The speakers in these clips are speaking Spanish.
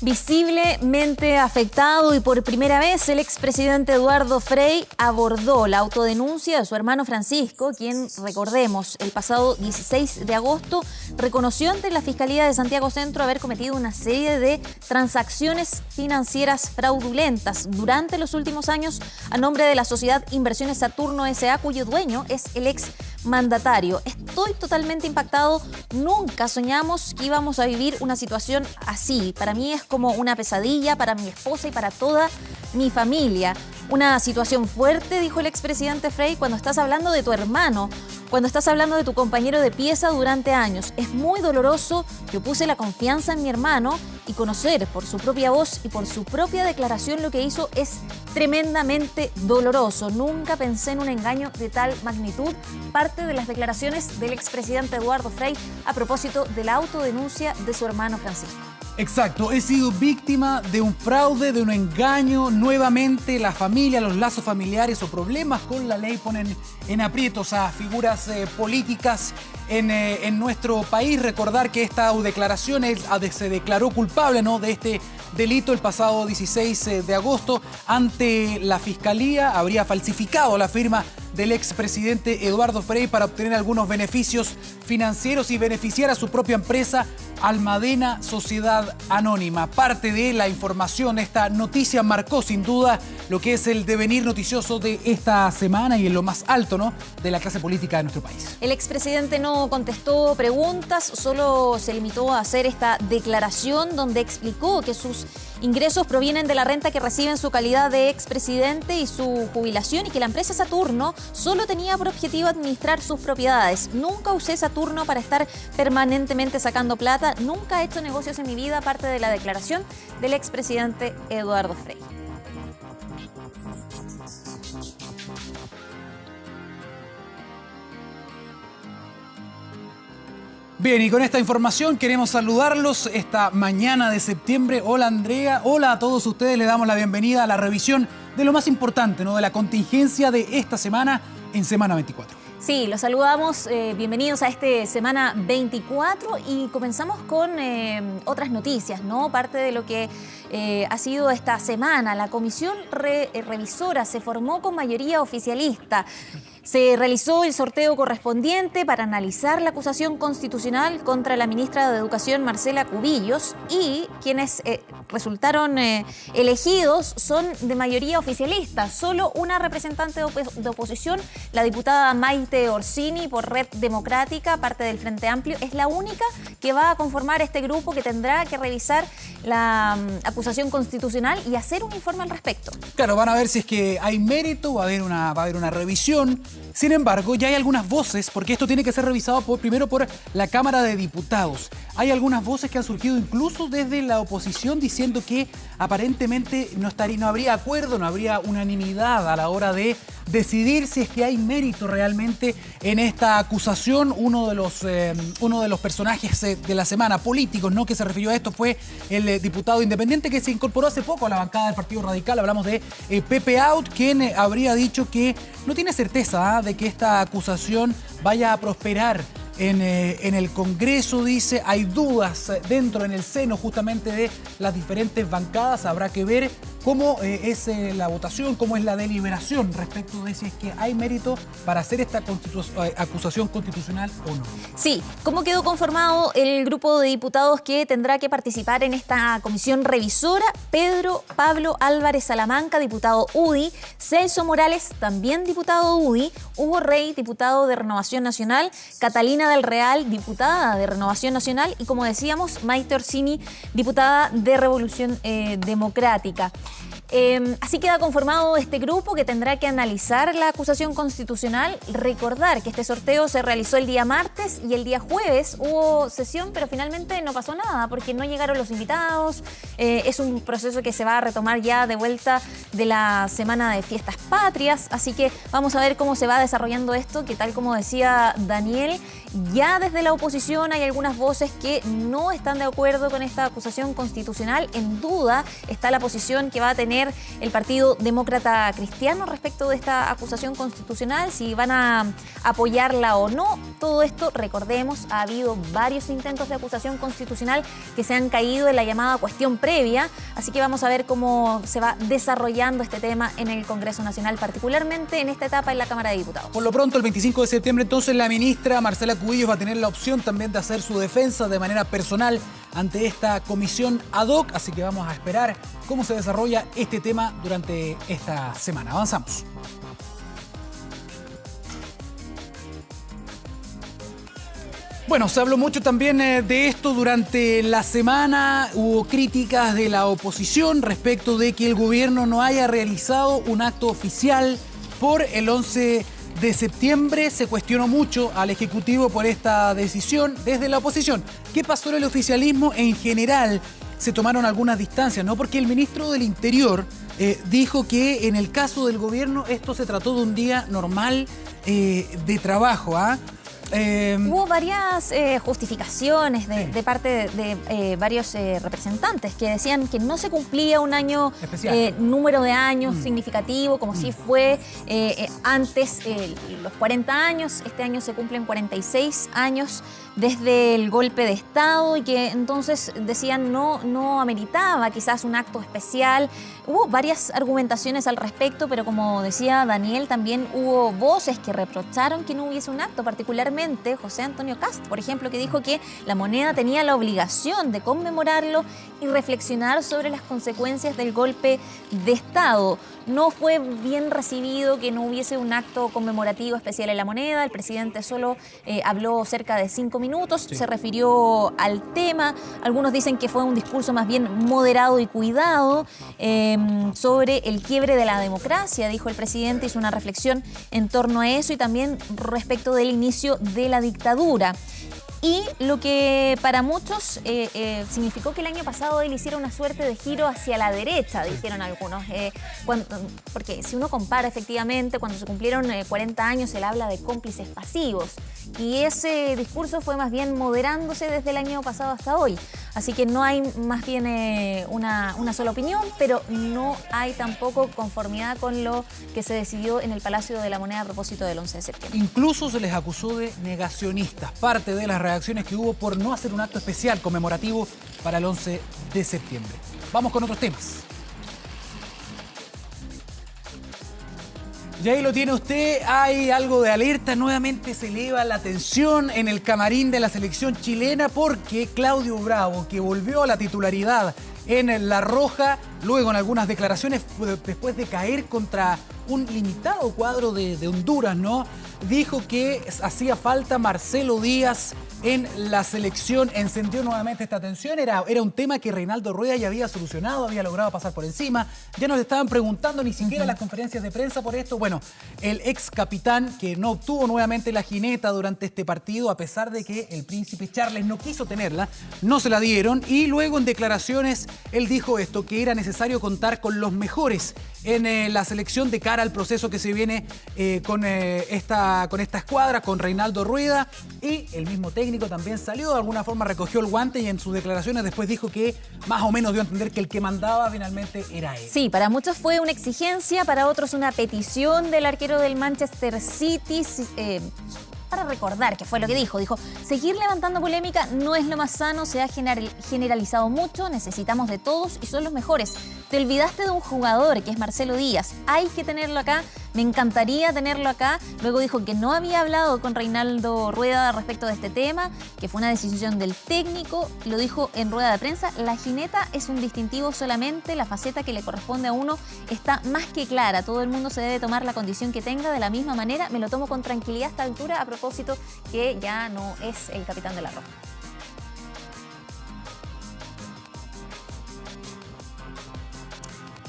Visiblemente afectado y por primera vez, el expresidente Eduardo Frei abordó la autodenuncia de su hermano Francisco, quien, recordemos, el pasado 16 de agosto reconoció ante la Fiscalía de Santiago Centro haber cometido una serie de transacciones financieras fraudulentas durante los últimos años a nombre de la sociedad Inversiones Saturno S.A., cuyo dueño es el ex mandatario. Estoy totalmente impactado. Nunca soñamos que íbamos a vivir una situación así. Para mí es como una pesadilla, para mi esposa y para toda mi familia. Una situación fuerte, dijo el expresidente Frei, cuando estás hablando de tu hermano, cuando estás hablando de tu compañero de pieza durante años. Es muy doloroso. Yo puse la confianza en mi hermano y conocer por su propia voz y por su propia declaración lo que hizo es tremendamente doloroso. Nunca pensé en un engaño de tal magnitud. Parte de las declaraciones del expresidente Eduardo Frei a propósito de la autodenuncia de su hermano Francisco. Exacto, he sido víctima de un fraude, de un engaño. Nuevamente la familia, los lazos familiares o problemas con la ley ponen en aprietos a figuras políticas en nuestro país. Recordar que esta declaración se declaró culpable, ¿no?, de este delito el pasado 16 de agosto ante la Fiscalía. Habría falsificado la firma del expresidente Eduardo Frei para obtener algunos beneficios financieros y beneficiar a su propia empresa, Almadena Sociedad Anónima. Parte de la información, esta noticia marcó sin duda lo que es el devenir noticioso de esta semana y en lo más alto, ¿no?, de la clase política de nuestro país. El expresidente no contestó preguntas, solo se limitó a hacer esta declaración donde explicó que sus ingresos provienen de la renta que recibe en su calidad de expresidente y su jubilación, y que la empresa Saturno solo tenía por objetivo administrar sus propiedades. Nunca usé Saturno para estar permanentemente sacando plata, nunca he hecho negocios en mi vida, parte de la declaración del expresidente Eduardo Frei. Bien, y con esta información queremos saludarlos esta mañana de septiembre. Hola Andrea, hola a todos ustedes, les damos la bienvenida a la revisión de lo más importante, ¿no?, de la contingencia de esta semana en Semana 24. Sí, los saludamos, bienvenidos a este Semana 24 y comenzamos con otras noticias, ¿no? Parte de lo que ha sido esta semana. La comisión revisora se formó con mayoría oficialista. Se realizó el sorteo correspondiente para analizar la acusación constitucional contra la ministra de Educación, Marcela Cubillos, y quienes resultaron elegidos son de mayoría oficialista. Solo una representante de oposición, la diputada Maite Orsini por Red Democrática, parte del Frente Amplio, es la única que va a conformar este grupo que tendrá que revisar la acusación constitucional y hacer un informe al respecto. Claro, van a ver si es que hay mérito, va a haber una revisión. Sin embargo, ya hay algunas voces, porque esto tiene que ser revisado primero por la Cámara de Diputados. Hay algunas voces que han surgido incluso desde la oposición diciendo que aparentemente no habría acuerdo, no habría unanimidad a la hora de decidir si es que hay mérito realmente en esta acusación. Uno de los personajes de la semana políticos, ¿no?, que se refirió a esto fue el diputado independiente que se incorporó hace poco a la bancada del Partido Radical. Hablamos de Pepe Out, quien habría dicho que no tiene certeza de que esta acusación vaya a prosperar en el Congreso. Dice, hay dudas dentro, en el seno justamente de las diferentes bancadas. Habrá que ver cómo es la votación, cómo es la deliberación respecto de si es que hay mérito para hacer esta acusación constitucional o no. Sí, ¿cómo quedó conformado el grupo de diputados que tendrá que participar en esta comisión revisora? Pedro Pablo Álvarez Salamanca, diputado UDI, Celso Morales, también diputado UDI, Hugo Rey, diputado de Renovación Nacional, Catalina del Real, diputada de Renovación Nacional, y como decíamos, Maite Orsini, diputada de Revolución Democrática. Así queda conformado este grupo que tendrá que analizar la acusación constitucional. Recordar que este sorteo se realizó el día martes y el día jueves hubo sesión, pero finalmente no pasó nada porque no llegaron los invitados. Es un proceso que se va a retomar ya de vuelta de la semana de fiestas patrias, así que vamos a ver cómo se va desarrollando esto, que tal como decía Daniel, Ya desde la oposición hay algunas voces que no están de acuerdo con esta acusación constitucional. En duda está la posición que va a tener el Partido Demócrata Cristiano respecto de esta acusación constitucional, si van a apoyarla o no. Todo esto, recordemos, ha habido varios intentos de acusación constitucional que se han caído en la llamada cuestión previa, así que vamos a ver cómo se va desarrollando este tema en el Congreso Nacional, particularmente en esta etapa en la Cámara de Diputados. Por lo pronto, el 25 de septiembre, entonces, la ministra Marcela Cubillos va a tener la opción también de hacer su defensa de manera personal ante esta comisión ad hoc, así que vamos a esperar cómo se desarrolla este tema durante esta semana. Avanzamos. Bueno, se habló mucho también de esto durante la semana. Hubo críticas de la oposición respecto de que el gobierno no haya realizado un acto oficial por el 11 de septiembre. Se cuestionó mucho al Ejecutivo por esta decisión desde la oposición. ¿Qué pasó en el oficialismo? En general se tomaron algunas distancias, ¿no? Porque el ministro del Interior dijo que en el caso del gobierno esto se trató de un día normal de trabajo, ¿ah? Hubo varias justificaciones de parte de varios representantes que decían que no se cumplía un año, número de años significativo, como si fue antes los 40 años. Este año se cumplen 46 años desde el golpe de Estado y que entonces decían no ameritaba quizás un acto especial. Hubo varias argumentaciones al respecto, pero como decía Daniel, también hubo voces que reprocharon que no hubiese un acto, particularmente José Antonio Kast, por ejemplo, que dijo que la moneda tenía la obligación de conmemorarlo y reflexionar sobre las consecuencias del golpe de Estado. No fue bien recibido que no hubiese un acto conmemorativo especial en la moneda. El presidente solo habló cerca de 5 minutos, se refirió al tema. Algunos dicen que fue un discurso más bien moderado y cuidado sobre el quiebre de la democracia, dijo el presidente, hizo una reflexión en torno a eso y también respecto del inicio de la dictadura. Y lo que para muchos significó que el año pasado él hiciera una suerte de giro hacia la derecha, dijeron algunos. Porque si uno compara efectivamente, cuando se cumplieron 40 años, él habla de cómplices pasivos. Y ese discurso fue más bien moderándose desde el año pasado hasta hoy. Así que no hay más bien una sola opinión, pero no hay tampoco conformidad con lo que se decidió en el Palacio de la Moneda a propósito del 11 de septiembre. Incluso se les acusó de negacionistas, parte de las reacciones que hubo por no hacer un acto especial conmemorativo para el 11 de septiembre. Vamos con otros temas. Y ahí lo tiene usted, hay algo de alerta, nuevamente se eleva la tensión en el camarín de la selección chilena porque Claudio Bravo, que volvió a la titularidad en La Roja, luego en algunas declaraciones después de caer contra un limitado cuadro de Honduras, ¿no? Dijo que hacía falta Marcelo Díaz en la selección, encendió nuevamente esta tensión. Era un tema que Reinaldo Rueda ya había solucionado, había logrado pasar por encima. Ya nos estaban preguntando ni siquiera en las conferencias de prensa por esto. Bueno, el ex capitán que no obtuvo nuevamente la jineta durante este partido, a pesar de que el príncipe Charles no quiso tenerla, no se la dieron. Y luego en declaraciones él dijo esto, que era necesario contar con los mejores en la selección de cara al proceso que se viene con esta escuadra, con Reinaldo Rueda. Y el mismo técnico también salió, de alguna forma recogió el guante y en sus declaraciones después dijo que más o menos dio a entender que el que mandaba finalmente era él. Sí, para muchos fue una exigencia, para otros una petición del arquero del Manchester City. Para recordar, que fue lo que dijo, seguir levantando polémica no es lo más sano, se ha generalizado mucho, necesitamos de todos y son los mejores. Te olvidaste de un jugador que es Marcelo Díaz, hay que tenerlo acá, me encantaría tenerlo acá. Luego dijo que no había hablado con Reinaldo Rueda respecto de este tema, que fue una decisión del técnico, lo dijo en rueda de prensa, la jineta es un distintivo solamente, la faceta que le corresponde a uno está más que clara, todo el mundo se debe tomar la condición que tenga de la misma manera, me lo tomo con tranquilidad a esta altura, a propósito que ya no es el capitán de La Roja.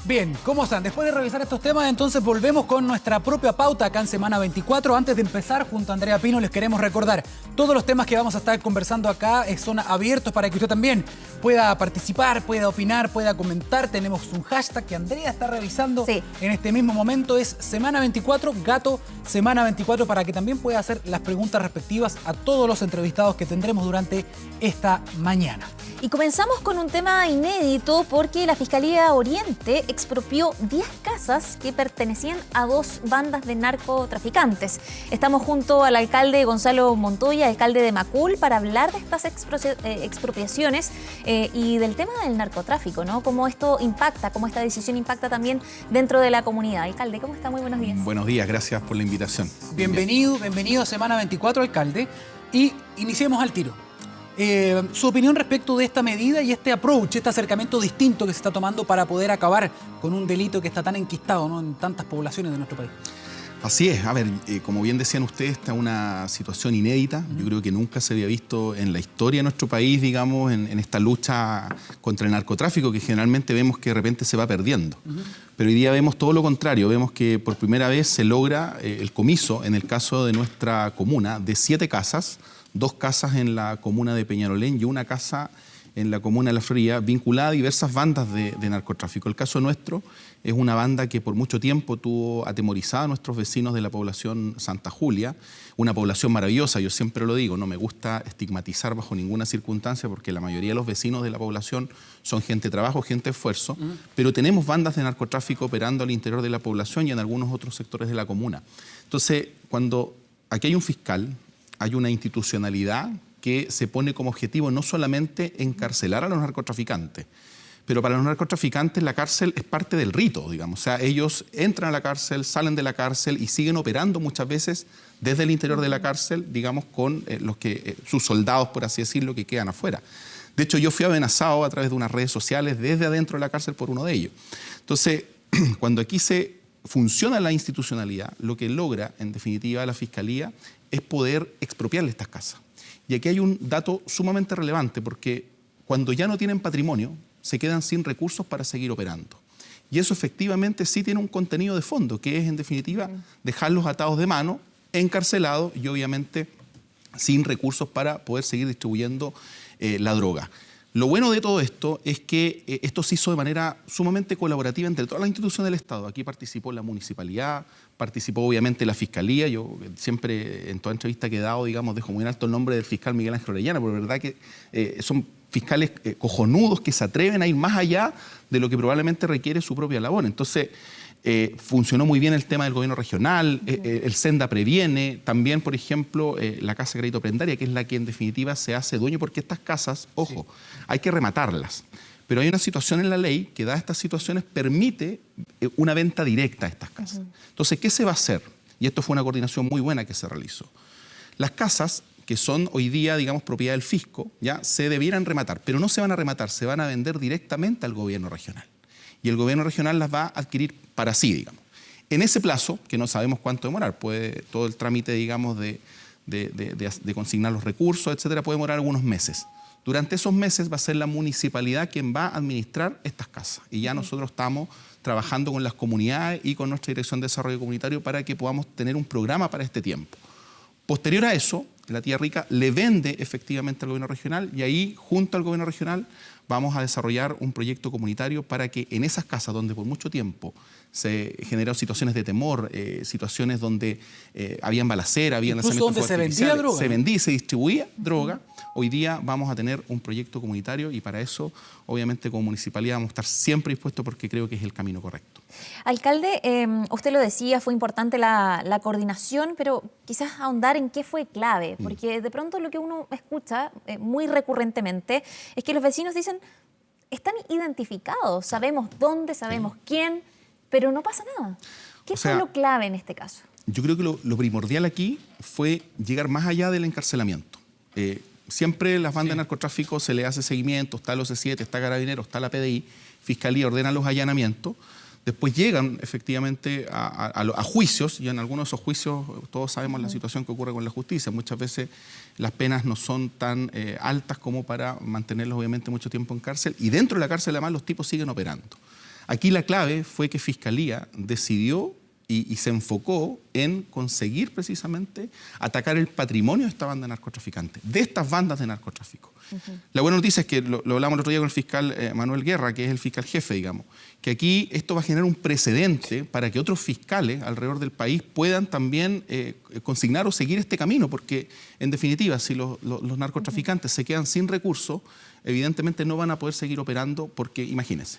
Bien, ¿cómo están? Después de revisar estos temas, entonces volvemos con nuestra propia pauta acá en Semana 24. Antes de empezar, junto a Andrea Pino, les queremos recordar Todos los temas que vamos a estar conversando acá son abiertos para que usted también pueda participar, pueda opinar, pueda comentar. Tenemos un hashtag que Andrea está revisando en este mismo momento. Es Semana 24, Gato Semana 24, para que también pueda hacer las preguntas respectivas a todos los entrevistados que tendremos durante esta mañana. Y comenzamos con un tema inédito porque la Fiscalía Oriente expropió 10 casas que pertenecían a 2 bandas de narcotraficantes. Estamos junto al alcalde Gonzalo Montoya, alcalde de Macul, para hablar de estas expropiaciones y del tema del narcotráfico, ¿no? Cómo esto impacta, cómo esta decisión impacta también dentro de la comunidad. Alcalde, ¿cómo está? Muy buenos días. Buenos días, gracias por la invitación. Bienvenido a Semana 24, alcalde. Y iniciemos al tiro. Su opinión respecto de esta medida y este approach, este acercamiento distinto que se está tomando para poder acabar con un delito que está tan enquistado, ¿no?, en tantas poblaciones de nuestro país. Así es, a ver, como bien decían ustedes, esta es una situación inédita. Yo creo que nunca se había visto en la historia de nuestro país, digamos, en esta lucha contra el narcotráfico, que generalmente vemos que de repente se va perdiendo. Pero hoy día vemos todo lo contrario, vemos que por primera vez se logra el comiso, en el caso de nuestra comuna, de 7 casas, 2 casas en la comuna de Peñalolén y 1 casa en la comuna de La Florida, vinculada a diversas bandas de narcotráfico. El caso nuestro es una banda que por mucho tiempo tuvo atemorizada a nuestros vecinos de la población Santa Julia, una población maravillosa, yo siempre lo digo, no me gusta estigmatizar bajo ninguna circunstancia porque la mayoría de los vecinos de la población son gente de trabajo, gente de esfuerzo, pero tenemos bandas de narcotráfico operando al interior de la población y en algunos otros sectores de la comuna. Entonces, cuando aquí hay un fiscal, hay una institucionalidad que se pone como objetivo no solamente encarcelar a los narcotraficantes, pero para los narcotraficantes la cárcel es parte del rito, digamos. O sea, ellos entran a la cárcel, salen de la cárcel y siguen operando muchas veces desde el interior de la cárcel, digamos, con sus soldados, por así decirlo, que quedan afuera. De hecho, yo fui amenazado a través de unas redes sociales desde adentro de la cárcel por uno de ellos. Entonces, cuando aquí funciona la institucionalidad, lo que logra, en definitiva, la Fiscalía es poder expropiarle estas casas. Y aquí hay un dato sumamente relevante, porque cuando ya no tienen patrimonio, se quedan sin recursos para seguir operando. Y eso efectivamente sí tiene un contenido de fondo, que es, en definitiva, dejarlos atados de mano, encarcelados y obviamente sin recursos para poder seguir distribuyendo la droga. Lo bueno de todo esto es que esto se hizo de manera sumamente colaborativa entre todas las instituciones del Estado. Aquí participó la municipalidad, participó obviamente la Fiscalía. Yo siempre en toda entrevista que he dado, digamos, dejo muy en alto el nombre del fiscal Miguel Ángel Orellana, porque la verdad que son fiscales cojonudos que se atreven a ir más allá de lo que probablemente requiere su propia labor. Entonces, funcionó muy bien el tema del gobierno regional, el Senda previene, también, por ejemplo, la Casa de Crédito Prendaria, que es la que en definitiva se hace dueño, porque estas casas, ojo, hay que rematarlas. Pero hay una situación en la ley que, dadas estas situaciones, permite una venta directa a estas casas. Entonces, ¿qué se va a hacer? Y esto fue una coordinación muy buena que se realizó. Las casas que son hoy día, digamos, propiedad del fisco, ya se debieran rematar, pero no se van a rematar, se van a vender directamente al gobierno regional. Y el gobierno regional las va a adquirir para sí, digamos. En ese plazo, que no sabemos cuánto demorar, puede todo el trámite, digamos, de consignar los recursos, etcétera, puede demorar algunos meses. Durante esos meses va a ser la municipalidad quien va a administrar estas casas. Y ya nosotros estamos trabajando con las comunidades y con nuestra Dirección de Desarrollo Comunitario para que podamos tener un programa para este tiempo. Posterior a eso, la tía Rica le vende efectivamente al gobierno regional y ahí, junto al gobierno regional, vamos a desarrollar un proyecto comunitario para que en esas casas donde por mucho tiempo se generaron situaciones de temor, situaciones donde habían balacera, habían lanzamientos de fuegos artificiales, vendía droga. Se vendía y se distribuía droga. Hoy día vamos a tener un proyecto comunitario y para eso, obviamente, como municipalidad vamos a estar siempre dispuestos porque creo que es el camino correcto. Alcalde, usted lo decía, fue importante la coordinación, pero quizás ahondar en qué fue clave, porque de pronto lo que uno escucha muy recurrentemente es que los vecinos dicen, están identificados, sabemos dónde, sabemos quién, pero no pasa nada. ¿Qué fue lo clave en este caso? Yo creo que lo primordial aquí fue llegar más allá del encarcelamiento. Siempre las bandas de narcotráfico se le hace seguimiento, está el OC7, está Carabineros, está la PDI, Fiscalía ordena los allanamientos, después llegan efectivamente a juicios y en algunos de esos juicios todos sabemos la situación que ocurre con la justicia. Muchas veces las penas no son tan altas como para mantenerlos obviamente mucho tiempo en cárcel y dentro de la cárcel además los tipos siguen operando. Aquí la clave fue que Fiscalía decidió y se enfocó en conseguir precisamente atacar el patrimonio de esta banda de narcotraficantes, de estas bandas de narcotráfico. La buena noticia es que lo hablamos el otro día con el fiscal Manuel Guerra, que es el fiscal jefe, digamos, que aquí esto va a generar un precedente para que otros fiscales alrededor del país puedan también consignar o seguir este camino, porque en definitiva, si los narcotraficantes se quedan sin recursos, evidentemente no van a poder seguir operando, porque imagínense,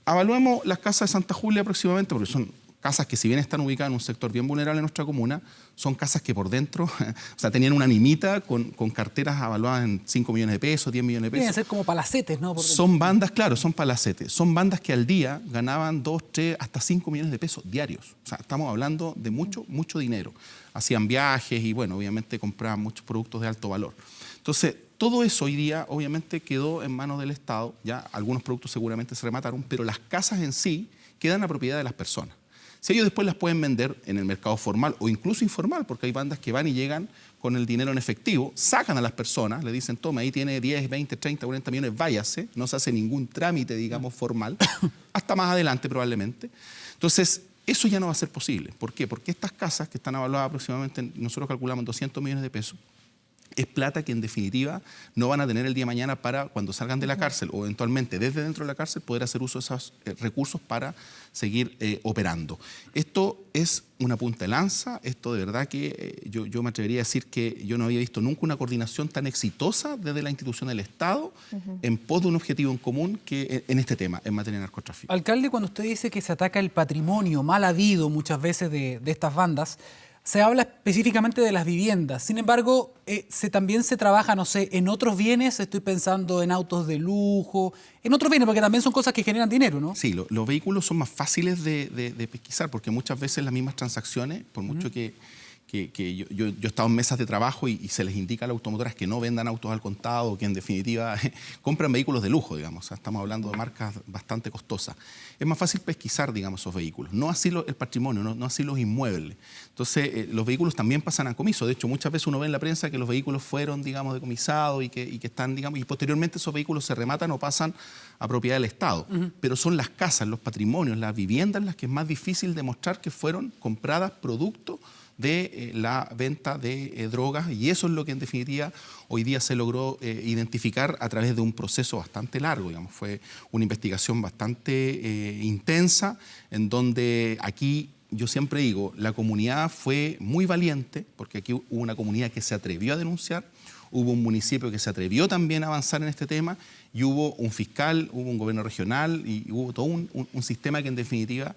evaluemos las casas de Santa Julia aproximadamente, porque son casas que si bien están ubicadas en un sector bien vulnerable en nuestra comuna, son casas que por dentro, o sea, tenían una nimita con carteras avaluadas en 5 millones de pesos, 10 millones de pesos. Deben ser como palacetes, ¿no? Son bandas, claro, son palacetes. Son bandas que al día ganaban 2, 3, hasta 5 millones de pesos diarios. O sea, estamos hablando de mucho, mucho dinero. Hacían viajes y, bueno, obviamente compraban muchos productos de alto valor. Entonces, todo eso hoy día, obviamente, quedó en manos del Estado. Ya algunos productos seguramente se remataron, pero las casas en sí quedan a propiedad de las personas. Si ellos después las pueden vender en el mercado formal o incluso informal, porque hay bandas que van y llegan con el dinero en efectivo, sacan a las personas, le dicen, toma, ahí tiene 10, 20, 30, 40 millones, váyase, no se hace ningún trámite, digamos, formal, hasta más adelante probablemente. Entonces, eso ya no va a ser posible. ¿Por qué? Porque estas casas que están evaluadas aproximadamente, nosotros calculamos 200 millones de pesos, es plata que en definitiva no van a tener el día de mañana para cuando salgan de la cárcel o eventualmente desde dentro de la cárcel poder hacer uso de esos recursos para seguir operando. Esto es una punta de lanza, esto de verdad que yo me atrevería a decir que yo no había visto nunca una coordinación tan exitosa desde la institución del Estado en pos de un objetivo en común que en este tema, en materia de narcotráfico. Alcalde, cuando usted dice que se ataca el patrimonio mal habido muchas veces de estas bandas, se habla específicamente de las viviendas. Sin embargo, también se trabaja, no sé, en otros bienes. Estoy pensando en autos de lujo, en otros bienes, porque también son cosas que generan dinero, ¿no? Sí, los vehículos son más fáciles de pesquisar, porque muchas veces las mismas transacciones, por mucho que yo he estado en mesas de trabajo y se les indica a las automotoras que no vendan autos al contado, que en definitiva compran vehículos de lujo, digamos. O sea, estamos hablando de marcas bastante costosas. Es más fácil pesquisar, digamos, esos vehículos. No así el patrimonio, no así los inmuebles. Entonces, los vehículos también pasan a comiso. De hecho, muchas veces uno ve en la prensa que los vehículos fueron, digamos, decomisados y que están, digamos, y posteriormente esos vehículos se rematan o pasan a propiedad del Estado. Pero son las casas, los patrimonios, las viviendas las que es más difícil demostrar que fueron compradas producto de la venta de drogas, y eso es lo que en definitiva hoy día se logró identificar a través de un proceso bastante largo, digamos. Fue una investigación bastante intensa, en donde aquí yo siempre digo, la comunidad fue muy valiente, porque aquí hubo una comunidad que se atrevió a denunciar, hubo un municipio que se atrevió también a avanzar en este tema, y hubo un fiscal, hubo un gobierno regional, y hubo todo un sistema que en definitiva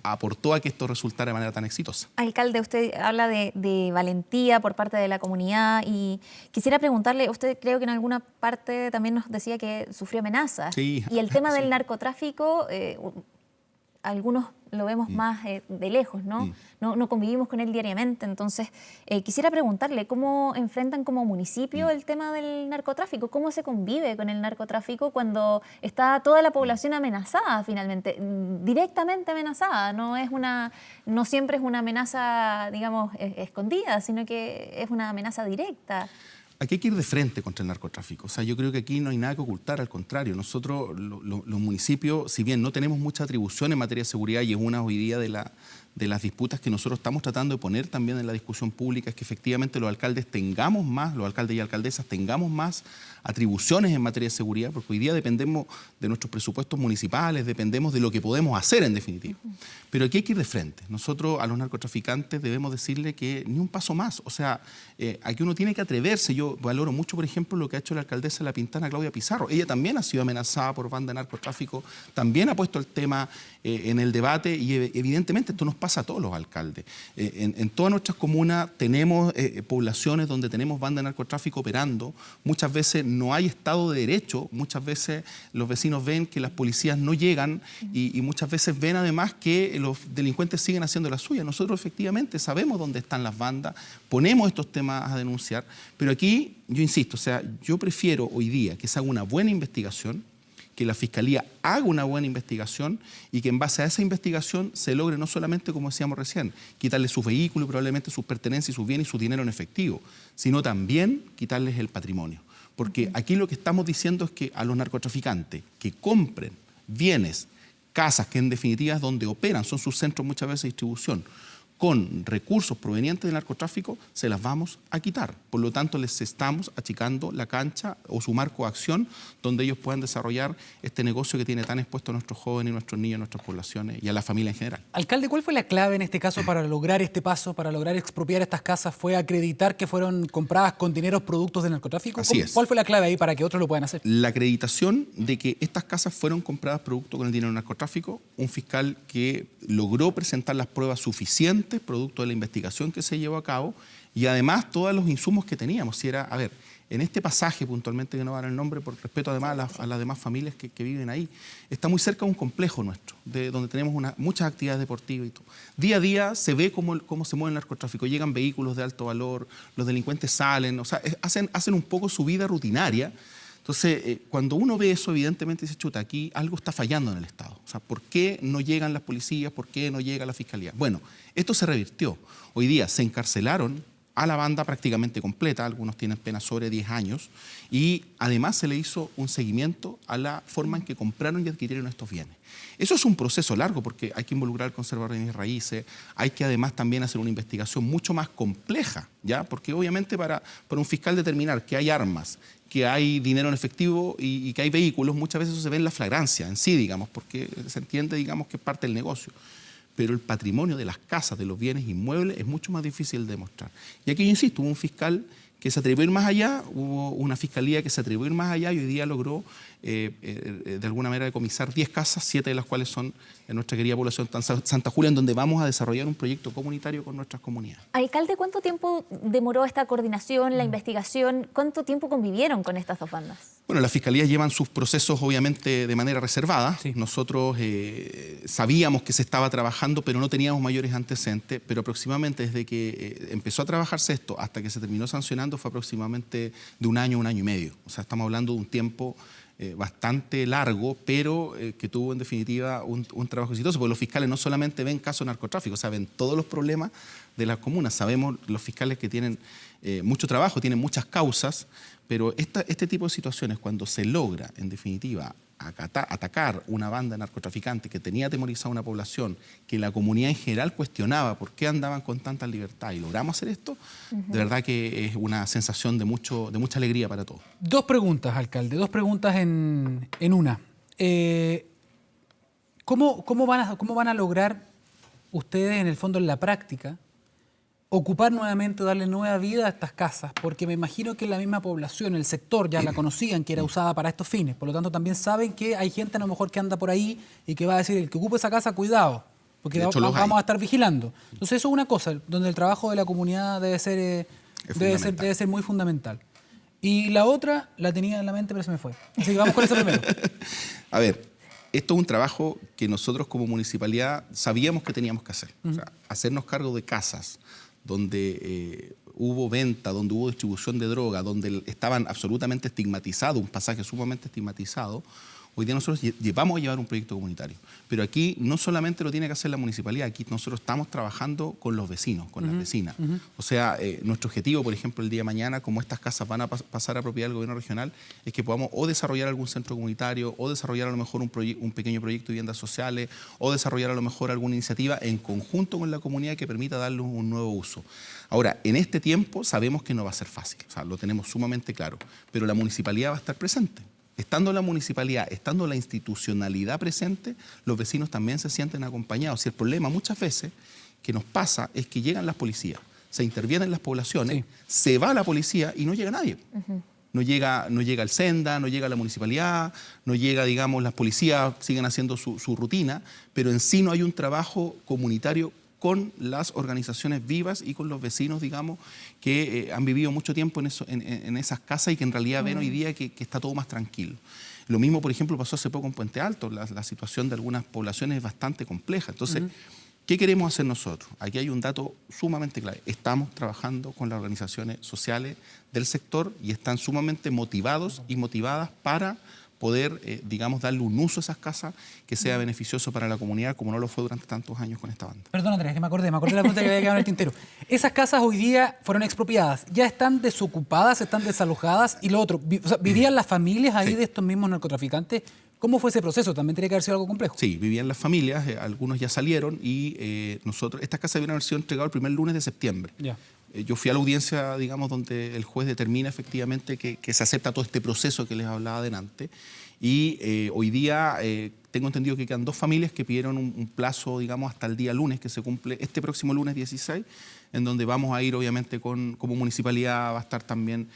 aportó a que esto resultara de manera tan exitosa. Alcalde, usted habla de valentía por parte de la comunidad y quisiera preguntarle, usted creo que en alguna parte también nos decía que sufrió amenazas. Sí. Y el tema del narcotráfico, algunos lo vemos más de lejos, ¿no? No convivimos con él diariamente. Entonces, quisiera preguntarle, ¿cómo enfrentan como municipio el tema del narcotráfico? ¿Cómo se convive con el narcotráfico cuando está toda la población amenazada finalmente? Directamente amenazada. No siempre es una amenaza, digamos, escondida, sino que es una amenaza directa. Aquí hay que ir de frente contra el narcotráfico. O sea, yo creo que aquí no hay nada que ocultar, al contrario. Nosotros, los municipios, si bien no tenemos mucha atribución en materia de seguridad, y es una hoy día de las disputas que nosotros estamos tratando de poner también en la discusión pública, es que efectivamente los alcaldes y alcaldesas tengamos más atribuciones en materia de seguridad, porque hoy día dependemos de nuestros presupuestos municipales, dependemos de lo que podemos hacer en definitiva. Pero aquí hay que ir de frente. Nosotros a los narcotraficantes debemos decirle que ni un paso más. O sea, aquí uno tiene que atreverse. Yo valoro mucho, por ejemplo, lo que ha hecho la alcaldesa de La Pintana, Claudia Pizarro. Ella también ha sido amenazada por banda de narcotráfico, también ha puesto el tema en el debate, y evidentemente esto nos pasa a todos los alcaldes. En todas nuestras comunas tenemos poblaciones donde tenemos banda de narcotráfico operando. Muchas veces no hay Estado de Derecho, muchas veces los vecinos ven que las policías no llegan y muchas veces ven además que los delincuentes siguen haciendo la suya. Nosotros efectivamente sabemos dónde están las bandas, ponemos estos temas a denunciar, pero aquí yo insisto, o sea, yo prefiero hoy día que se haga una buena investigación, que la Fiscalía haga una buena investigación y que en base a esa investigación se logre no solamente, como decíamos recién, quitarles sus vehículos, probablemente sus pertenencias, sus bienes y su dinero en efectivo, sino también quitarles el patrimonio. Porque aquí lo que estamos diciendo es que a los narcotraficantes que compren bienes casas, que en definitiva es donde operan, son sus centros muchas veces de distribución, con recursos provenientes del narcotráfico, se las vamos a quitar. Por lo tanto, les estamos achicando la cancha o su marco de acción donde ellos puedan desarrollar este negocio que tiene tan expuesto a nuestros jóvenes, a nuestros niños, a nuestras poblaciones y a la familia en general. Alcalde, ¿cuál fue la clave en este caso para lograr este paso, para lograr expropiar estas casas? ¿Fue acreditar que fueron compradas con dinero productos del narcotráfico? Así es. ¿Cuál fue la clave ahí para que otros lo puedan hacer? La acreditación de que estas casas fueron compradas producto con el dinero del narcotráfico, un fiscal que logró presentar las pruebas suficientes producto de la investigación que se llevó a cabo y además todos los insumos que teníamos. Si era, a ver, en este pasaje puntualmente, que no van el nombre por respeto además a las demás familias que viven ahí, está muy cerca de un complejo nuestro, donde tenemos muchas actividades deportivas y todo. Día a día se ve cómo se mueve el narcotráfico, llegan vehículos de alto valor, los delincuentes salen, o sea, hacen un poco su vida rutinaria. Entonces, cuando uno ve eso, evidentemente dice, chuta, aquí algo está fallando en el Estado. O sea, ¿por qué no llegan las policías? ¿Por qué no llega la fiscalía? Bueno, esto se revirtió. Hoy día se encarcelaron a la banda prácticamente completa, algunos tienen pena sobre 10 años, y además se le hizo un seguimiento a la forma en que compraron y adquirieron estos bienes. Eso es un proceso largo porque hay que involucrar al conservador de bienes raíces, hay que además también hacer una investigación mucho más compleja, ¿ya? Porque obviamente para un fiscal determinar que hay armas, que hay dinero en efectivo y que hay vehículos, muchas veces eso se ve en la flagrancia en sí, digamos, porque se entiende, digamos, que es parte del negocio. Pero el patrimonio de las casas, de los bienes inmuebles, es mucho más difícil de demostrar. Y aquí, yo insisto, hubo un fiscal que se atrevió a ir más allá, hubo una fiscalía que se atrevió a ir más allá y hoy día logró, de alguna manera, decomisar 10 casas, 7 de las cuales son en nuestra querida población Santa Julia, en donde vamos a desarrollar un proyecto comunitario con nuestras comunidades. Alcalde, ¿cuánto tiempo demoró esta coordinación, la investigación? ¿Cuánto tiempo convivieron con estas dos bandas? Bueno, las fiscalías llevan sus procesos obviamente de manera reservada. Sí. Nosotros sabíamos que se estaba trabajando, pero no teníamos mayores antecedentes, pero aproximadamente desde que empezó a trabajarse esto hasta que se terminó sancionando fue aproximadamente de un año y medio. O sea, estamos hablando de un tiempo bastante largo, pero que tuvo en definitiva un trabajo exitoso, porque los fiscales no solamente ven casos de narcotráfico, o sea, ven todos los problemas de las comunas. Sabemos los fiscales que tienen mucho trabajo, tienen muchas causas, pero este tipo de situaciones, cuando se logra, en definitiva, atacar una banda de narcotraficantes que tenía atemorizada a una población, que la comunidad en general cuestionaba por qué andaban con tanta libertad y logramos hacer esto, de verdad que es una sensación de mucha alegría para todos. Dos preguntas, alcalde, dos preguntas en una. ¿Cómo van a lograr ustedes, en el fondo, en la práctica, ocupar nuevamente, darle nueva vida a estas casas? Porque me imagino que la misma población, el sector, ya la conocían que era usada para estos fines. Por lo tanto, también saben que hay gente a lo mejor que anda por ahí y que va a decir, el que ocupe esa casa, cuidado, porque vamos a estar vigilando. Entonces, eso es una cosa donde el trabajo de la comunidad debe ser muy fundamental. Y la otra la tenía en la mente, pero se me fue. Así que vamos con eso primero. A ver, esto es un trabajo que nosotros como municipalidad sabíamos que teníamos que hacer. O sea, hacernos cargo de casas donde hubo venta, donde hubo distribución de droga, donde estaban absolutamente estigmatizados, un pasaje sumamente estigmatizado. Hoy día nosotros vamos a llevar un proyecto comunitario, pero aquí no solamente lo tiene que hacer la municipalidad, aquí nosotros estamos trabajando con los vecinos, con las vecinas. O sea, nuestro objetivo, por ejemplo, el día de mañana, como estas casas van a pasar a propiedad del gobierno regional, es que podamos o desarrollar algún centro comunitario, o desarrollar a lo mejor un pequeño proyecto de viviendas sociales, o desarrollar a lo mejor alguna iniciativa en conjunto con la comunidad que permita darle un nuevo uso. Ahora, en este tiempo sabemos que no va a ser fácil, o sea, lo tenemos sumamente claro, pero la municipalidad va a estar presente. Estando la municipalidad, estando la institucionalidad presente, los vecinos también se sienten acompañados. Y el problema muchas veces que nos pasa es que llegan las policías, se intervienen las poblaciones, sí, se va la policía y no llega nadie. No llega el Senda, no llega la municipalidad, no llega, digamos, las policías siguen haciendo su rutina, pero en sí no hay un trabajo comunitario con las organizaciones vivas y con los vecinos, digamos, que han vivido mucho tiempo en esas casas y que en realidad ven hoy día que está todo más tranquilo. Lo mismo, por ejemplo, pasó hace poco en Puente Alto. La situación de algunas poblaciones es bastante compleja. Entonces, ¿qué queremos hacer nosotros? Aquí hay un dato sumamente clave. Estamos trabajando con las organizaciones sociales del sector y están sumamente motivados y motivadas para poder, digamos, darle un uso a esas casas que sea beneficioso para la comunidad, como no lo fue durante tantos años con esta banda. Perdón, Andrés, que me acordé de la pregunta que había quedado en el tintero. Esas casas hoy día fueron expropiadas, ¿ya están desocupadas, están desalojadas? Y lo otro, o sea, ¿vivían las familias ahí de estos mismos narcotraficantes? ¿Cómo fue ese proceso? También tiene que haber sido algo complejo. Sí, vivían las familias, algunos ya salieron y estas casas debieron haber sido entregadas el primer lunes de septiembre. Ya. Yo fui a la audiencia, digamos, donde el juez determina efectivamente que se acepta todo este proceso que les hablaba adelante. Y hoy día tengo entendido que quedan 2 familias que pidieron un plazo, digamos, hasta el día lunes, que se cumple este próximo lunes 16, en donde vamos a ir, obviamente, como municipalidad, va a estar también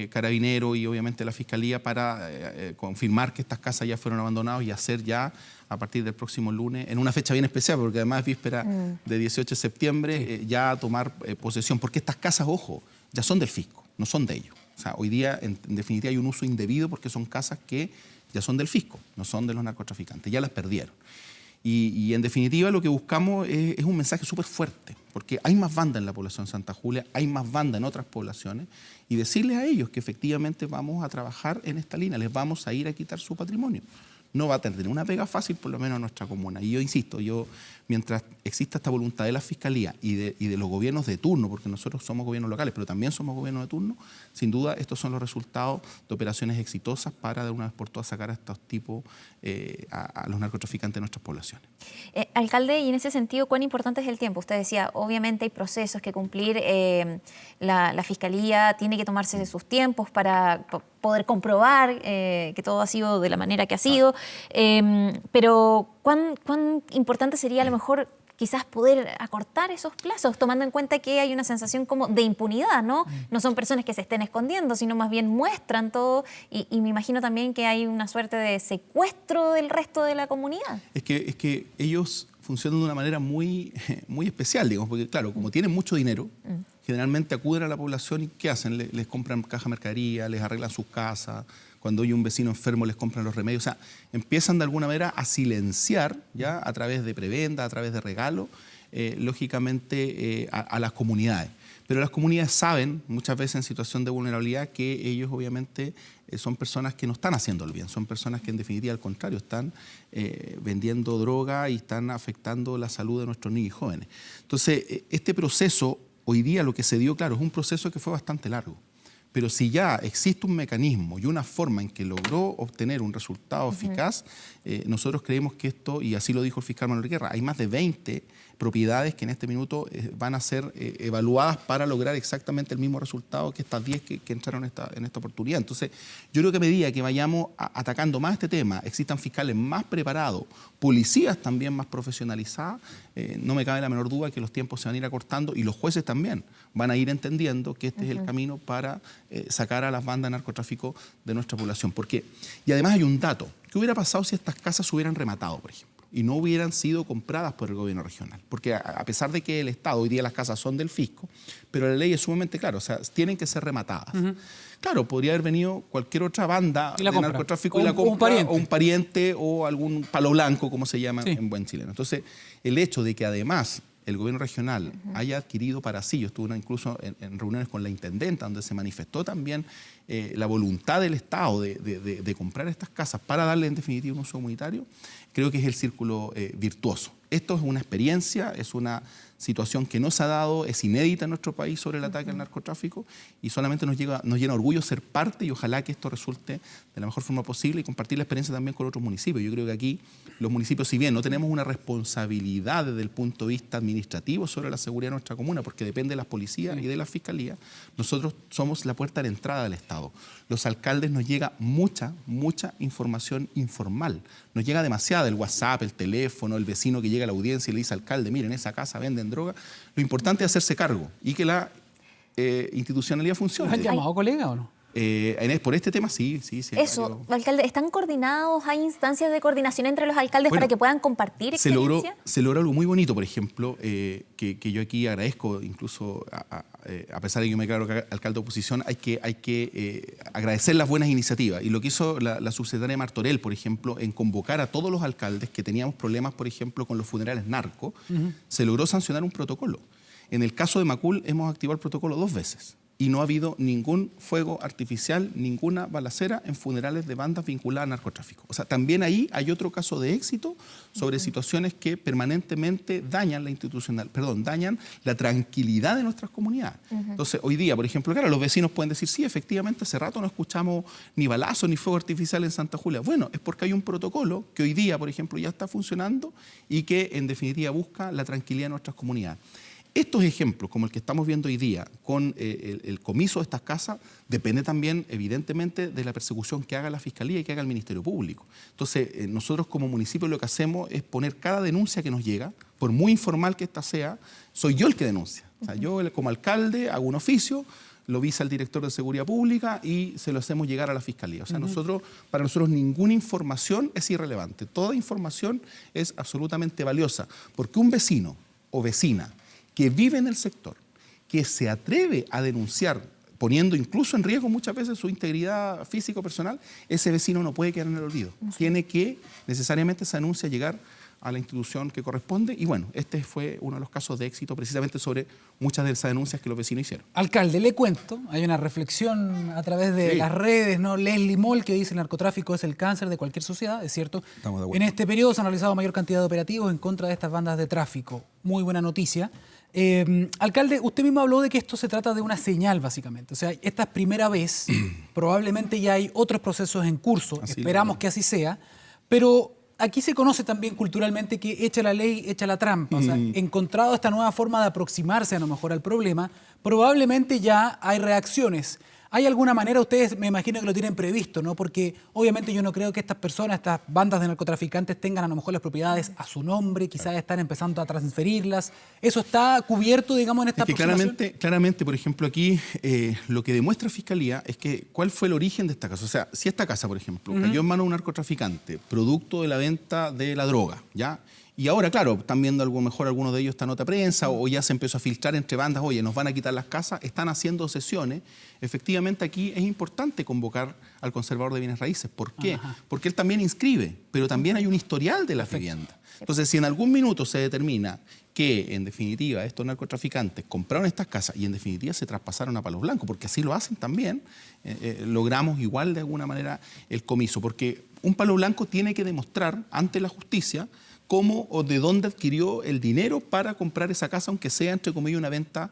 Carabinero y obviamente la Fiscalía para confirmar que estas casas ya fueron abandonadas y hacer ya, a partir del próximo lunes, en una fecha bien especial, porque además es víspera de 18 de septiembre, ya tomar posesión, porque estas casas, ojo, ya son del fisco, no son de ellos. O sea, hoy día, en definitiva, hay un uso indebido porque son casas que ya son del fisco, no son de los narcotraficantes, ya las perdieron. Y en definitiva lo que buscamos es un mensaje súper fuerte, porque hay más banda en la población de Santa Julia, hay más banda en otras poblaciones, y decirles a ellos que efectivamente vamos a trabajar en esta línea, les vamos a ir a quitar su patrimonio. No va a tener una pega fácil, por lo menos en nuestra comuna. Y yo insisto, mientras exista esta voluntad de la Fiscalía y de los gobiernos de turno, porque nosotros somos gobiernos locales, pero también somos gobiernos de turno, sin duda estos son los resultados de operaciones exitosas para de una vez por todas sacar a estos tipos, a los narcotraficantes de nuestras poblaciones. Alcalde, y en ese sentido, ¿cuán importante es el tiempo? Usted decía, obviamente hay procesos que cumplir, la Fiscalía tiene que tomarse de sus tiempos para poder comprobar que todo ha sido de la manera que ha sido, pero ¿cuán importante sería a lo mejor quizás poder acortar esos plazos, tomando en cuenta que hay una sensación como de impunidad, ¿no? No son personas que se estén escondiendo, sino más bien muestran todo, y me imagino también que hay una suerte de secuestro del resto de la comunidad. Es que ellos funcionan de una manera muy, muy especial, digamos, porque claro, como tienen mucho dinero, generalmente acuden a la población y ¿qué hacen? Les compran caja de mercadería, les arreglan sus casas, cuando hay un vecino enfermo les compran los remedios, o sea, empiezan de alguna manera a silenciar, ¿ya? A través de prebenda, a través de regalo, lógicamente a las comunidades. Pero las comunidades saben, muchas veces en situación de vulnerabilidad, que ellos obviamente son personas que no están haciendo el bien, son personas que en definitiva al contrario están vendiendo droga y están afectando la salud de nuestros niños y jóvenes. Entonces, este proceso, hoy día lo que se dio, claro, es un proceso que fue bastante largo. Pero si ya existe un mecanismo y una forma en que logró obtener un resultado eficaz, nosotros creemos que esto, y así lo dijo el fiscal Manuel Guerra, hay más de 20 propiedades que en este minuto van a ser evaluadas para lograr exactamente el mismo resultado que estas 10 que entraron en esta oportunidad. Entonces, yo creo que a medida que vayamos atacando más este tema, existan fiscales más preparados, policías también más profesionalizadas, no me cabe la menor duda que los tiempos se van a ir acortando y los jueces también van a ir entendiendo que este es el camino para sacar a las bandas de narcotráfico de nuestra población. Y además hay un dato. ¿Qué hubiera pasado si estas casas se hubieran rematado, por ejemplo, y no hubieran sido compradas por el gobierno regional? Porque a pesar de que el Estado, hoy día las casas son del fisco, pero la ley es sumamente clara, o sea, tienen que ser rematadas. Claro, podría haber venido cualquier otra banda de narcotráfico y la compra, o un pariente o algún palo blanco, como se llama en buen chileno. Entonces, el hecho de que además el gobierno regional haya adquirido para sí, yo estuve incluso en reuniones con la intendenta, donde se manifestó también la voluntad del Estado de comprar estas casas para darle en definitiva un uso comunitario, creo que es el círculo virtuoso. Esto es una experiencia, es una situación que no se ha dado, es inédita en nuestro país sobre el ataque al narcotráfico y solamente nos llena orgullo ser parte y ojalá que esto resulte de la mejor forma posible y compartir la experiencia también con otros municipios. Yo creo que aquí los municipios, si bien no tenemos una responsabilidad desde el punto de vista administrativo sobre la seguridad de nuestra comuna, porque depende de las policías y de la fiscalía, nosotros somos la puerta de entrada del Estado. Los alcaldes nos llega mucha información informal. Nos llega demasiada, el WhatsApp, el teléfono, el vecino que llega a la audiencia y le dice al alcalde, miren, en esa casa venden droga. Lo importante es hacerse cargo y que la institucionalidad funcione. ¿Han llamado colega o no? Por este tema sí. Eso, alcalde, ¿están coordinados? ¿Hay instancias de coordinación entre los alcaldes para que puedan compartir experiencia? Se logró algo muy bonito, por ejemplo, que yo aquí agradezco, incluso a pesar de que yo me declaro alcalde de oposición, hay que agradecer las buenas iniciativas. Y lo que hizo la subsecretaria Martorell, por ejemplo, en convocar a todos los alcaldes que teníamos problemas, por ejemplo, con los funerales narcos, se logró sancionar un protocolo. En el caso de Macul hemos activado el protocolo 2 veces. y no ha habido ningún fuego artificial, ninguna balacera en funerales de bandas vinculadas al narcotráfico. O sea, también ahí hay otro caso de éxito sobre situaciones que permanentemente dañan dañan la tranquilidad de nuestras comunidades. Entonces, hoy día, por ejemplo, claro, los vecinos pueden decir, sí, efectivamente, hace rato no escuchamos ni balazos ni fuego artificial en Santa Julia. Bueno, es porque hay un protocolo que hoy día, por ejemplo, ya está funcionando y que, en definitiva, busca la tranquilidad de nuestras comunidades. Estos ejemplos, como el que estamos viendo hoy día, con el comiso de estas casas, depende también, evidentemente, de la persecución que haga la Fiscalía y que haga el Ministerio Público. Entonces, nosotros como municipio lo que hacemos es poner cada denuncia que nos llega, por muy informal que ésta sea, soy yo el que denuncia. O sea, yo como alcalde hago un oficio, lo visa el director de Seguridad Pública y se lo hacemos llegar a la Fiscalía. O sea, para nosotros ninguna información es irrelevante. Toda información es absolutamente valiosa, porque un vecino o vecina que vive en el sector, que se atreve a denunciar, poniendo incluso en riesgo muchas veces su integridad física o personal, ese vecino no puede quedar en el olvido. Tiene que necesariamente esa denuncia llegar a la institución que corresponde y bueno, este fue uno de los casos de éxito precisamente sobre muchas de esas denuncias que los vecinos hicieron. Alcalde, le cuento, hay una reflexión a través de las redes, ¿no? Leslie Moll, que dice el narcotráfico es el cáncer de cualquier sociedad, es cierto. Estamos de acuerdo. En este periodo se han realizado mayor cantidad de operativos en contra de estas bandas de tráfico. Muy buena noticia. Alcalde, usted mismo habló de que esto se trata de una señal, básicamente. O sea, esta es primera vez, probablemente ya hay otros procesos en curso, esperamos que así sea, pero aquí se conoce también culturalmente que echa la ley, echa la trampa. O sea, encontrado esta nueva forma de aproximarse a lo mejor al problema, probablemente ya hay reacciones. ¿Hay alguna manera, ustedes me imagino que lo tienen previsto, ¿no? Porque obviamente yo no creo que estas personas, estas bandas de narcotraficantes tengan a lo mejor las propiedades a su nombre, quizás están empezando a transferirlas. ¿Eso está cubierto, digamos, en esta aproximación? Claramente, por ejemplo, aquí lo que demuestra Fiscalía es que cuál fue el origen de esta casa. O sea, si esta casa, por ejemplo, cayó en manos de un narcotraficante, producto de la venta de la droga, ¿ya? Y ahora, claro, están viendo a lo mejor algunos de ellos esta nota de prensa o ya se empezó a filtrar entre bandas, oye, nos van a quitar las casas, están haciendo sesiones. Efectivamente, aquí es importante convocar al conservador de bienes raíces. ¿Por qué? Porque él también inscribe, pero también hay un historial de las viviendas. Entonces, si en algún minuto se determina que, en definitiva, estos narcotraficantes compraron estas casas y, en definitiva, se traspasaron a palos blancos, porque así lo hacen también, logramos igual, de alguna manera, el comiso. Porque un palo blanco tiene que demostrar ante la justicia cómo o de dónde adquirió el dinero para comprar esa casa, aunque sea, entre comillas, una venta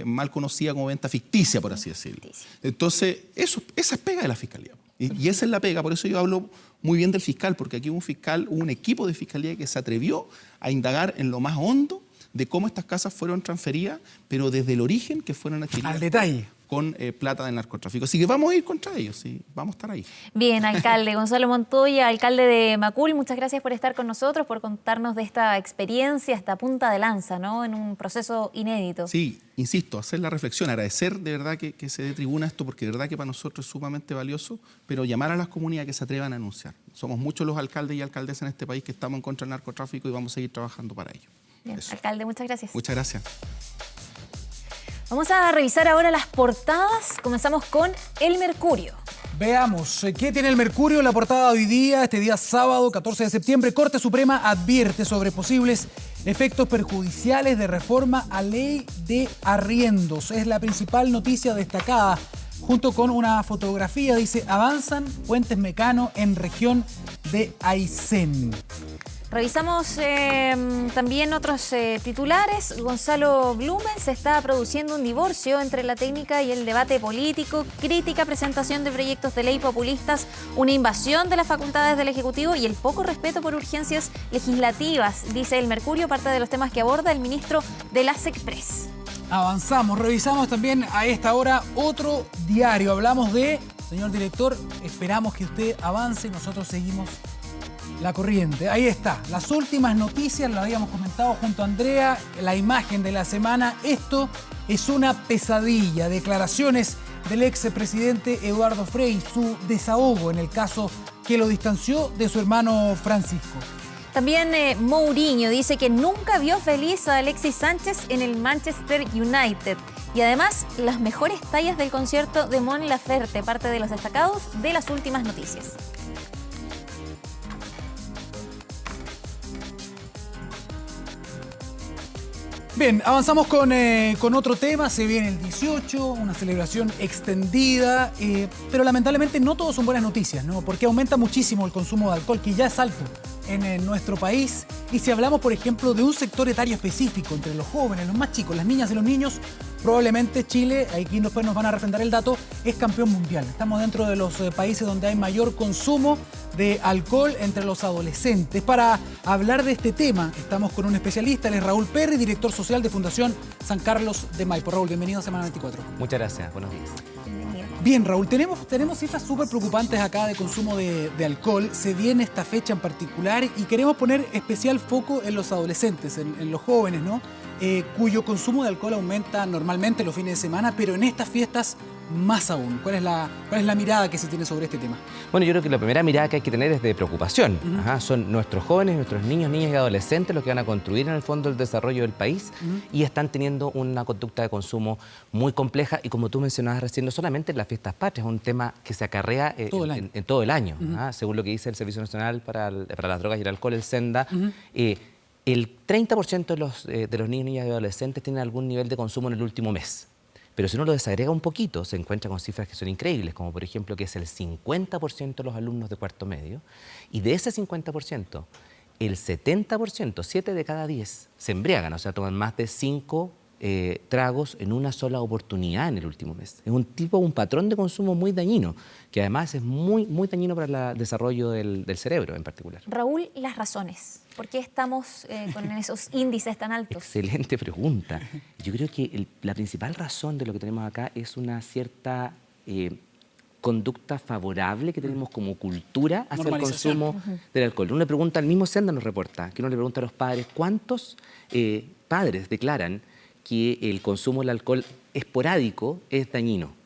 mal conocida como venta ficticia, por así decirlo. Entonces, esa es pega de la Fiscalía. Y esa es la pega, por eso yo hablo muy bien del fiscal, porque aquí hubo un equipo de Fiscalía que se atrevió a indagar en lo más hondo de cómo estas casas fueron transferidas, pero desde el origen que fueron adquiridas. Al detalle. Con plata del narcotráfico. Así que vamos a ir contra ellos, sí, vamos a estar ahí. Bien, alcalde. Gonzalo Montoya, alcalde de Macul, muchas gracias por estar con nosotros, por contarnos de esta experiencia, esta punta de lanza, ¿no? En un proceso inédito. Sí, insisto, hacer la reflexión, agradecer de verdad que se dé tribuna esto, porque de verdad que para nosotros es sumamente valioso, pero llamar a las comunidades que se atrevan a anunciar. Somos muchos los alcaldes y alcaldesas en este país que estamos en contra del narcotráfico y vamos a seguir trabajando para ello. Bien, alcalde, muchas gracias. Muchas gracias. Vamos a revisar ahora las portadas. Comenzamos con El Mercurio. Veamos, ¿qué tiene El Mercurio en la portada de hoy día? Este día sábado, 14 de septiembre, Corte Suprema advierte sobre posibles efectos perjudiciales de reforma a ley de arriendos. Es la principal noticia destacada, junto con una fotografía. Dice, avanzan puentes Mecano en región de Aysén. Revisamos también otros titulares. Gonzalo Blumen, se está produciendo un divorcio entre la técnica y el debate político, crítica presentación de proyectos de ley populistas, una invasión de las facultades del Ejecutivo y el poco respeto por urgencias legislativas, dice El Mercurio, parte de los temas que aborda el ministro de la SECPRES. Avanzamos, revisamos también a esta hora otro diario. Hablamos de, señor director, esperamos que usted avance, nosotros seguimos la corriente. Ahí está, las últimas noticias, lo habíamos comentado junto a Andrea, la imagen de la semana. Esto es una pesadilla. Declaraciones del expresidente Eduardo Frei, su desahogo en el caso que lo distanció de su hermano Francisco. También Mourinho dice que nunca vio feliz a Alexis Sánchez en el Manchester United. Y además, las mejores tallas del concierto de Mon Laferte, parte de los destacados de las últimas noticias. Bien, avanzamos con otro tema. Se viene el 18, una celebración extendida, pero lamentablemente no todo son buenas noticias, ¿no? Porque aumenta muchísimo el consumo de alcohol, que ya es alto en nuestro país. Y si hablamos, por ejemplo, de un sector etario específico, entre los jóvenes, los más chicos, las niñas y los niños, probablemente Chile, aquí después nos van a refrendar el dato, es campeón mundial. Estamos dentro de los países donde hay mayor consumo de alcohol entre los adolescentes. Para hablar de este tema, estamos con un especialista, él es Raúl Perry, director social de Fundación San Carlos de Maipo. Raúl, bienvenido a Semana 24. Muchas gracias, buenos días. Bien, Raúl, tenemos cifras súper preocupantes acá de consumo de alcohol. Se viene esta fecha en particular y queremos poner especial foco en los adolescentes, en los jóvenes, ¿no? Cuyo consumo de alcohol aumenta normalmente los fines de semana, pero en estas fiestas más aún. ¿Cuál es la mirada que se tiene sobre este tema? Bueno, yo creo que la primera mirada que hay que tener es de preocupación. Son nuestros jóvenes, nuestros niños, niñas y adolescentes los que van a construir en el fondo el desarrollo del país y están teniendo una conducta de consumo muy compleja y, como tú mencionabas recién, no solamente en las fiestas patrias, es un tema que se acarrea en todo el año. Según lo que dice el Servicio Nacional para las Drogas y el Alcohol, el SENDA, el 30% de los niños, niñas y adolescentes tienen algún nivel de consumo en el último mes. Pero si uno lo desagrega un poquito, se encuentra con cifras que son increíbles, como por ejemplo que es el 50% de los alumnos de cuarto medio, y de ese 50%, el 70%, 7 de cada 10, se embriagan, o sea, toman más de 5 tragos en una sola oportunidad en el último mes. Es un patrón de consumo muy dañino, que además es muy dañino para el desarrollo del cerebro en particular. Raúl, las razones. ¿Por qué estamos con esos índices tan altos? Excelente pregunta. Yo creo que la principal razón de lo que tenemos acá es una cierta conducta favorable que tenemos como cultura hacia el consumo del alcohol. Uno le pregunta, al mismo Senda nos reporta, que uno le pregunta a los padres, ¿cuántos padres declaran que el consumo del alcohol esporádico es dañino?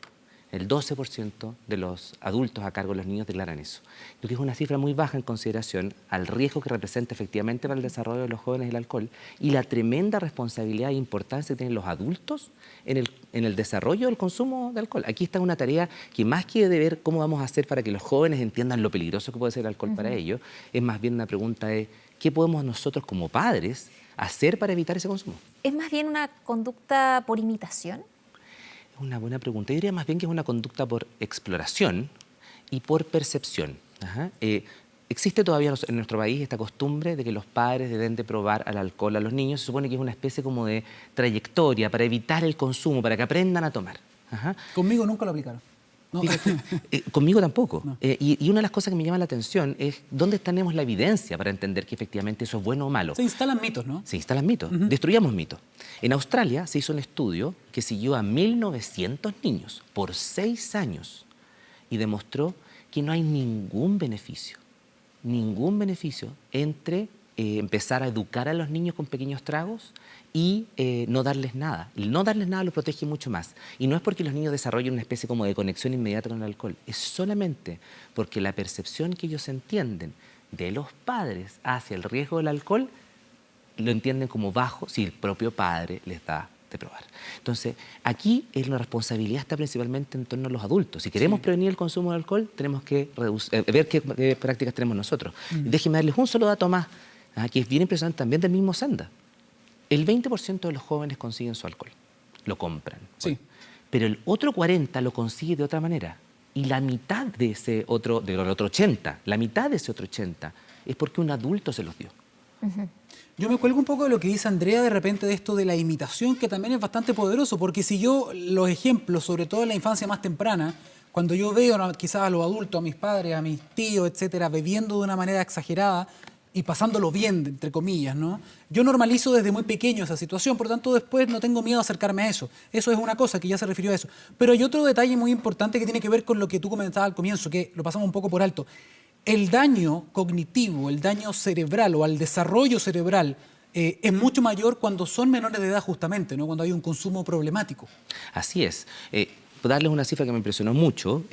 El 12% de los adultos a cargo de los niños declaran eso. Lo que es una cifra muy baja en consideración al riesgo que representa efectivamente para el desarrollo de los jóvenes el alcohol y la tremenda responsabilidad e importancia que tienen los adultos en el desarrollo del consumo de alcohol. Aquí está una tarea que, más que de ver cómo vamos a hacer para que los jóvenes entiendan lo peligroso que puede ser el alcohol para ellos, es más bien una pregunta de ¿qué podemos nosotros como padres hacer para evitar ese consumo? ¿Es más bien una conducta por imitación? Es una buena pregunta. Yo diría más bien que es una conducta por exploración y por percepción. Existe todavía en nuestro país esta costumbre de que los padres deben de probar al alcohol a los niños. Se supone que es una especie como de trayectoria para evitar el consumo, para que aprendan a tomar. Conmigo nunca lo aplicaron. No. Conmigo tampoco. No. Y una de las cosas que me llama la atención es dónde tenemos la evidencia para entender que efectivamente eso es bueno o malo. Se instalan mitos, ¿no? Se instalan mitos. Destruyamos mitos. En Australia se hizo un estudio que siguió a 1.900 niños por 6 años y demostró que no hay ningún beneficio entre empezar a educar a los niños con pequeños tragos y no darles nada. El no darles nada los protege mucho más. Y no es porque los niños desarrollen una especie como de conexión inmediata con el alcohol. Es solamente porque la percepción que ellos entienden de los padres hacia el riesgo del alcohol lo entienden como bajo si el propio padre les da de probar. Entonces, aquí la responsabilidad está principalmente en torno a los adultos. Si queremos prevenir el consumo de alcohol, tenemos que ver qué prácticas tenemos nosotros. Déjenme darles un solo dato más, que es bien impresionante también del mismo Senda. El 20% de los jóvenes consiguen su alcohol, lo compran. Sí. Pero el otro 40% lo consigue de otra manera. Y la mitad de ese otro, del otro 80%, la mitad de ese otro 80% es porque un adulto se los dio. Yo me cuelgo un poco de lo que dice Andrea de repente de esto de la imitación, que también es bastante poderoso, porque si yo los ejemplos, sobre todo en la infancia más temprana, cuando yo veo quizás a los adultos, a mis padres, a mis tíos, etcétera, bebiendo de una manera exagerada y pasándolo bien, entre comillas, ¿no? Yo normalizo desde muy pequeño esa situación, por tanto después no tengo miedo a acercarme a eso. Eso es una cosa que ya se refirió a eso. Pero hay otro detalle muy importante que tiene que ver con lo que tú comentabas al comienzo, que lo pasamos un poco por alto. El daño cognitivo, el daño cerebral o al desarrollo cerebral es mucho mayor cuando son menores de edad justamente, ¿no? Cuando hay un consumo problemático. Así es. Darles una cifra que me impresionó mucho.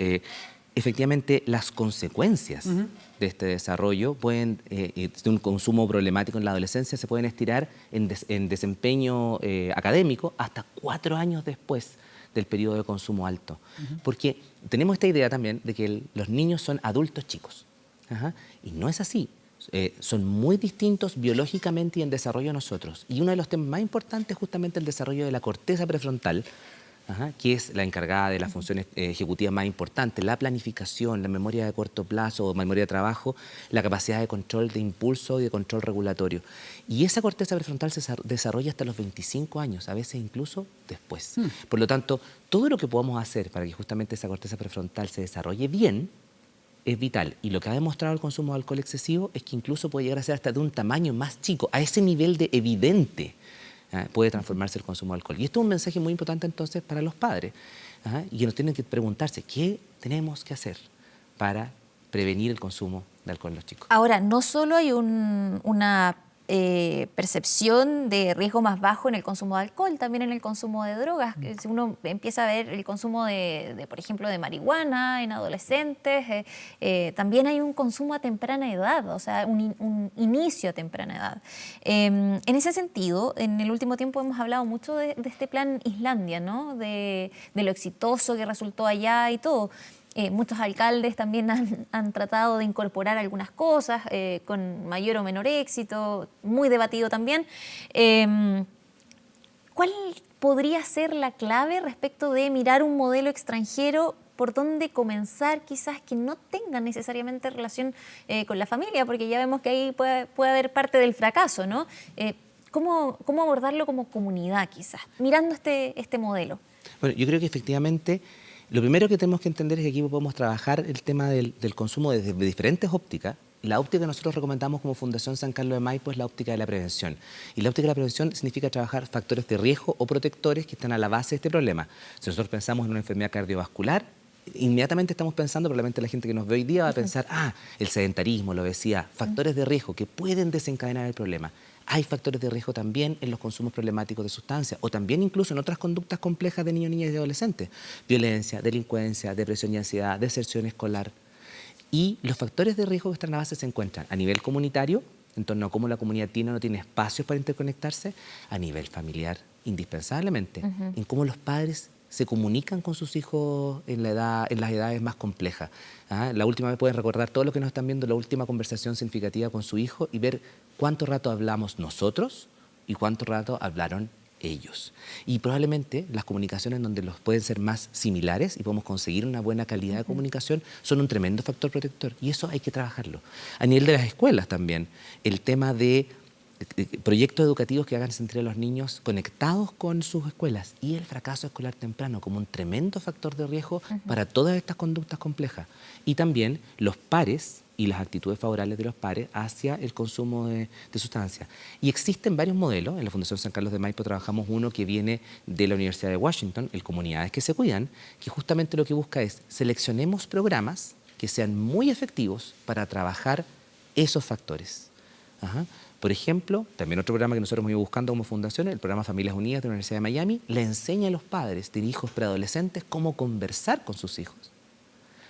Efectivamente, las consecuencias de este desarrollo de un consumo problemático en la adolescencia se pueden estirar en desempeño académico hasta 4 años después del periodo de consumo alto. Porque tenemos esta idea también de que los niños son adultos chicos. Y no es así. son muy distintos biológicamente y en desarrollo a nosotros. Y uno de los temas más importantes es justamente el desarrollo de la corteza prefrontal, que es la encargada de las funciones ejecutivas más importantes, la planificación, la memoria de corto plazo o memoria de trabajo, la capacidad de control de impulso y de control regulatorio. Y esa corteza prefrontal se desarrolla hasta los 25 años, a veces incluso después. Por lo tanto, todo lo que podamos hacer para que justamente esa corteza prefrontal se desarrolle bien es vital. Y lo que ha demostrado el consumo de alcohol excesivo es que incluso puede llegar a ser hasta de un tamaño más chico, a ese nivel de evidente. Puede transformarse el consumo de alcohol. Y esto es un mensaje muy importante entonces para los padres, y que nos tienen que preguntarse qué tenemos que hacer para prevenir el consumo de alcohol en los chicos. Ahora, no solo hay una percepción de riesgo más bajo en el consumo de alcohol, también en el consumo de drogas. Si uno empieza a ver el consumo por ejemplo, de marihuana en adolescentes, también hay un consumo a temprana edad, o sea, un inicio a temprana edad. En ese sentido, en el último tiempo hemos hablado mucho de este plan Islandia, ¿no? De lo exitoso que resultó allá y todo. Muchos alcaldes también han tratado de incorporar algunas cosas con mayor o menor éxito, muy debatido también. ¿Cuál podría ser la clave respecto de mirar un modelo extranjero por dónde comenzar, quizás que no tenga necesariamente relación con la familia? Porque ya vemos que ahí puede haber parte del fracaso, ¿no? ¿Cómo abordarlo como comunidad, quizás, mirando este modelo? Bueno, yo creo que efectivamente lo primero que tenemos que entender es que aquí podemos trabajar el tema del consumo desde diferentes ópticas. La óptica que nosotros recomendamos como Fundación San Carlos de Maipo es la óptica de la prevención. Y la óptica de la prevención significa trabajar factores de riesgo o protectores que están a la base de este problema. Si nosotros pensamos en una enfermedad cardiovascular, inmediatamente estamos pensando, probablemente la gente que nos ve hoy día va a pensar, el sedentarismo, la obesidad, factores de riesgo que pueden desencadenar el problema. Hay factores de riesgo también en los consumos problemáticos de sustancias o también incluso en otras conductas complejas de niños, niñas y adolescentes. Violencia, delincuencia, depresión y ansiedad, deserción escolar. Y los factores de riesgo que están a la base se encuentran a nivel comunitario, en torno a cómo la comunidad tiene o no tiene espacios para interconectarse, a nivel familiar, indispensablemente, en cómo los padres se comunican con sus hijos en las edades más complejas. La última vez pueden recordar todo lo que nos están viendo, la última conversación significativa con su hijo y ver cuánto rato hablamos nosotros y cuánto rato hablaron ellos. Y probablemente las comunicaciones donde los pueden ser más similares y podemos conseguir una buena calidad de comunicación son un tremendo factor protector y eso hay que trabajarlo. A nivel de las escuelas también, el tema de proyectos educativos que hagan sentir a los niños conectados con sus escuelas y el fracaso escolar temprano como un tremendo factor de riesgo para todas estas conductas complejas. Y también los pares y las actitudes favorables de los pares hacia el consumo de sustancias. Y existen varios modelos. En la Fundación San Carlos de Maipo trabajamos uno que viene de la Universidad de Washington, el Comunidades que se Cuidan, que justamente lo que busca es seleccionemos programas que sean muy efectivos para trabajar esos factores. Por ejemplo, también otro programa que nosotros hemos ido buscando como fundación, el programa Familias Unidas de la Universidad de Miami, le enseña a los padres de hijos preadolescentes cómo conversar con sus hijos,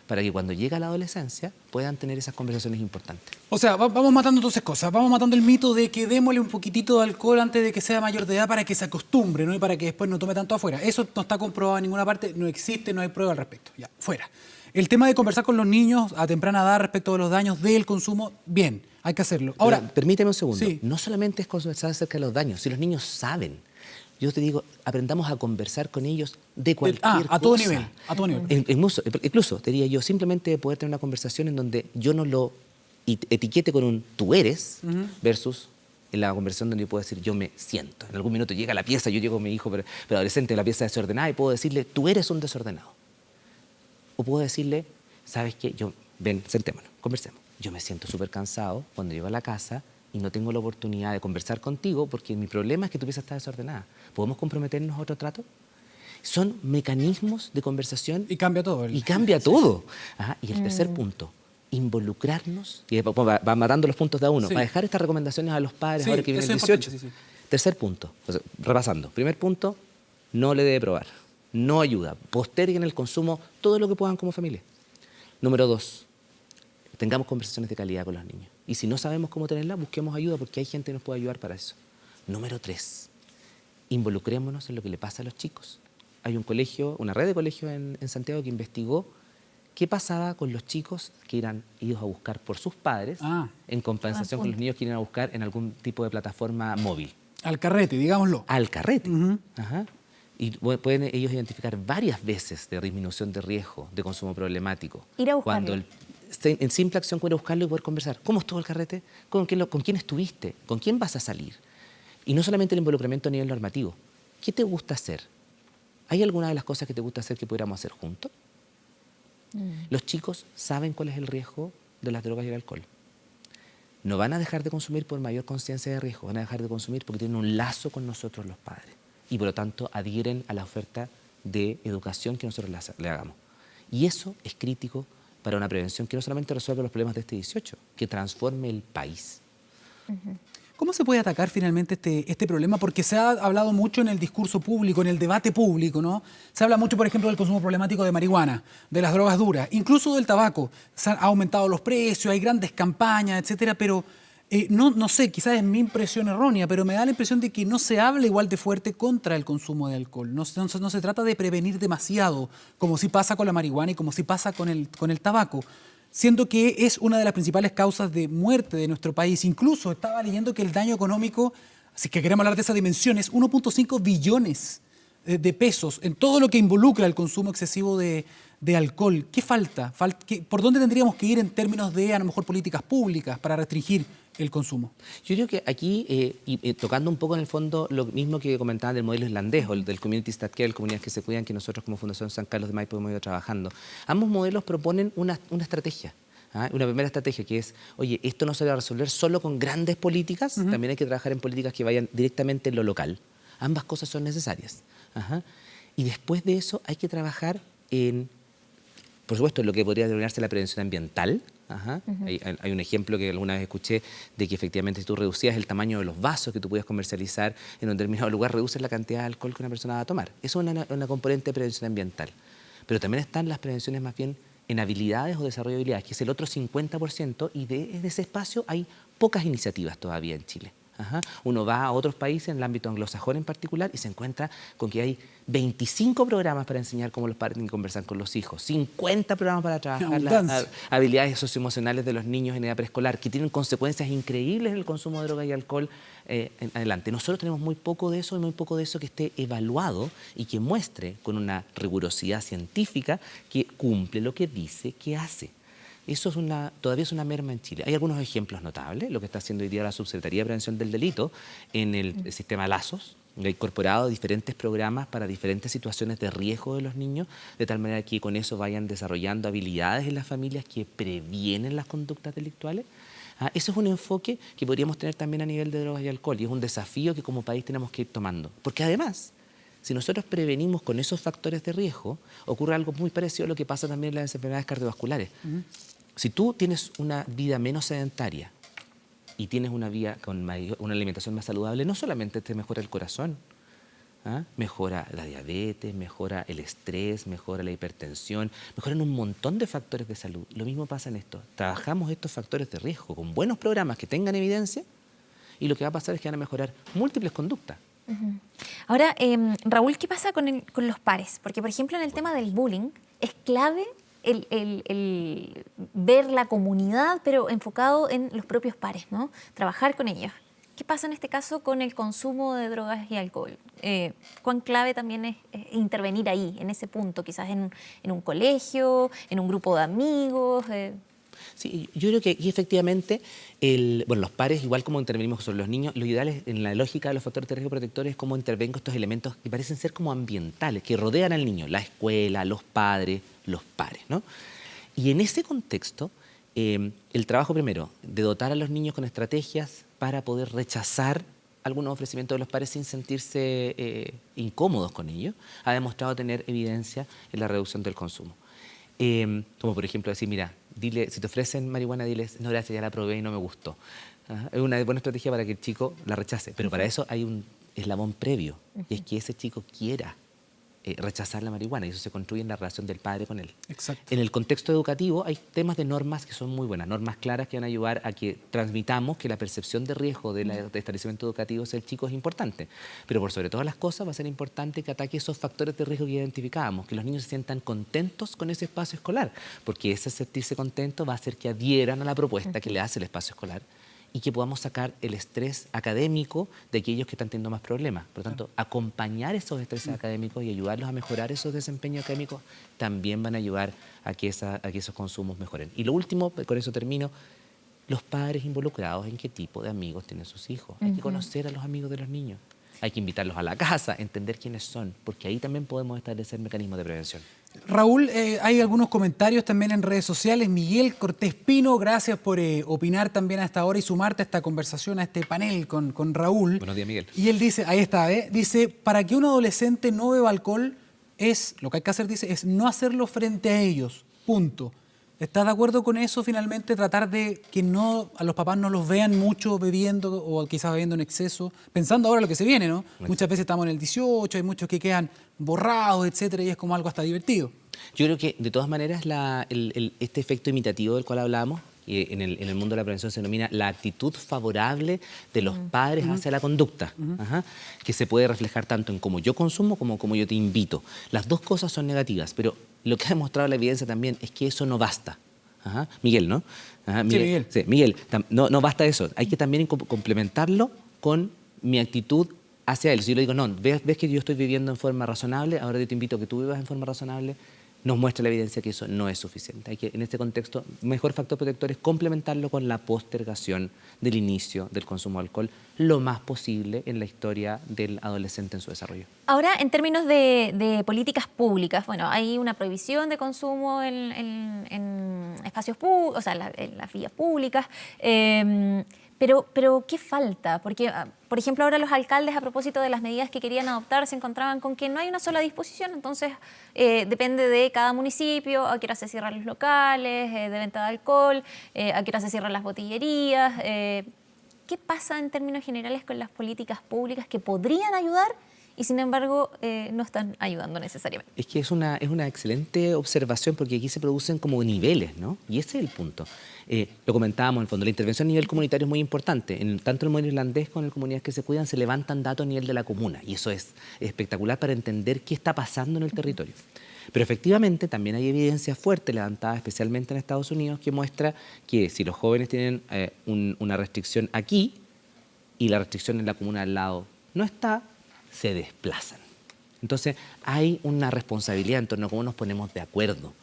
para que cuando llega la adolescencia puedan tener esas conversaciones importantes. O sea, vamos matando entonces cosas. Vamos matando el mito de que démosle un poquitito de alcohol antes de que sea mayor de edad para que se acostumbre, ¿no? Y para que después no tome tanto afuera. Eso no está comprobado en ninguna parte, no existe, no hay prueba al respecto. Ya, fuera. El tema de conversar con los niños a temprana edad respecto de los daños del consumo, bien, hay que hacerlo. Ahora, permíteme un segundo. Sí. No solamente es conversar acerca de los daños, si los niños saben. Yo te digo, aprendamos a conversar con ellos de cualquier cosa. A todo nivel, a todo nivel. Incluso, te diría yo, simplemente poder tener una conversación en donde yo no lo etiquete con un tú eres versus en la conversación donde yo puedo decir yo me siento. En algún minuto llega a la pieza, yo llego con mi hijo pero adolescente a la pieza desordenada y puedo decirle tú eres un desordenado. O puedo decirle, ¿sabes qué? Ven, sentémonos, conversemos. Yo me siento súper cansado cuando llego a la casa y no tengo la oportunidad de conversar contigo porque mi problema es que tu pieza está desordenada. ¿Podemos comprometernos a otro trato? Son mecanismos de conversación. Y cambia todo. Y cambia todo. Y el tercer punto, involucrarnos. Y va matando los puntos de a uno. Sí. Para dejar estas recomendaciones a los padres Sí, ahora que viene el eso es 18. importante, sí. Tercer punto, repasando. Primer punto, no le debe probar. No ayuda. Posterguen el consumo todo lo que puedan como familia. Número 2, tengamos conversaciones de calidad con los niños. Y si no sabemos cómo tenerla, busquemos ayuda porque hay gente que nos puede ayudar para eso. Número 3, involucrémonos en lo que le pasa a los chicos. Hay un colegio, una red de colegios en Santiago que investigó ¿qué pasaba con los chicos que eran idos a buscar por sus padres en compensación con los niños que iban a buscar en algún tipo de plataforma móvil? Al carrete, digámoslo. Al carrete. Ajá. Y pueden ellos identificar varias veces de disminución de riesgo, de consumo problemático. Ir a buscarlo. Cuando en simple acción pueden ir a buscarlo y poder conversar. ¿Cómo estuvo el carrete? ¿Con quién estuviste? ¿Con quién vas a salir? Y no solamente el involucramiento a nivel normativo. ¿Qué te gusta hacer? ¿Hay alguna de las cosas que te gusta hacer que pudiéramos hacer juntos? Los chicos saben cuál es el riesgo de las drogas y el alcohol. No van a dejar de consumir por mayor conciencia de riesgo, van a dejar de consumir porque tienen un lazo con nosotros los padres y por lo tanto adhieren a la oferta de educación que nosotros le hagamos. Y eso es crítico para una prevención que no solamente resuelva los problemas de este 18, que transforme el país. ¿Cómo se puede atacar finalmente este problema? Porque se ha hablado mucho en el discurso público, en el debate público, ¿no? Se habla mucho, por ejemplo, del consumo problemático de marihuana, de las drogas duras, incluso del tabaco. Se han aumentado los precios, hay grandes campañas, etcétera, pero no sé, quizás es mi impresión errónea, pero me da la impresión de que no se habla igual de fuerte contra el consumo de alcohol. No se trata de prevenir demasiado, como sí pasa con la marihuana y como sí pasa con el tabaco. Siendo que es una de las principales causas de muerte de nuestro país. Incluso estaba leyendo que el daño económico, si que queremos hablar de esa dimensión, es 1.5 billones de pesos en todo lo que involucra el consumo excesivo de alcohol. ¿Qué falta? ¿Por dónde tendríamos que ir en términos de, a lo mejor, políticas públicas para restringir el consumo? Yo creo que aquí, tocando un poco en el fondo lo mismo que comentaban del modelo islandés o el del Community State Care, el comunidades que se cuidan, que nosotros como Fundación San Carlos de Maipo hemos ido trabajando. Ambos modelos proponen una estrategia. Una primera estrategia que es, oye, esto no se va a resolver solo con grandes políticas, también hay que trabajar en políticas que vayan directamente en lo local. Ambas cosas son necesarias. Y después de eso hay que trabajar en, por supuesto, en lo que podría denominarse la prevención ambiental. Hay un ejemplo que alguna vez escuché de que efectivamente si tú reducías el tamaño de los vasos que tú podías comercializar en un determinado lugar, reduces la cantidad de alcohol que una persona va a tomar. Eso es una componente de prevención ambiental. Pero también están las prevenciones más bien en habilidades o desarrollo de habilidades, que es el otro 50%, y en ese espacio hay pocas iniciativas todavía en Chile. Uno va a otros países, en el ámbito anglosajón en particular, y se encuentra con que hay 25 programas para enseñar cómo los padres tienen que conversar con los hijos, 50 programas para trabajar las habilidades socioemocionales de los niños en edad preescolar, que tienen consecuencias increíbles en el consumo de droga y alcohol en adelante. Nosotros tenemos muy poco de eso y muy poco de eso que esté evaluado y que muestre con una rigurosidad científica que cumple lo que dice que hace. Eso todavía es una merma en Chile. Hay algunos ejemplos notables, lo que está haciendo hoy día la Subsecretaría de Prevención del Delito en el sistema Lazos, ha incorporado diferentes programas para diferentes situaciones de riesgo de los niños, de tal manera que con eso vayan desarrollando habilidades en las familias que previenen las conductas delictuales. Eso es un enfoque que podríamos tener también a nivel de drogas y alcohol, y es un desafío que como país tenemos que ir tomando. Porque además, si nosotros prevenimos con esos factores de riesgo, ocurre algo muy parecido a lo que pasa también en las enfermedades cardiovasculares. Si tú tienes una vida menos sedentaria y tienes una vida con una alimentación más saludable, no solamente te mejora el corazón, mejora la diabetes, mejora el estrés, mejora la hipertensión, mejoran un montón de factores de salud. Lo mismo pasa en esto. Trabajamos estos factores de riesgo con buenos programas que tengan evidencia y lo que va a pasar es que van a mejorar múltiples conductas. Ahora, Raúl, ¿qué pasa con los pares? Porque, por ejemplo, en el tema del bullying es clave el ver la comunidad, pero enfocado en los propios pares, ¿no? Trabajar con ellos. ¿Qué pasa en este caso con el consumo de drogas y alcohol? ¿Cuán clave también es intervenir ahí, en ese punto? Quizás en un colegio, en un grupo de amigos. Sí, yo creo que aquí efectivamente, los pares, igual como intervenimos sobre los niños, lo ideal es, en la lógica de los factores de riesgo protectores, es cómo intervengo estos elementos que parecen ser como ambientales, que rodean al niño, la escuela, los padres, los pares, ¿no? Y en ese contexto, el trabajo primero de dotar a los niños con estrategias para poder rechazar algunos ofrecimientos de los padres sin sentirse incómodos con ellos, ha demostrado tener evidencia en la reducción del consumo. Como por ejemplo decir, mira, dile, si te ofrecen marihuana, diles, no gracias, ya la probé y no me gustó. Es una buena estrategia para que el chico la rechace, pero para eso hay un eslabón previo, y es que ese chico quiera rechazar la marihuana, y eso se construye en la relación del padre con él. Exacto. En el contexto educativo hay temas de normas que son muy buenas, normas claras que van a ayudar a que transmitamos que la percepción de riesgo de establecimiento educativo del chico es importante. Pero por sobre todas las cosas va a ser importante que ataque esos factores de riesgo que identificábamos, que los niños se sientan contentos con ese espacio escolar, porque ese sentirse contento va a hacer que adhieran a la propuesta que le hace el espacio escolar y que podamos sacar el estrés académico de aquellos que están teniendo más problemas. Por lo tanto, acompañar esos estreses académicos y ayudarlos a mejorar esos desempeños académicos también van a ayudar a que esos consumos mejoren. Y lo último, con eso termino, los padres involucrados en qué tipo de amigos tienen sus hijos. Hay que conocer a los amigos de los niños. Hay que invitarlos a la casa, entender quiénes son, porque ahí también podemos establecer mecanismos de prevención. Raúl, hay algunos comentarios también en redes sociales. Miguel Cortés Pino, gracias por opinar también a esta hora y sumarte a esta conversación, a este panel con Raúl. Buenos días, Miguel. Y él dice, ahí está, dice, para que un adolescente no beba alcohol, lo que hay que hacer, dice, es no hacerlo frente a ellos, punto. ¿Estás de acuerdo con eso, finalmente, tratar de que a los papás no los vean mucho bebiendo o quizás bebiendo en exceso? Pensando ahora lo que se viene, ¿no? Muchas veces estamos en el 18, hay muchos que quedan borrados, etcétera, y es como algo hasta divertido. Yo creo que, de todas maneras, este efecto imitativo del cual hablamos, en el mundo de la prevención se denomina la actitud favorable de los padres hacia la conducta, que se puede reflejar tanto en cómo yo consumo como cómo yo te invito. Las dos cosas son negativas, pero lo que ha demostrado la evidencia también es que eso no basta. Miguel, ¿no? Miguel. Sí, Miguel, no basta eso. Hay que también complementarlo con mi actitud hacia él. Si yo le digo, no, ves que yo estoy viviendo en forma razonable, ahora yo te invito a que tú vivas en forma razonable, nos muestra la evidencia que eso no es suficiente. Hay que, en este contexto, mejor factor protector es complementarlo con la postergación del inicio del consumo de alcohol lo más posible en la historia del adolescente en su desarrollo. Ahora, en términos de políticas públicas, bueno, hay una prohibición de consumo en espacios públicos, o sea, en las vías públicas, pero ¿qué falta? Porque, por ejemplo, ahora los alcaldes, a propósito de las medidas que querían adoptar, se encontraban con que no hay una sola disposición, entonces depende de cada municipio, a qué hora se cierran los locales de venta de alcohol, a qué hora se cierran las botillerías. ¿Qué pasa en términos generales con las políticas públicas que podrían ayudar y, sin embargo, no están ayudando necesariamente? Es que es una excelente observación, porque aquí se producen como niveles, ¿no? Y ese es el punto. Lo comentábamos, en el fondo, la intervención a nivel comunitario es muy importante. Tanto en el modelo irlandés como en comunidades que se cuidan se levantan datos a nivel de la comuna, y eso es espectacular para entender qué está pasando en el territorio. Pero efectivamente también hay evidencia fuerte levantada, especialmente en Estados Unidos, que muestra que si los jóvenes tienen una restricción aquí y la restricción en la comuna al lado no está, se desplazan. Entonces hay una responsabilidad en torno a cómo nos ponemos de acuerdo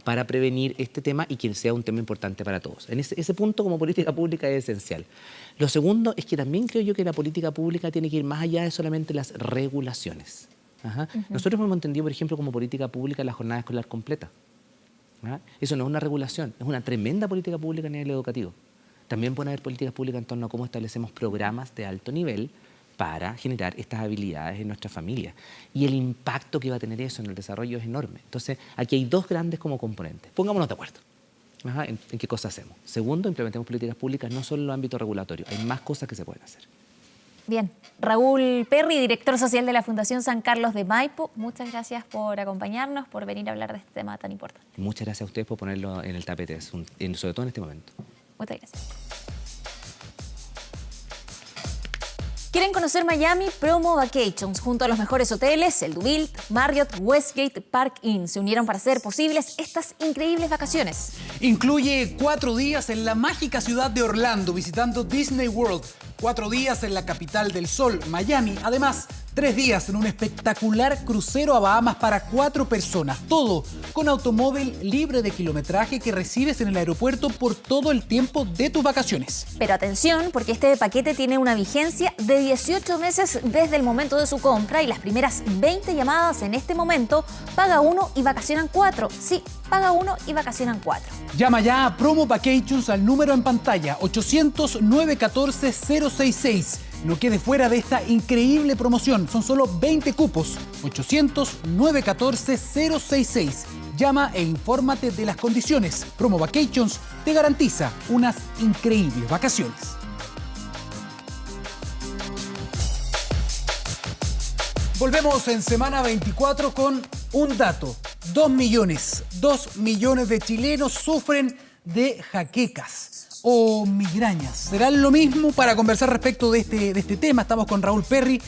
para prevenir este tema y que sea un tema importante para todos. En ese punto, como política pública, es esencial. Lo segundo es que también creo yo que la política pública tiene que ir más allá de solamente las regulaciones. Nosotros hemos entendido, por ejemplo, como política pública la jornada escolar completa. Eso no es una regulación, es una tremenda política pública a nivel educativo. También pueden haber políticas públicas en torno a cómo establecemos programas de alto nivel para generar estas habilidades en nuestra familia. Y el impacto que va a tener eso en el desarrollo es enorme. Entonces, aquí hay dos grandes como componentes. Pongámonos de acuerdo. ¿En qué cosas hacemos? Segundo, implementemos políticas públicas no solo en el ámbito regulatorio. Hay más cosas que se pueden hacer. Bien. Raúl Perry, director social de la Fundación San Carlos de Maipo, muchas gracias por acompañarnos, por venir a hablar de este tema tan importante. Muchas gracias a ustedes por ponerlo en el tapete, sobre todo en este momento. Muchas gracias. ¿Quieren conocer Miami? Promo Vacations, junto a los mejores hoteles, el Duville, Marriott, Westgate, Park Inn, se unieron para hacer posibles estas increíbles vacaciones. Incluye 4 días en la mágica ciudad de Orlando, visitando Disney World, 4 días en la capital del sol, Miami, además 3 días en un espectacular crucero a Bahamas para 4 personas, todo con automóvil libre de kilometraje que recibes en el aeropuerto por todo el tiempo de tus vacaciones. Pero atención, porque este paquete tiene una vigencia de 18 meses desde el momento de su compra y las primeras 20 llamadas en este momento, paga 1 y vacacionan 4. Sí, paga 1 y vacacionan 4. Llama ya a Promo Vacations al número en pantalla, 800-914-066. No quede fuera de esta increíble promoción. Son solo 20 cupos. 800-914-066. Llama e infórmate de las condiciones. Promo Vacations te garantiza unas increíbles vacaciones. Volvemos en semana 24 con un dato. 2 millones de chilenos sufren de jaquecas o migrañas. ¿Será lo mismo? Para conversar respecto de este tema, estamos con Raúl Perry,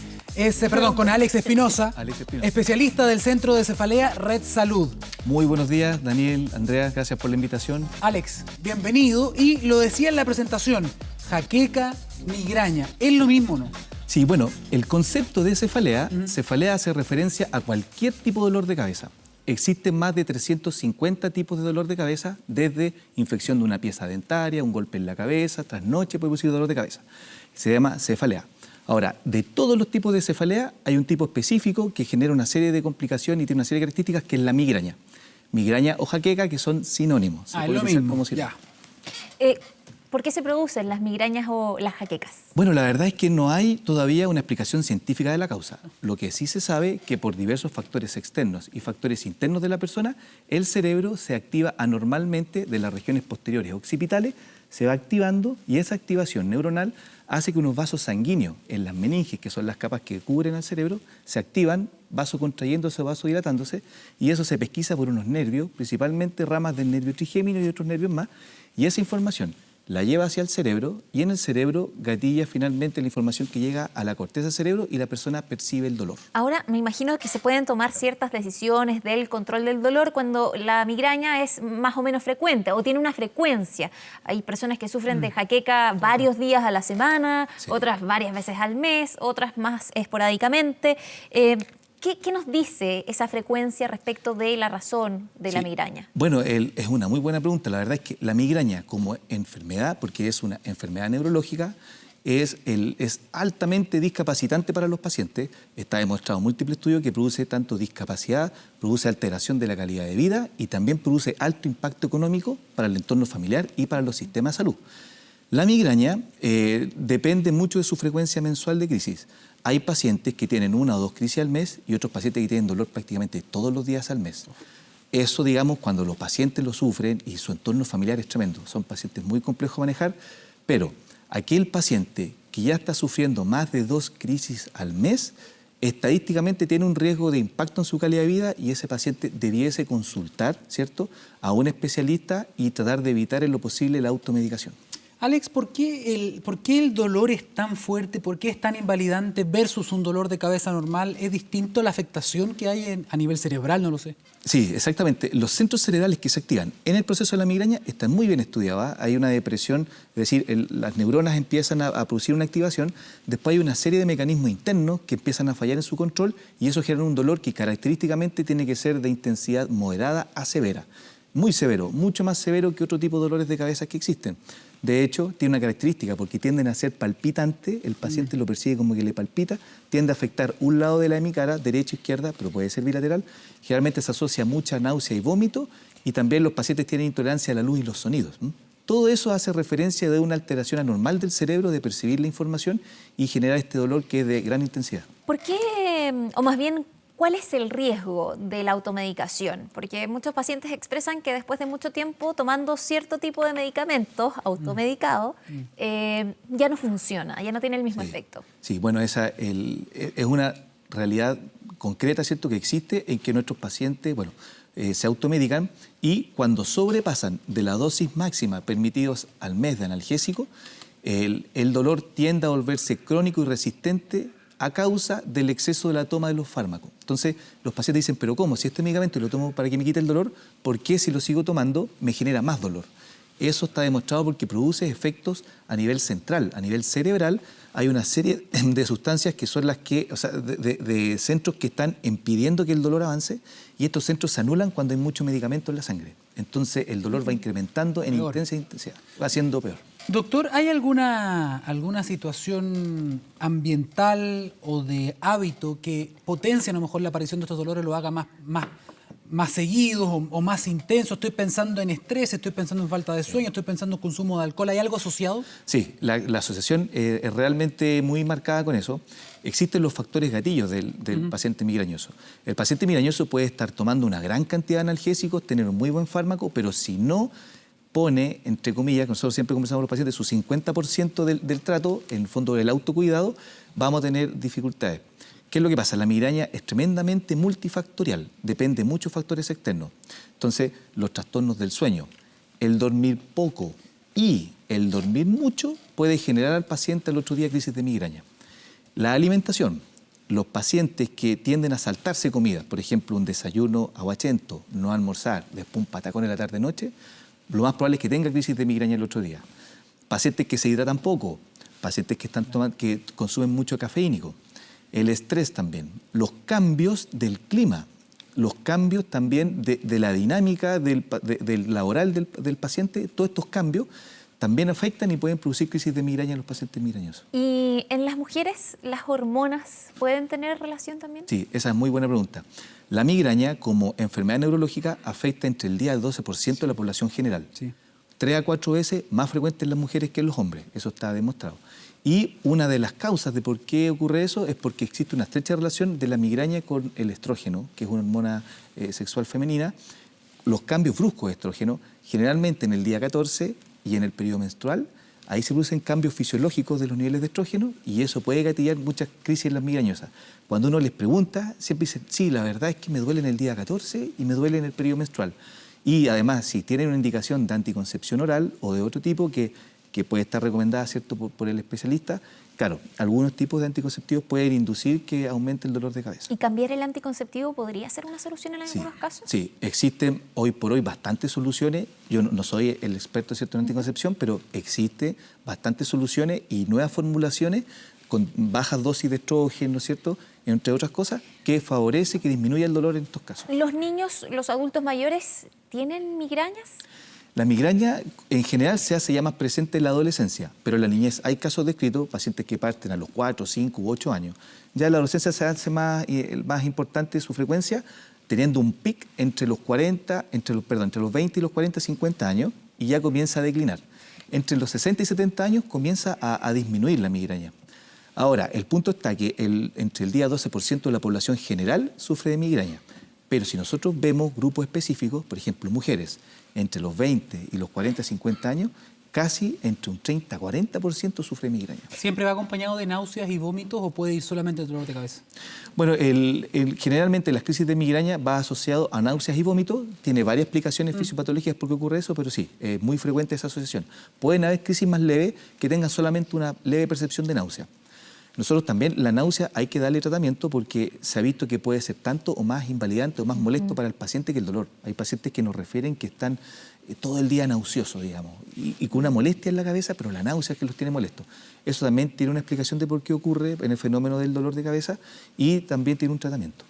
con Alex Espinosa, especialista del Centro de Cefalea Red Salud. Muy buenos días, Daniel, Andrea, gracias por la invitación. Alex, bienvenido. Y lo decía en la presentación, jaqueca, migraña, ¿es lo mismo o no? Sí, bueno, el concepto de cefalea, cefalea hace referencia a cualquier tipo de dolor de cabeza. Existen más de 350 tipos de dolor de cabeza, desde infección de una pieza dentaria, un golpe en la cabeza, trasnoche puede producir dolor de cabeza. Se llama cefalea. Ahora, de todos los tipos de cefalea, hay un tipo específico que genera una serie de complicaciones y tiene una serie de características, que es la migraña. Migraña o jaqueca, que son sinónimos. Es lo mismo, ya. ¿Por qué se producen las migrañas o las jaquecas? Bueno, la verdad es que no hay todavía una explicación científica de la causa. Lo que sí se sabe es que por diversos factores externos y factores internos de la persona, el cerebro se activa anormalmente de las regiones posteriores occipitales, se va activando y esa activación neuronal hace que unos vasos sanguíneos en las meninges, que son las capas que cubren al cerebro, se activan, vasocontrayéndose o vasodilatándose, y eso se pesquisa por unos nervios, principalmente ramas del nervio trigémino y otros nervios más, y esa información la lleva hacia el cerebro y en el cerebro gatilla finalmente la información que llega a la corteza del cerebro y la persona percibe el dolor. Ahora, me imagino que se pueden tomar ciertas decisiones del control del dolor cuando la migraña es más o menos frecuente o tiene una frecuencia. Hay personas que sufren de jaqueca varios días a la semana, sí, otras varias veces al mes, otras más esporádicamente. ¿Qué nos dice esa frecuencia respecto de la razón de la migraña? Bueno, es una muy buena pregunta. La verdad es que la migraña como enfermedad, porque es una enfermedad neurológica, es altamente discapacitante para los pacientes. Está demostrado en múltiples estudios que produce tanto discapacidad, produce alteración de la calidad de vida y también produce alto impacto económico para el entorno familiar y para los sistemas de salud. La migraña depende mucho de su frecuencia mensual de crisis. Hay pacientes que tienen 1 o 2 crisis al mes y otros pacientes que tienen dolor prácticamente todos los días al mes. Eso, digamos, cuando los pacientes lo sufren y su entorno familiar es tremendo. Son pacientes muy complejos de manejar, pero aquel paciente que ya está sufriendo más de 2 crisis al mes, estadísticamente tiene un riesgo de impacto en su calidad de vida y ese paciente debiese consultar, ¿cierto?, a un especialista y tratar de evitar en lo posible la automedicación. Alex, ¿por qué el dolor es tan fuerte? ¿Por qué es tan invalidante versus un dolor de cabeza normal? ¿Es distinto la afectación que hay a nivel cerebral? No lo sé. Sí, exactamente. Los centros cerebrales que se activan en el proceso de la migraña están muy bien estudiados. Hay una depresión, es decir, las neuronas empiezan a producir una activación, después hay una serie de mecanismos internos que empiezan a fallar en su control y eso genera un dolor que característicamente tiene que ser de intensidad moderada a severa. Muy severo, mucho más severo que otro tipo de dolores de cabeza que existen. De hecho, tiene una característica, porque tienden a ser palpitantes, el paciente lo percibe como que le palpita, tiende a afectar un lado de la hemicara, derecha o izquierda, pero puede ser bilateral. Generalmente se asocia mucha náusea y vómito, y también los pacientes tienen intolerancia a la luz y los sonidos. Todo eso hace referencia de una alteración anormal del cerebro de percibir la información y generar este dolor que es de gran intensidad. ¿Por qué, o más bien, cuál es el riesgo de la automedicación? Porque muchos pacientes expresan que después de mucho tiempo tomando cierto tipo de medicamentos automedicados, ya no funciona, ya no tiene el mismo efecto. Sí, bueno, esa es una realidad concreta, ¿cierto?, que existe en que nuestros pacientes, se automedican y cuando sobrepasan de la dosis máxima permitidos al mes de analgésico, el dolor tiende a volverse crónico y resistente a causa del exceso de la toma de los fármacos. Entonces, los pacientes dicen, pero ¿cómo? Si este medicamento lo tomo para que me quite el dolor, ¿por qué si lo sigo tomando me genera más dolor? Eso está demostrado porque produce efectos a nivel central, a nivel cerebral. Hay una serie de sustancias que son las que, de centros que están impidiendo que el dolor avance y estos centros se anulan cuando hay mucho medicamento en la sangre. Entonces, el dolor va incrementando en intensidad, va siendo peor. Doctor, ¿hay alguna situación ambiental o de hábito que potencie a lo mejor la aparición de estos dolores, lo haga más seguidos o más intensos? Estoy pensando en estrés, estoy pensando en falta de sueño, estoy pensando en consumo de alcohol. ¿Hay algo asociado? Sí, la asociación es realmente muy marcada con eso. Existen los factores gatillos del paciente migrañoso. El paciente migrañoso puede estar tomando una gran cantidad de analgésicos, tener un muy buen fármaco, pero si no pone, entre comillas, que nosotros siempre conversamos con los pacientes, su 50% del trato, en el fondo del autocuidado, vamos a tener dificultades. ¿Qué es lo que pasa? La migraña es tremendamente multifactorial, depende de muchos factores externos. Entonces, los trastornos del sueño, el dormir poco y el dormir mucho puede generar al paciente al otro día crisis de migraña. La alimentación, los pacientes que tienden a saltarse comida, por ejemplo, un desayuno aguachento, no almorzar, después un patacón en la tarde-noche, lo más probable es que tenga crisis de migraña el otro día. Pacientes que se hidratan poco, pacientes que consumen mucho cafeínico, el estrés también, los cambios del clima, los cambios también de la dinámica del laboral del paciente, todos estos cambios también afectan y pueden producir crisis de migraña en los pacientes migrañosos. ¿Y en las mujeres las hormonas pueden tener relación también? Sí, esa es muy buena pregunta. La migraña, como enfermedad neurológica, afecta entre el 10 al 12% de la población general. Sí. 3 a 4 veces más frecuente en las mujeres que en los hombres, eso está demostrado. Y una de las causas de por qué ocurre eso es porque existe una estrecha relación de la migraña con el estrógeno, que es una hormona sexual femenina. Los cambios bruscos de estrógeno, generalmente en el día 14 y en el periodo menstrual, ahí se producen cambios fisiológicos de los niveles de estrógeno y eso puede gatillar muchas crisis en las migrañosas. Cuando uno les pregunta, siempre dicen, sí, la verdad es que me duele en el día 14 y me duele en el periodo menstrual. Y además, si tienen una indicación de anticoncepción oral o de otro tipo que puede estar recomendada, ¿cierto?, por el especialista, claro, algunos tipos de anticonceptivos pueden inducir que aumente el dolor de cabeza. ¿Y cambiar el anticonceptivo podría ser una solución en algunos casos? Sí, existen hoy por hoy bastantes soluciones. Yo no soy el experto, ¿cierto?, en anticoncepción, pero existe bastantes soluciones y nuevas formulaciones con bajas dosis de estrógeno, ¿cierto?, entre otras cosas, que favorece, que disminuya el dolor en estos casos. ¿Los niños, los adultos mayores, tienen migrañas? La migraña en general se hace ya más presente en la adolescencia, pero en la niñez hay casos descritos, pacientes que parten a los 4, 5 u 8 años. Ya en la adolescencia se hace más importante su frecuencia, teniendo un pic entre los 20 y los 40, 50 años, y ya comienza a declinar. Entre los 60 y 70 años comienza a disminuir la migraña. Ahora, el punto está que entre el 10 a 12% de la población general sufre de migraña. Pero si nosotros vemos grupos específicos, por ejemplo, mujeres entre los 20 y los 40, 50 años, casi entre un 30 a 40% sufre de migraña. ¿Siempre va acompañado de náuseas y vómitos o puede ir solamente dolor de cabeza? Bueno, generalmente las crisis de migraña va asociado a náuseas y vómitos. Tiene varias explicaciones fisiopatológicas por qué ocurre eso, pero sí, es muy frecuente esa asociación. Pueden haber crisis más leves que tengan solamente una leve percepción de náusea. Nosotros también, la náusea hay que darle tratamiento porque se ha visto que puede ser tanto o más invalidante o más molesto para el paciente que el dolor. Hay pacientes que nos refieren que están todo el día nauseosos, digamos, y con una molestia en la cabeza, pero la náusea es que los tiene molestos. Eso también tiene una explicación de por qué ocurre en el fenómeno del dolor de cabeza y también tiene un tratamiento.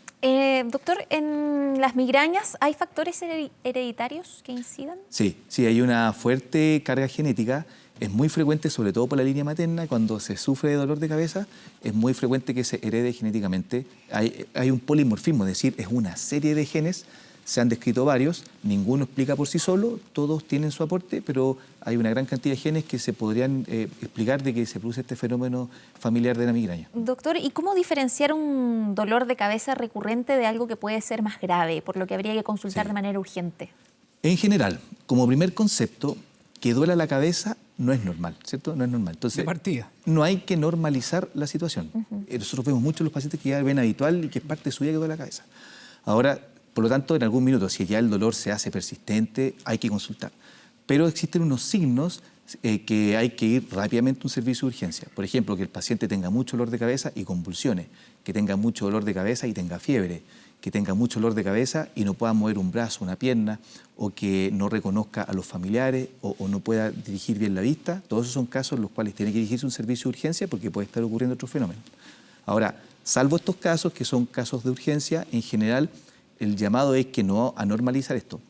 Doctor, ¿en las migrañas hay factores hereditarios que incidan? Sí, hay una fuerte carga genética. Es muy frecuente, sobre todo por la línea materna, cuando se sufre de dolor de cabeza, es muy frecuente que se herede genéticamente. Hay un polimorfismo, es decir, es una serie de genes, se han descrito varios, ninguno explica por sí solo, todos tienen su aporte, pero hay una gran cantidad de genes que se podrían explicar de que se produce este fenómeno familiar de la migraña. Doctor, ¿y cómo diferenciar un dolor de cabeza recurrente de algo que puede ser más grave, por lo que habría que consultar de manera urgente? En general, como primer concepto, que duela la cabeza no es normal, ¿cierto? No es normal. Entonces, de partida. No hay que normalizar la situación. Nosotros vemos muchos los pacientes que ya ven habitual y que es parte de su vida que duele la cabeza. Ahora, por lo tanto, en algún minuto, si ya el dolor se hace persistente, hay que consultar. Pero existen unos signos que hay que ir rápidamente a un servicio de urgencia. Por ejemplo, que el paciente tenga mucho dolor de cabeza y convulsiones, que tenga mucho dolor de cabeza y tenga fiebre, que tenga mucho dolor de cabeza y no pueda mover un brazo, una pierna, o que no reconozca a los familiares o no pueda dirigir bien la vista. Todos esos son casos en los cuales tiene que dirigirse a un servicio de urgencia porque puede estar ocurriendo otro fenómeno. Ahora, salvo estos casos, que son casos de urgencia, en general el llamado es que no a normalizar esto.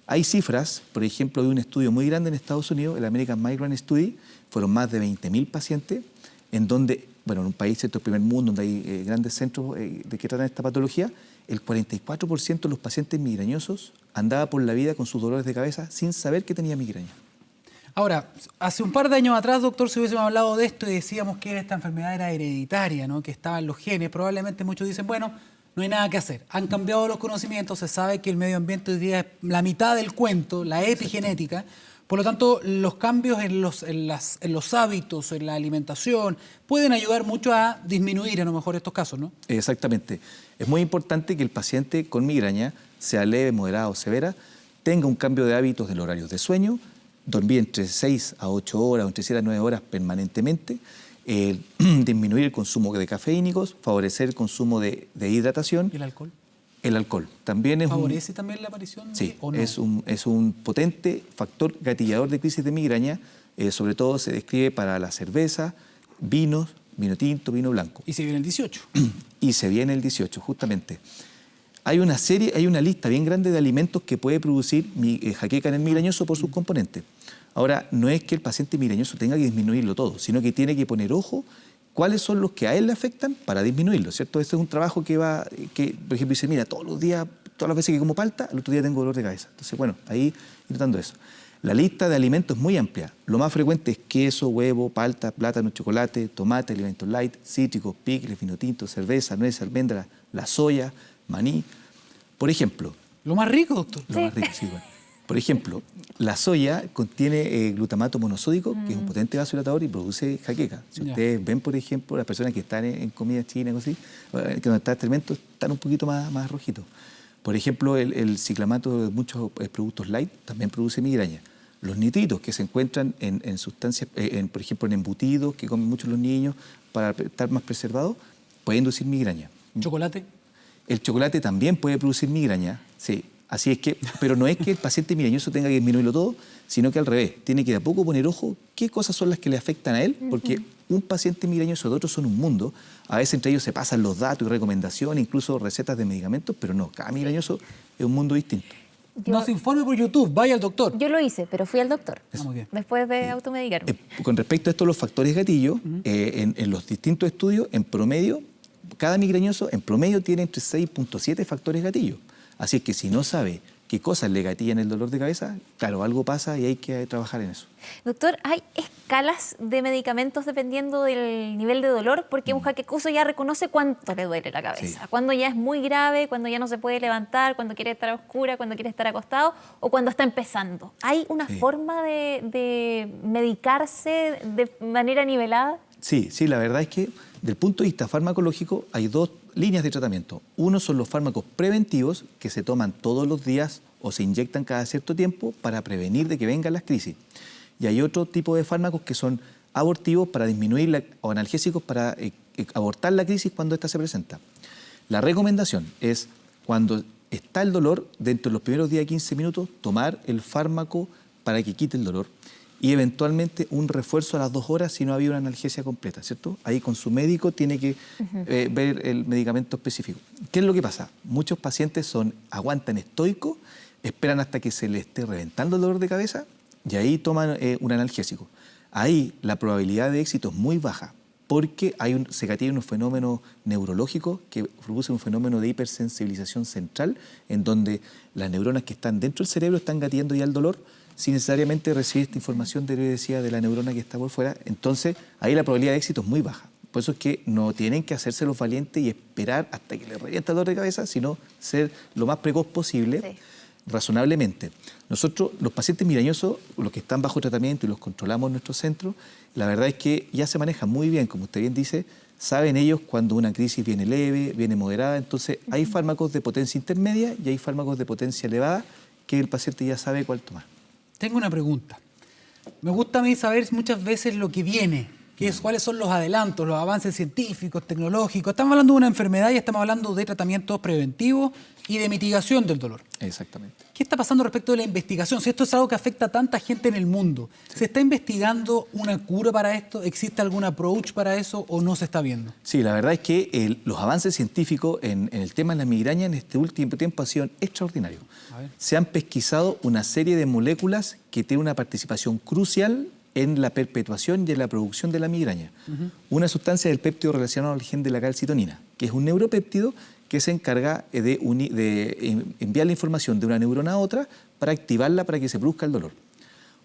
Hay cifras, por ejemplo, hay un estudio muy grande en Estados Unidos, el American Migraine Study, fueron más de 20.000 pacientes, en donde, bueno, en un país, ¿cierto?, el primer mundo, donde hay grandes centros de que tratan esta patología, el 44% de los pacientes migrañosos andaba por la vida con sus dolores de cabeza sin saber que tenía migraña. Ahora, hace un par de años atrás, doctor, si hubiésemos hablado de esto y decíamos que esta enfermedad era hereditaria, ¿no?, que estaban los genes, probablemente muchos dicen, bueno, no hay nada que hacer. Han cambiado los conocimientos, se sabe que el medio ambiente hoy día es la mitad del cuento, la epigenética. Por lo tanto, los cambios en los hábitos, en la alimentación, pueden ayudar mucho a disminuir a lo mejor estos casos, ¿no? Exactamente. Es muy importante que el paciente con migraña, sea leve, moderada o severa, tenga un cambio de hábitos del horario de sueño, dormir entre 6 a 8 horas o entre 7 a 9 horas permanentemente, disminuir el consumo de cafeínicos, favorecer el consumo de hidratación. ¿Y el alcohol? El alcohol también es ¿Favorece también la aparición? Sí, ¿o no? es un potente factor gatillador de crisis de migraña. Sobre todo se describe para la cerveza, vinos, vino tinto, vino blanco. Y se viene el 18. Y se viene el 18, justamente. Hay una lista bien grande de alimentos que puede producir jaqueca en el migrañoso por sus componentes. Ahora, no es que el paciente migrañoso tenga que disminuirlo todo, sino que tiene que poner ojo cuáles son los que a él le afectan para disminuirlo, ¿cierto? Este es un trabajo que, por ejemplo, dice, mira, todos los días, todas las veces que como palta, al otro día tengo dolor de cabeza. Entonces, bueno, ahí ir notando eso. La lista de alimentos es muy amplia. Lo más frecuente es queso, huevo, palta, plátano, chocolate, tomate, alimentos light, cítricos, picles, vino tinto, cerveza, nueces, almendras, la soya, maní. Por ejemplo... Lo más rico, doctor. Lo más rico, sí, bueno. Por ejemplo, la soya contiene glutamato monosódico, que es un potente vasodilatador y produce jaqueca. Si ustedes ven, por ejemplo, las personas que están en comida china, así, que donde está este elemento, están un poquito más rojitos. Por ejemplo, el ciclamato de muchos productos light también produce migraña. Los nitritos que se encuentran en sustancias, por ejemplo, en embutidos que comen mucho los niños para estar más preservados, pueden inducir migraña. ¿Chocolate? El chocolate también puede producir migraña, sí. Así es que, pero no es que el paciente migrañoso tenga que disminuirlo todo, sino que al revés, tiene que de a poco poner ojo qué cosas son las que le afectan a él, porque un paciente migrañoso de otro son un mundo. A veces entre ellos se pasan los datos y recomendaciones, incluso recetas de medicamentos, pero no, cada migrañoso es un mundo distinto. No se informe por YouTube, vaya al doctor. Yo lo hice, pero fui al doctor Muy bien. después de automedicarme. Con respecto a esto, los factores gatillo, en los distintos estudios, en promedio, cada migrañoso en promedio tiene entre 6.7 factores gatillo. Así es que si no sabe qué cosas le gatillan el dolor de cabeza, claro, algo pasa y hay que trabajar en eso. Doctor, ¿hay escalas de medicamentos dependiendo del nivel de dolor? Porque un jaquecoso ya reconoce cuánto le duele la cabeza. Sí. Cuando ya es muy grave, cuando ya no se puede levantar, cuando quiere estar a oscura, cuando quiere estar acostado o cuando está empezando. ¿Hay una forma de medicarse de manera nivelada? Sí, la verdad es que del punto de vista farmacológico hay dos líneas de tratamiento. Uno son los fármacos preventivos que se toman todos los días o se inyectan cada cierto tiempo para prevenir de que vengan las crisis. Y hay otro tipo de fármacos que son abortivos para disminuir o analgésicos para abortar la crisis cuando ésta se presenta. La recomendación es cuando está el dolor, dentro de los primeros 10 a 15 minutos, tomar el fármaco para que quite el dolor y eventualmente un refuerzo a las 2 horas si no había una analgesia completa, ¿cierto? Ahí con su médico tiene que ver el medicamento específico. ¿Qué es lo que pasa? Muchos pacientes aguantan estoicos, esperan hasta que se les esté reventando el dolor de cabeza y ahí toman un analgésico. Ahí la probabilidad de éxito es muy baja porque se gatillan unos fenómenos neurológicos que producen un fenómeno de hipersensibilización central en donde las neuronas que están dentro del cerebro están gatillando ya el dolor sin necesariamente recibir esta información de la neurona que está por fuera. Entonces, ahí la probabilidad de éxito es muy baja. Por eso es que no tienen que hacerse los valientes y esperar hasta que les revienta el dolor de cabeza, sino ser lo más precoz posible, razonablemente. Nosotros, los pacientes migrañosos, los que están bajo tratamiento y los controlamos en nuestro centro, la verdad es que ya se manejan muy bien, como usted bien dice, saben ellos cuando una crisis viene leve, viene moderada. Entonces, hay fármacos de potencia intermedia y hay fármacos de potencia elevada que el paciente ya sabe cuál tomar. Tengo una pregunta. Me gusta a mí saber muchas veces lo que viene, que es cuáles son los adelantos, los avances científicos, tecnológicos. Estamos hablando de una enfermedad y estamos hablando de tratamientos preventivos y de mitigación del dolor. Exactamente. ¿Qué está pasando respecto de la investigación? Si esto es algo que afecta a tanta gente en el mundo, ¿se está investigando una cura para esto? ¿Existe algún approach para eso o no se está viendo? Sí, la verdad es que los avances científicos en el tema de la migraña en este último tiempo han sido extraordinarios. Se han pesquisado una serie de moléculas que tienen una participación crucial en la perpetuación y en la producción de la migraña. Una sustancia del péptido relacionado al gen de la calcitonina, que es un neuropéptido que se encarga de enviar la información de una neurona a otra para activarla para que se produzca el dolor.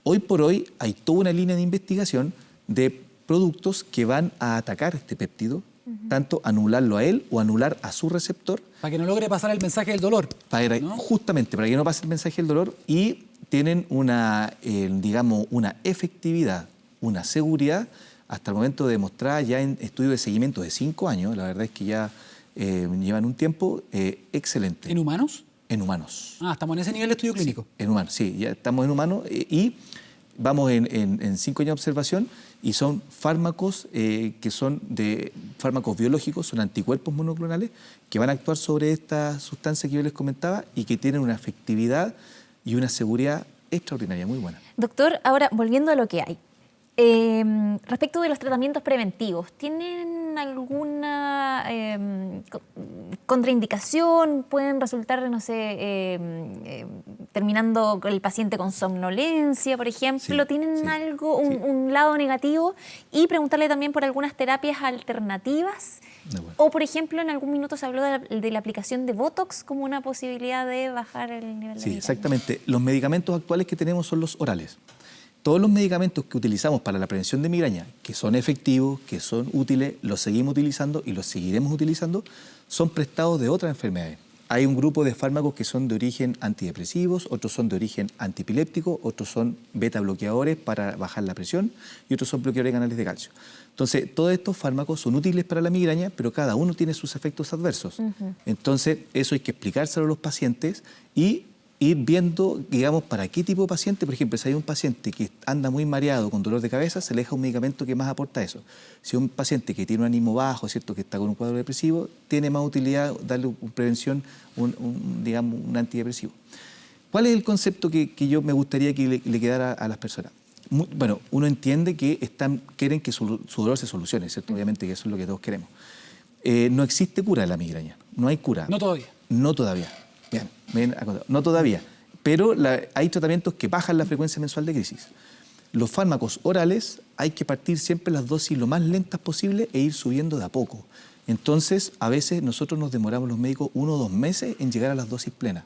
Hoy por hoy hay toda una línea de investigación de productos que van a atacar este péptido, tanto anularlo a él o anular a su receptor. Para que no logre pasar el mensaje del dolor. Justamente, para que no pase el mensaje del dolor y tienen una, digamos, una efectividad, una seguridad, hasta el momento demostrada ya en estudios de seguimiento de 5 años, la verdad es que ya llevan un tiempo excelente. ¿En humanos? En humanos. Ah, estamos en ese nivel de estudio clínico. En humanos, sí, ya estamos en humanos y vamos en 5 años de observación y son fármacos que son de fármacos biológicos, son anticuerpos monoclonales que van a actuar sobre esta sustancia que yo les comentaba y que tienen una efectividad y una seguridad extraordinaria, muy buena. Doctor, ahora volviendo a lo que hay. Respecto de los tratamientos preventivos, ¿tienen alguna contraindicación? ¿Pueden resultar, no sé, terminando el paciente con somnolencia, por ejemplo? Sí, ¿Tienen sí, algo, sí. un lado negativo? Y preguntarle también por algunas terapias alternativas. Bueno. O, por ejemplo, en algún minuto se habló de la aplicación de Botox como una posibilidad de bajar el nivel de Sí, vitamina. exactamente. Los medicamentos actuales que tenemos son los orales. Todos los medicamentos que utilizamos para la prevención de migraña, que son efectivos, que son útiles, los seguimos utilizando y los seguiremos utilizando, son prestados de otras enfermedades. Hay un grupo de fármacos que son de origen antidepresivos, otros son de origen antipiléptico, otros son beta bloqueadores para bajar la presión y otros son bloqueadores de canales de calcio. Entonces, todos estos fármacos son útiles para la migraña, pero cada uno tiene sus efectos adversos. Entonces, eso hay que explicárselo a los pacientes y ir viendo, digamos, para qué tipo de paciente. Por ejemplo, si hay un paciente que anda muy mareado con dolor de cabeza, se le deja un medicamento que más aporta eso. Si hay un paciente que tiene un ánimo bajo, ¿cierto?, que está con un cuadro depresivo, tiene más utilidad darle prevención, digamos, un antidepresivo. ¿Cuál es el concepto que yo me gustaría que le quedara a las personas? Bueno, uno entiende que quieren que su dolor se solucione, ¿cierto? Obviamente que eso es lo que todos queremos. No existe cura de la migraña, no hay cura. No todavía. No todavía. Bien acotado. No todavía, pero hay tratamientos que bajan la frecuencia mensual de crisis. Los fármacos orales hay que partir siempre las dosis lo más lentas posible e ir subiendo de a poco. Entonces, a veces nosotros nos demoramos los médicos 1 o 2 meses en llegar a las dosis plenas.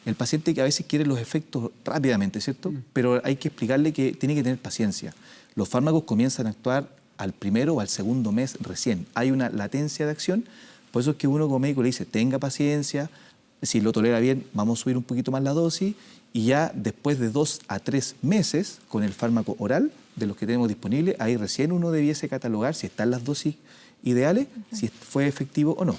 El paciente que a veces quiere los efectos rápidamente, ¿cierto? Pero hay que explicarle que tiene que tener paciencia. Los fármacos comienzan a actuar al primero o al segundo mes recién. Hay una latencia de acción, por eso es que uno como médico le dice, tenga paciencia. Si lo tolera bien, vamos a subir un poquito más la dosis y ya después de 2 a 3 meses con el fármaco oral de los que tenemos disponibles, ahí recién uno debiese catalogar si están las dosis ideales, si fue efectivo o no.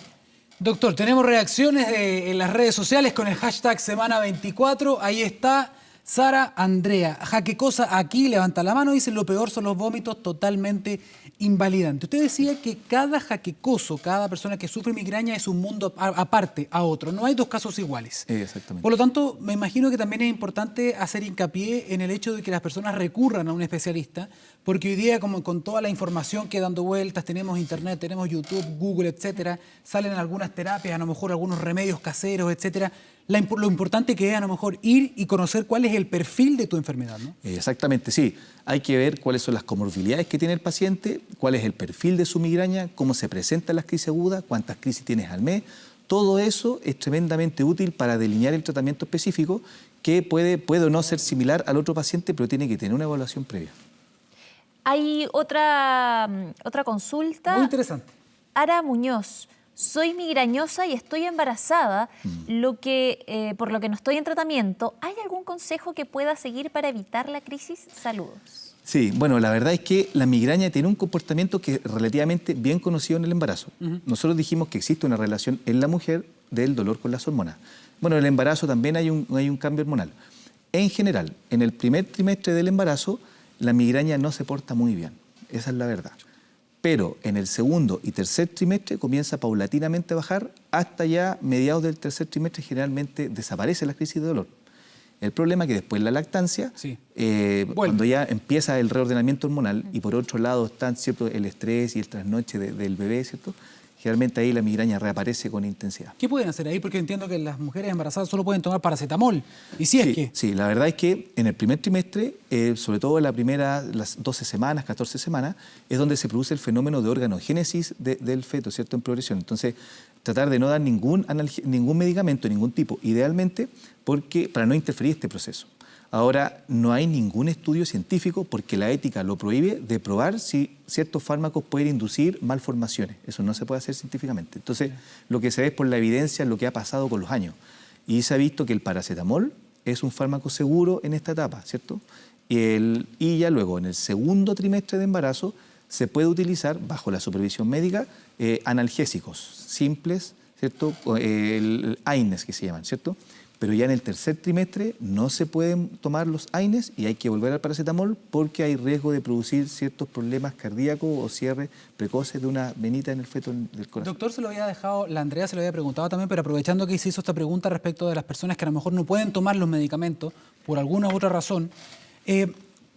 Doctor, tenemos reacciones en las redes sociales con el hashtag Semana24. Ahí está Sara Andrea. Jaquecosa aquí, levanta la mano, dice lo peor son los vómitos, totalmente invalidante. Usted decía que cada jaquecoso, cada persona que sufre migraña es un mundo aparte a otro. No hay 2 casos iguales. Exactamente. Por lo tanto, me imagino que también es importante hacer hincapié en el hecho de que las personas recurran a un especialista, porque hoy día, como con toda la información que dando vueltas, tenemos internet, tenemos YouTube, Google, etcétera, salen algunas terapias, a lo mejor algunos remedios caseros, etcétera. Lo importante que es a lo mejor ir y conocer cuál es el perfil de tu enfermedad, ¿no? Exactamente, sí. Hay que ver cuáles son las comorbilidades que tiene el paciente, cuál es el perfil de su migraña, cómo se presentan las crisis agudas, cuántas crisis tienes al mes. Todo eso es tremendamente útil para delinear el tratamiento específico que puede o no ser similar al otro paciente, pero tiene que tener una evaluación previa. Hay otra consulta. Muy interesante. Ara Muñoz. Soy migrañosa y estoy embarazada, por lo que no estoy en tratamiento. ¿Hay algún consejo que pueda seguir para evitar la crisis? Saludos. Sí, bueno, la verdad es que la migraña tiene un comportamiento que es relativamente bien conocido en el embarazo. Nosotros dijimos que existe una relación en la mujer del dolor con las hormonas. Bueno, en el embarazo también hay un cambio hormonal. En general, en el primer trimestre del embarazo, la migraña no se porta muy bien. Esa es la verdad. Pero en el segundo y tercer trimestre comienza paulatinamente a bajar hasta ya mediados del tercer trimestre generalmente desaparece la crisis de dolor. El problema es que después la lactancia, Sí. Cuando ya empieza el reordenamiento hormonal y por otro lado está, ¿cierto?, el estrés y el trasnoche del bebé, ¿cierto?, generalmente ahí la migraña reaparece con intensidad. ¿Qué pueden hacer ahí? Porque entiendo que las mujeres embarazadas solo pueden tomar paracetamol. ¿Y si es que? Sí, la verdad es que en el primer trimestre, sobre todo en las 12 semanas, 14 semanas, es donde se produce el fenómeno de organogénesis del feto, ¿cierto?, en progresión. Entonces, tratar de no dar ningún medicamento, ningún tipo, idealmente, para no interferir este proceso. Ahora, no hay ningún estudio científico, porque la ética lo prohíbe, de probar si ciertos fármacos pueden inducir malformaciones. Eso no se puede hacer científicamente. Entonces, lo que se ve es por la evidencia, lo que ha pasado con los años. Y se ha visto que el paracetamol es un fármaco seguro en esta etapa, ¿cierto? Y ya luego, en el segundo trimestre de embarazo, se puede utilizar, bajo la supervisión médica, analgésicos simples, ¿cierto? El AINES, que se llaman, ¿cierto? Pero ya en el tercer trimestre no se pueden tomar los AINES y hay que volver al paracetamol porque hay riesgo de producir ciertos problemas cardíacos o cierres precoces de una venita en el feto del corazón. Doctor, se lo había dejado, la Andrea se lo había preguntado también, pero aprovechando que se hizo esta pregunta respecto de las personas que a lo mejor no pueden tomar los medicamentos por alguna u otra razón,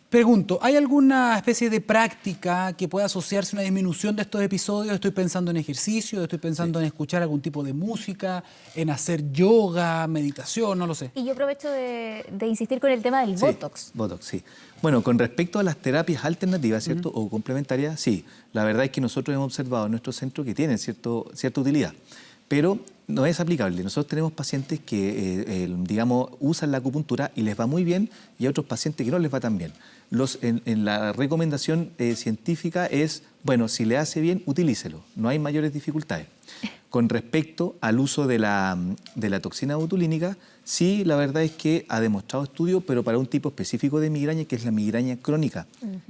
pregunto, ¿hay alguna especie de práctica que pueda asociarse a una disminución de estos episodios? Estoy pensando en ejercicio, estoy pensando en escuchar algún tipo de música, en hacer yoga, meditación, no lo sé. Y yo aprovecho de insistir con el tema del Botox. Botox, sí. Bueno, con respecto a las terapias alternativas, ¿cierto? O complementarias, sí. La verdad es que nosotros hemos observado en nuestro centro que tienen cierta utilidad, pero no es aplicable. Nosotros tenemos pacientes que, digamos, usan la acupuntura y les va muy bien y hay otros pacientes que no les va tan bien. En la recomendación científica es, bueno, si le hace bien, utilícelo. No hay mayores dificultades. Con respecto al uso de la toxina botulínica, sí, la verdad es que ha demostrado estudios, pero para un tipo específico de migraña, que es la migraña crónica,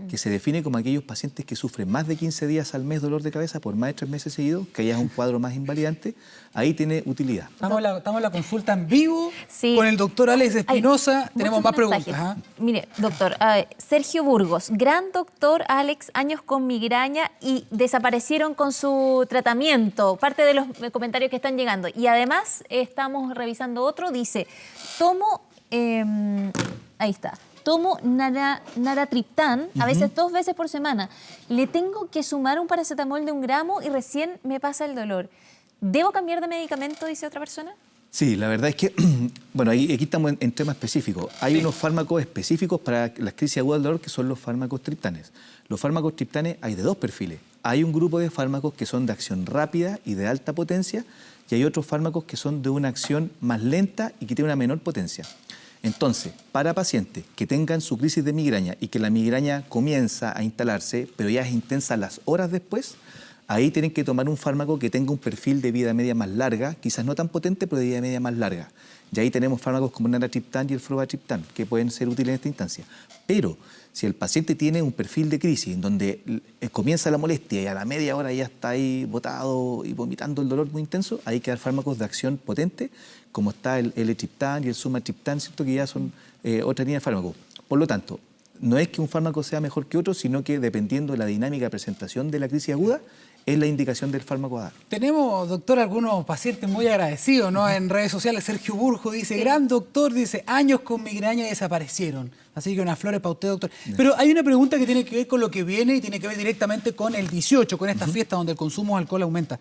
que se define como aquellos pacientes que sufren más de 15 días al mes dolor de cabeza por más de 3 meses seguidos, que ya es un cuadro más invalidante, ahí tiene utilidad. Estamos en la consulta en vivo Sí. con el doctor Alex Espinosa. Tenemos más muchos preguntas. mensajes. Mire, doctor, Sergio Burgos, gran doctor Alex, años con migraña y desaparecieron con su tratamiento. Parte de los comentarios que están llegando. Y además, estamos revisando otro, dice, tomo, ahí está, tomo naratriptán, a veces 2 veces por semana. Le tengo que sumar un paracetamol de 1 gramo y recién me pasa el dolor. ¿Debo cambiar de medicamento, dice otra persona? Sí, la verdad es que, bueno, aquí estamos en temas específicos. Hay unos fármacos específicos para las crisis agudas del dolor que son los fármacos triptanes. Los fármacos triptanes hay de 2 perfiles. Hay un grupo de fármacos que son de acción rápida y de alta potencia y hay otros fármacos que son de una acción más lenta y que tienen una menor potencia. Entonces, para pacientes que tengan su crisis de migraña y que la migraña comienza a instalarse, pero ya es intensa las horas después, ahí tienen que tomar un fármaco que tenga un perfil de vida media más larga, quizás no tan potente, pero de vida media más larga. Y ahí tenemos fármacos como el naratriptán y el frovatriptán, que pueden ser útiles en esta instancia. Pero si el paciente tiene un perfil de crisis en donde comienza la molestia y a la media hora ya está ahí botado y vomitando el dolor muy intenso, hay que dar fármacos de acción potente, como está el L-triptán y el sumatriptán, ¿cierto? Que ya son otra línea de fármacos. Por lo tanto, no es que un fármaco sea mejor que otro, sino que dependiendo de la dinámica de presentación de la crisis aguda, es la indicación del fármaco a dar. Tenemos, doctor, algunos pacientes muy agradecidos, ¿no? En redes sociales, Sergio Burgo dice, gran doctor, dice, años con migraña y desaparecieron. Así que unas flores para usted, doctor. Pero hay una pregunta que tiene que ver con lo que viene y tiene que ver directamente con el 18, con esta fiesta donde el consumo de alcohol aumenta.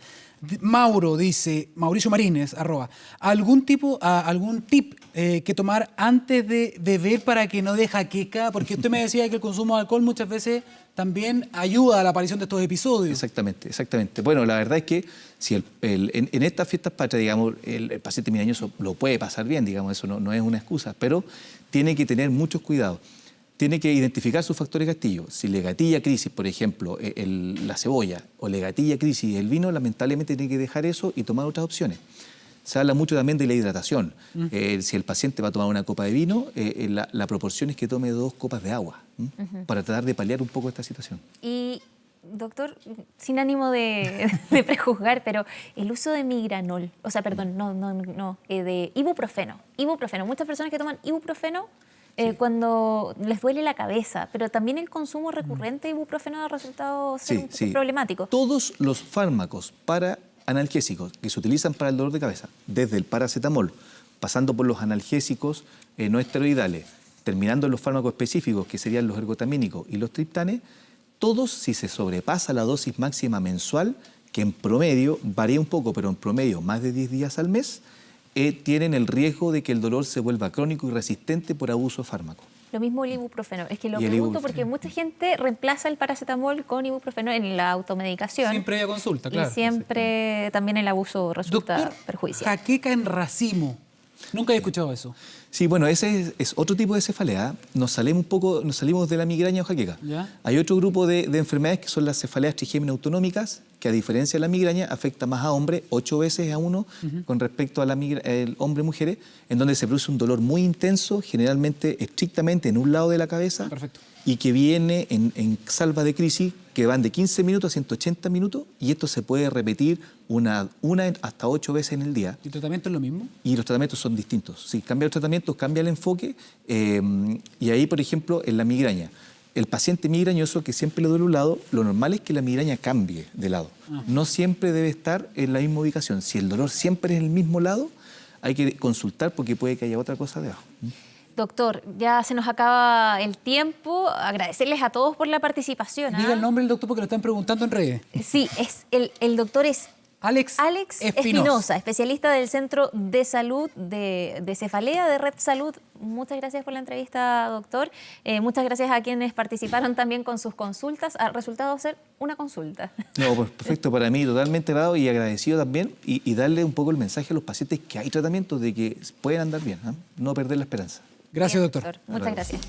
Mauro dice, Mauricio Marínez, @ algún tip que tomar antes de beber para que no dé jaqueca? Porque usted me decía que el consumo de alcohol muchas veces también ayuda a la aparición de estos episodios. Exactamente, exactamente. Bueno, la verdad es que si en estas fiestas patrias, digamos, el paciente migrañoso lo puede pasar bien, digamos, eso no es una excusa, pero tiene que tener muchos cuidados. Tiene que identificar sus factores gatillo. Si le gatilla crisis, por ejemplo, la cebolla, o le gatilla crisis el vino, lamentablemente tiene que dejar eso y tomar otras opciones. Se habla mucho también de la hidratación. Si el paciente va a tomar una copa de vino, la proporción es que tome 2 copas de agua para tratar de paliar un poco esta situación. Y, doctor, sin ánimo de prejuzgar, pero el uso de migranol, o sea, perdón, de ibuprofeno. Muchas personas que toman ibuprofeno cuando les duele la cabeza, pero también el consumo recurrente de ibuprofeno ha resultado ser un poco problemático. Todos los fármacos analgésicos que se utilizan para el dolor de cabeza, desde el paracetamol, pasando por los analgésicos no esteroidales, terminando en los fármacos específicos, que serían los ergotamínicos y los triptanes, todos, si se sobrepasa la dosis máxima mensual, que en promedio, varía un poco, pero en promedio más de 10 días al mes, tienen el riesgo de que el dolor se vuelva crónico y resistente por abuso de fármaco. Lo mismo el ibuprofeno. Es que lo pregunto porque mucha gente reemplaza el paracetamol con ibuprofeno en la automedicación. Siempre hay consulta, claro. Y siempre también el abuso resulta Doctor, perjudicial. Jaqueca en racimo. Nunca he escuchado eso. Sí, bueno, ese es otro tipo de cefalea. Nos salimos de la migraña o jaqueca. ¿Ya? Hay otro grupo de enfermedades que son las cefaleas trigéminas autonómicas, que a diferencia de la migraña afecta más a hombres, 8 veces a uno con respecto a la hombre-mujeres, en donde se produce un dolor muy intenso, generalmente estrictamente en un lado de la cabeza. Perfecto. Y que viene en salvas de crisis que van de 15 minutos a 180 minutos, y esto se puede repetir una hasta 8 veces en el día. ¿Y el tratamiento es lo mismo? Y los tratamientos son distintos. Si cambia el tratamiento, cambia el enfoque. Y ahí, por ejemplo, en la migraña, el paciente migrañoso que siempre le duele un lado, lo normal es que la migraña cambie de lado. No siempre debe estar en la misma ubicación. Si el dolor siempre es en el mismo lado, hay que consultar porque puede que haya otra cosa debajo. Doctor, ya se nos acaba el tiempo. Agradecerles a todos por la participación. Diga el nombre del doctor porque lo están preguntando en redes. Sí, el doctor es Alex Espinosa, especialista del Centro de Salud de Cefalea de Red Salud. Muchas gracias por la entrevista, doctor. Muchas gracias a quienes participaron también con sus consultas. Ha resultado ser una consulta. No, pues perfecto, para mí totalmente dado y agradecido también, y darle un poco el mensaje a los pacientes que hay tratamientos, de que pueden andar bien, no perder la esperanza. Gracias, Bien, doctor. Muchas gracias.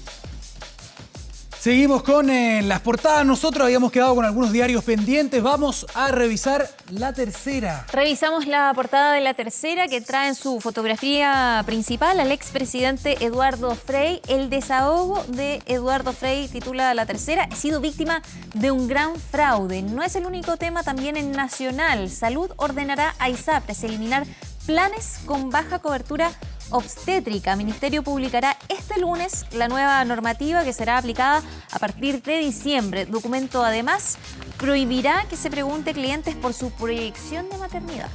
Seguimos con las portadas. Nosotros habíamos quedado con algunos diarios pendientes. Vamos a revisar La Tercera. Revisamos la portada de La Tercera, que trae en su fotografía principal al expresidente Eduardo Frei. El desahogo de Eduardo Frei titula La Tercera: he sido víctima de un gran fraude. No es el único tema, también en Nacional. Salud ordenará a ISAPRES eliminar planes con baja cobertura obstétrica. Ministerio publicará este lunes la nueva normativa que será aplicada a partir de diciembre. Documento además prohibirá que se pregunte a clientes por su proyección de maternidad.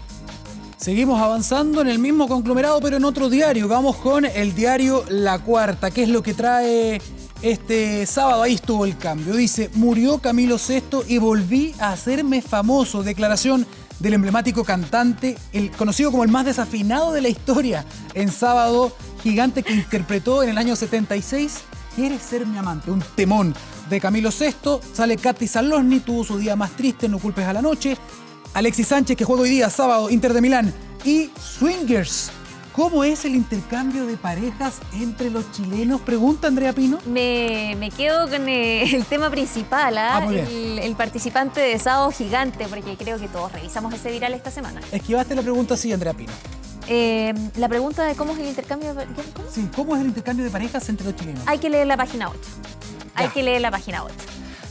Seguimos avanzando en el mismo conglomerado, pero en otro diario. Vamos con el diario La Cuarta. ¿Qué es lo que trae este sábado? Ahí estuvo el cambio. Dice: murió Camilo VI y volví a hacerme famoso. Declaración del emblemático cantante, el conocido como el más desafinado de la historia, en Sábado Gigante, que interpretó en el año 76 ¿Quieres ser mi amante? Un temón de Camilo VI. Sale Katy Salosni, tuvo su día más triste, No culpes a la noche. Alexis Sánchez, que juega hoy día, sábado, Inter de Milán. Y Swingers. ¿Cómo es el intercambio de parejas entre los chilenos? Pregunta Andrea Pino. Me quedo con el tema principal, muy bien. el participante de Sábado Gigante, porque creo que todos revisamos ese viral esta semana. Esquivaste la pregunta, sí, Andrea Pino. La pregunta de cómo es el intercambio de parejas. Sí, ¿cómo es el intercambio de parejas entre los chilenos? Hay que leer la página 8. Ya. Hay que leer la página 8.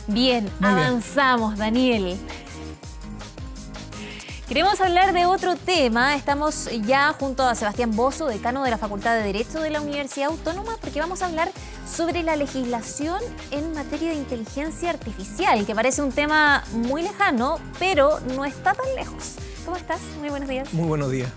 Bien, Muy bien. avanzamos, Daniel. Queremos hablar de otro tema. Estamos ya junto a Sebastián Bozo, decano de la Facultad de Derecho de la Universidad Autónoma, porque vamos a hablar sobre la legislación en materia de inteligencia artificial, que parece un tema muy lejano, pero no está tan lejos. ¿Cómo estás? Muy buenos días. Muy buenos días.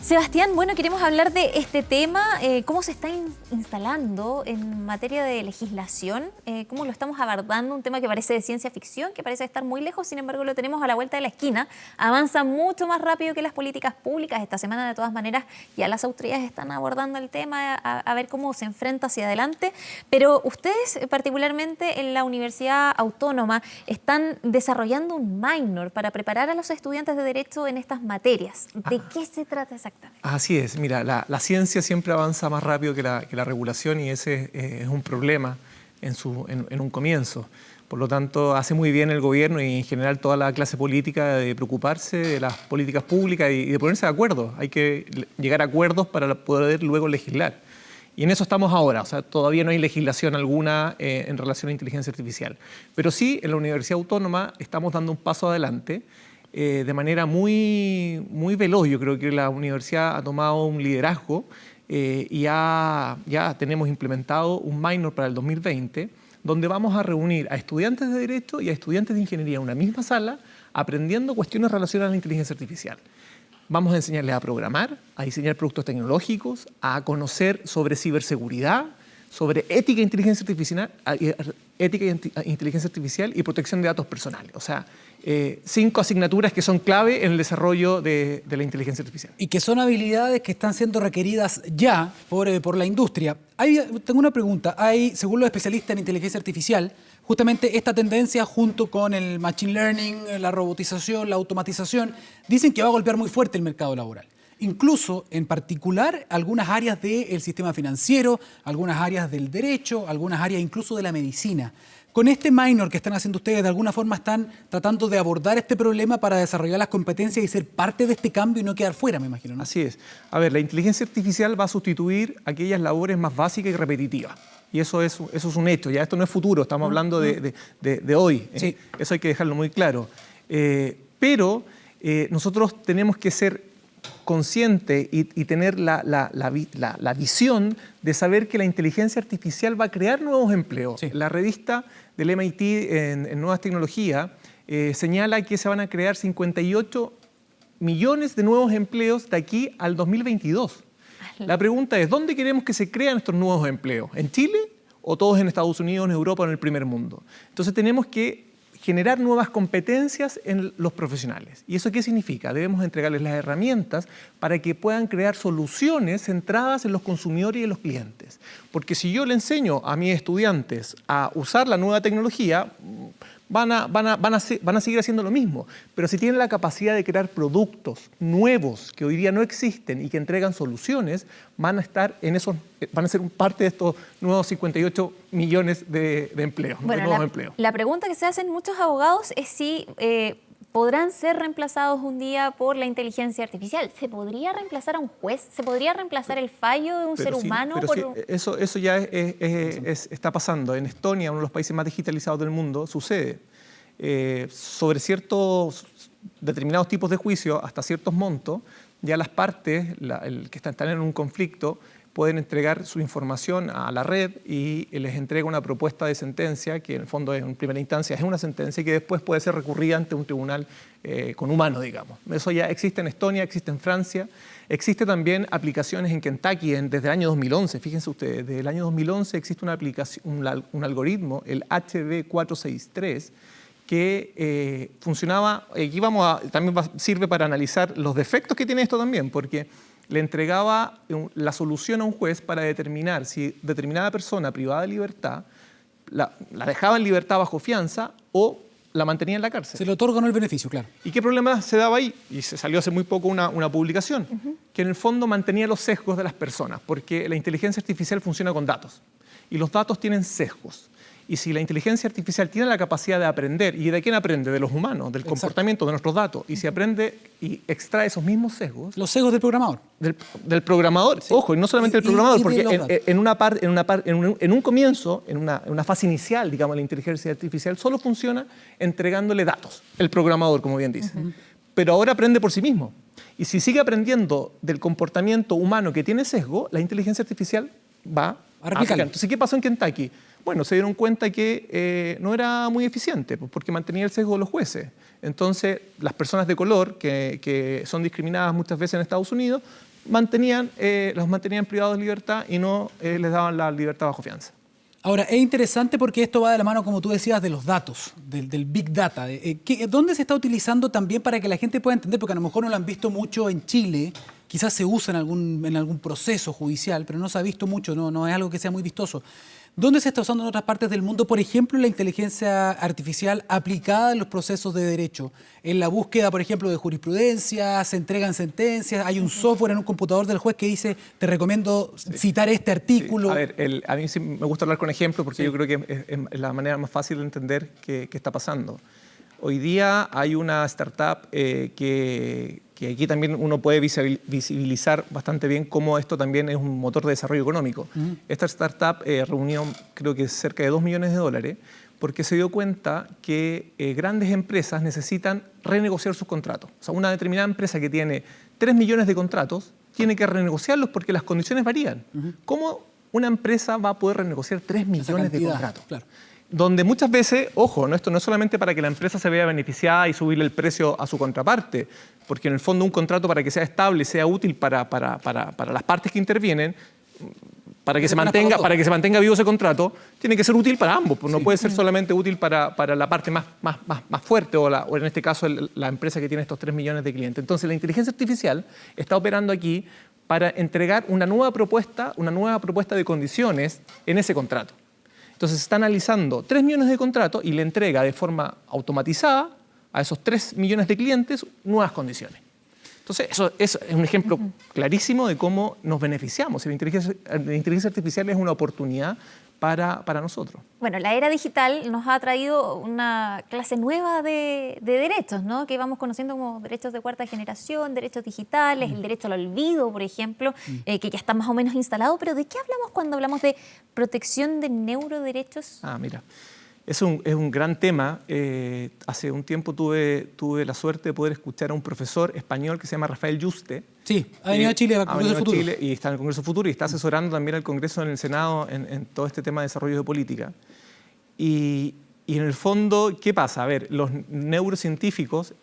Sebastián, bueno, queremos hablar de este tema, cómo se está instalando en materia de legislación, cómo lo estamos abordando, un tema que parece de ciencia ficción, que parece estar muy lejos, sin embargo lo tenemos a la vuelta de la esquina, avanza mucho más rápido que las políticas públicas. Esta semana, de todas maneras, ya las autoridades están abordando el tema, a ver cómo se enfrenta hacia adelante, pero ustedes particularmente en la Universidad Autónoma están desarrollando un minor para preparar a los estudiantes de Derecho en estas materias. ¿De qué se trata exactamente? Así es, mira, la ciencia siempre avanza más rápido que la regulación, y ese es un problema en un comienzo. Por lo tanto, hace muy bien el gobierno y en general toda la clase política de preocuparse de las políticas públicas y de ponerse de acuerdo. Hay que llegar a acuerdos para poder luego legislar. Y en eso estamos ahora, o sea, todavía no hay legislación alguna en relación a inteligencia artificial. Pero sí, en la Universidad Autónoma estamos dando un paso adelante de manera muy, muy veloz. Yo creo que la universidad ha tomado un liderazgo y ya tenemos implementado un minor para el 2020, donde vamos a reunir a estudiantes de Derecho y a estudiantes de Ingeniería en una misma sala, aprendiendo cuestiones relacionadas a la inteligencia artificial. Vamos a enseñarles a programar, a diseñar productos tecnológicos, a conocer sobre ciberseguridad, sobre ética e inteligencia artificial y protección de datos personales. O sea, 5 asignaturas que son clave en el desarrollo de la inteligencia artificial. Y que son habilidades que están siendo requeridas ya por la industria. Tengo una pregunta. Hay, según los especialistas en inteligencia artificial, justamente esta tendencia junto con el machine learning, la robotización, la automatización, dicen que va a golpear muy fuerte el mercado laboral. incluso en particular algunas áreas del sistema financiero, algunas áreas del derecho, algunas áreas incluso de la medicina. Con este minor que están haciendo ustedes, de alguna forma están tratando de abordar este problema para desarrollar las competencias y ser parte de este cambio y no quedar fuera, me imagino, ¿no? Así es. A ver, la inteligencia artificial va a sustituir aquellas labores más básicas y repetitivas. Y eso es un hecho, ya esto no es futuro, estamos hablando de hoy. Sí. Eso hay que dejarlo muy claro. Pero nosotros tenemos que ser conscientes y tener la visión de saber que la inteligencia artificial va a crear nuevos empleos. Sí. La revista del MIT en Nuevas Tecnologías señala que se van a crear 58 millones de nuevos empleos de aquí al 2022. La pregunta es, ¿dónde queremos que se crean estos nuevos empleos? ¿En Chile o todos en Estados Unidos, en Europa o en el primer mundo? Entonces tenemos que generar nuevas competencias en los profesionales. ¿Y eso qué significa? Debemos entregarles las herramientas para que puedan crear soluciones centradas en los consumidores y en los clientes. Porque si yo le enseño a mis estudiantes a usar la nueva tecnología, van a seguir haciendo lo mismo. Pero si tienen la capacidad de crear productos nuevos que hoy día no existen y que entregan soluciones, van a ser parte de estos nuevos 58 millones de empleos, de nuevos empleos. La pregunta que se hacen muchos abogados es si podrán ser reemplazados un día por la inteligencia artificial. ¿Se podría reemplazar a un juez? ¿Se podría reemplazar el fallo de un ser humano? Eso ya está pasando. En Estonia, uno de los países más digitalizados del mundo, sucede. Sobre ciertos determinados tipos de juicio, hasta ciertos montos, ya las partes que están en un conflicto pueden entregar su información a la red y les entrega una propuesta de sentencia que en el fondo en primera instancia es una sentencia y que después puede ser recurrida ante un tribunal con humano, digamos. Eso ya existe en Estonia, existe en Francia, existe también aplicaciones en Kentucky desde el año 2011. Fíjense ustedes, desde el año 2011 existe una aplicación, un algoritmo, el HB463, que funcionaba, también sirve para analizar los defectos que tiene esto también, porque le entregaba la solución a un juez para determinar si determinada persona privada de libertad la dejaba en libertad bajo fianza o la mantenía en la cárcel. Se le otorga o no el beneficio, claro. ¿Y qué problema se daba ahí? Y se salió hace muy poco una publicación, que en el fondo mantenía los sesgos de las personas, porque la inteligencia artificial funciona con datos, y los datos tienen sesgos. Y si la inteligencia artificial tiene la capacidad de aprender, ¿y de quién aprende? De los humanos, del comportamiento, de nuestros datos. Y si aprende y extrae esos mismos sesgos... Los sesgos del programador. Del programador, sí. Ojo, y no solamente del programador, porque en un comienzo, en una fase inicial, digamos, la inteligencia artificial solo funciona entregándole datos, el programador, como bien dice. Pero ahora aprende por sí mismo. Y si sigue aprendiendo del comportamiento humano que tiene sesgo, la inteligencia artificial va a replicar. Entonces, ¿qué pasó en Kentucky? Bueno, se dieron cuenta que no era muy eficiente porque mantenía el sesgo de los jueces. Entonces, las personas de color que son discriminadas muchas veces en Estados Unidos los mantenían privados de libertad y no les daban la libertad bajo fianza. Ahora, es interesante porque esto va de la mano, como tú decías, de los datos, del Big Data. ¿Dónde se está utilizando también para que la gente pueda entender? Porque a lo mejor no lo han visto mucho en Chile, quizás se usa en algún proceso judicial, pero no se ha visto mucho, no es algo que sea muy vistoso. ¿Dónde se está usando en otras partes del mundo, por ejemplo, la inteligencia artificial aplicada en los procesos de derecho? En la búsqueda, por ejemplo, de jurisprudencia, se entregan sentencias, hay un software en un computador del juez que dice, te recomiendo citar este artículo. Sí. A ver, a mí sí me gusta hablar con ejemplos porque yo creo que es la manera más fácil de entender qué está pasando. Hoy día hay una startup que aquí también uno puede visibilizar bastante bien cómo esto también es un motor de desarrollo económico. Esta startup reunió creo que cerca de $2 millones porque se dio cuenta que grandes empresas necesitan renegociar sus contratos. O sea, una determinada empresa que tiene 3 millones de contratos tiene que renegociarlos porque las condiciones varían. ¿Cómo una empresa va a poder renegociar 3 millones de contratos? Claro. Donde muchas veces, ojo, esto no es solamente para que la empresa se vea beneficiada y subirle el precio a su contraparte, porque en el fondo un contrato para que sea estable, sea útil para las partes que intervienen, para que se mantenga vivo ese contrato, tiene que ser útil para ambos, pues no puede ser solamente útil para la parte más fuerte o en este caso la empresa que tiene estos 3 millones de clientes. Entonces la inteligencia artificial está operando aquí para entregar una nueva propuesta de condiciones en ese contrato. Entonces se está analizando 3 millones de contratos y le entrega de forma automatizada a esos 3 millones de clientes nuevas condiciones. Entonces, eso es un ejemplo clarísimo de cómo nos beneficiamos. La inteligencia artificial es una oportunidad para nosotros. Bueno, la era digital nos ha traído una clase nueva de derechos, ¿no? Que vamos conociendo como derechos de cuarta generación, derechos digitales, el derecho al olvido, por ejemplo, que ya está más o menos instalado. Pero ¿de qué hablamos cuando hablamos de protección de neuroderechos? Mira, es un gran tema. Hace un tiempo tuve la suerte de poder escuchar a un profesor español que se llama Rafael Yuste. Sí, ha venido a Chile al Congreso del Futuro. Chile y está en el Congreso Futuro y está asesorando también al Congreso en el Senado en todo este tema de desarrollo de política. Y en el fondo, ¿qué pasa? A ver, los neurocientíficos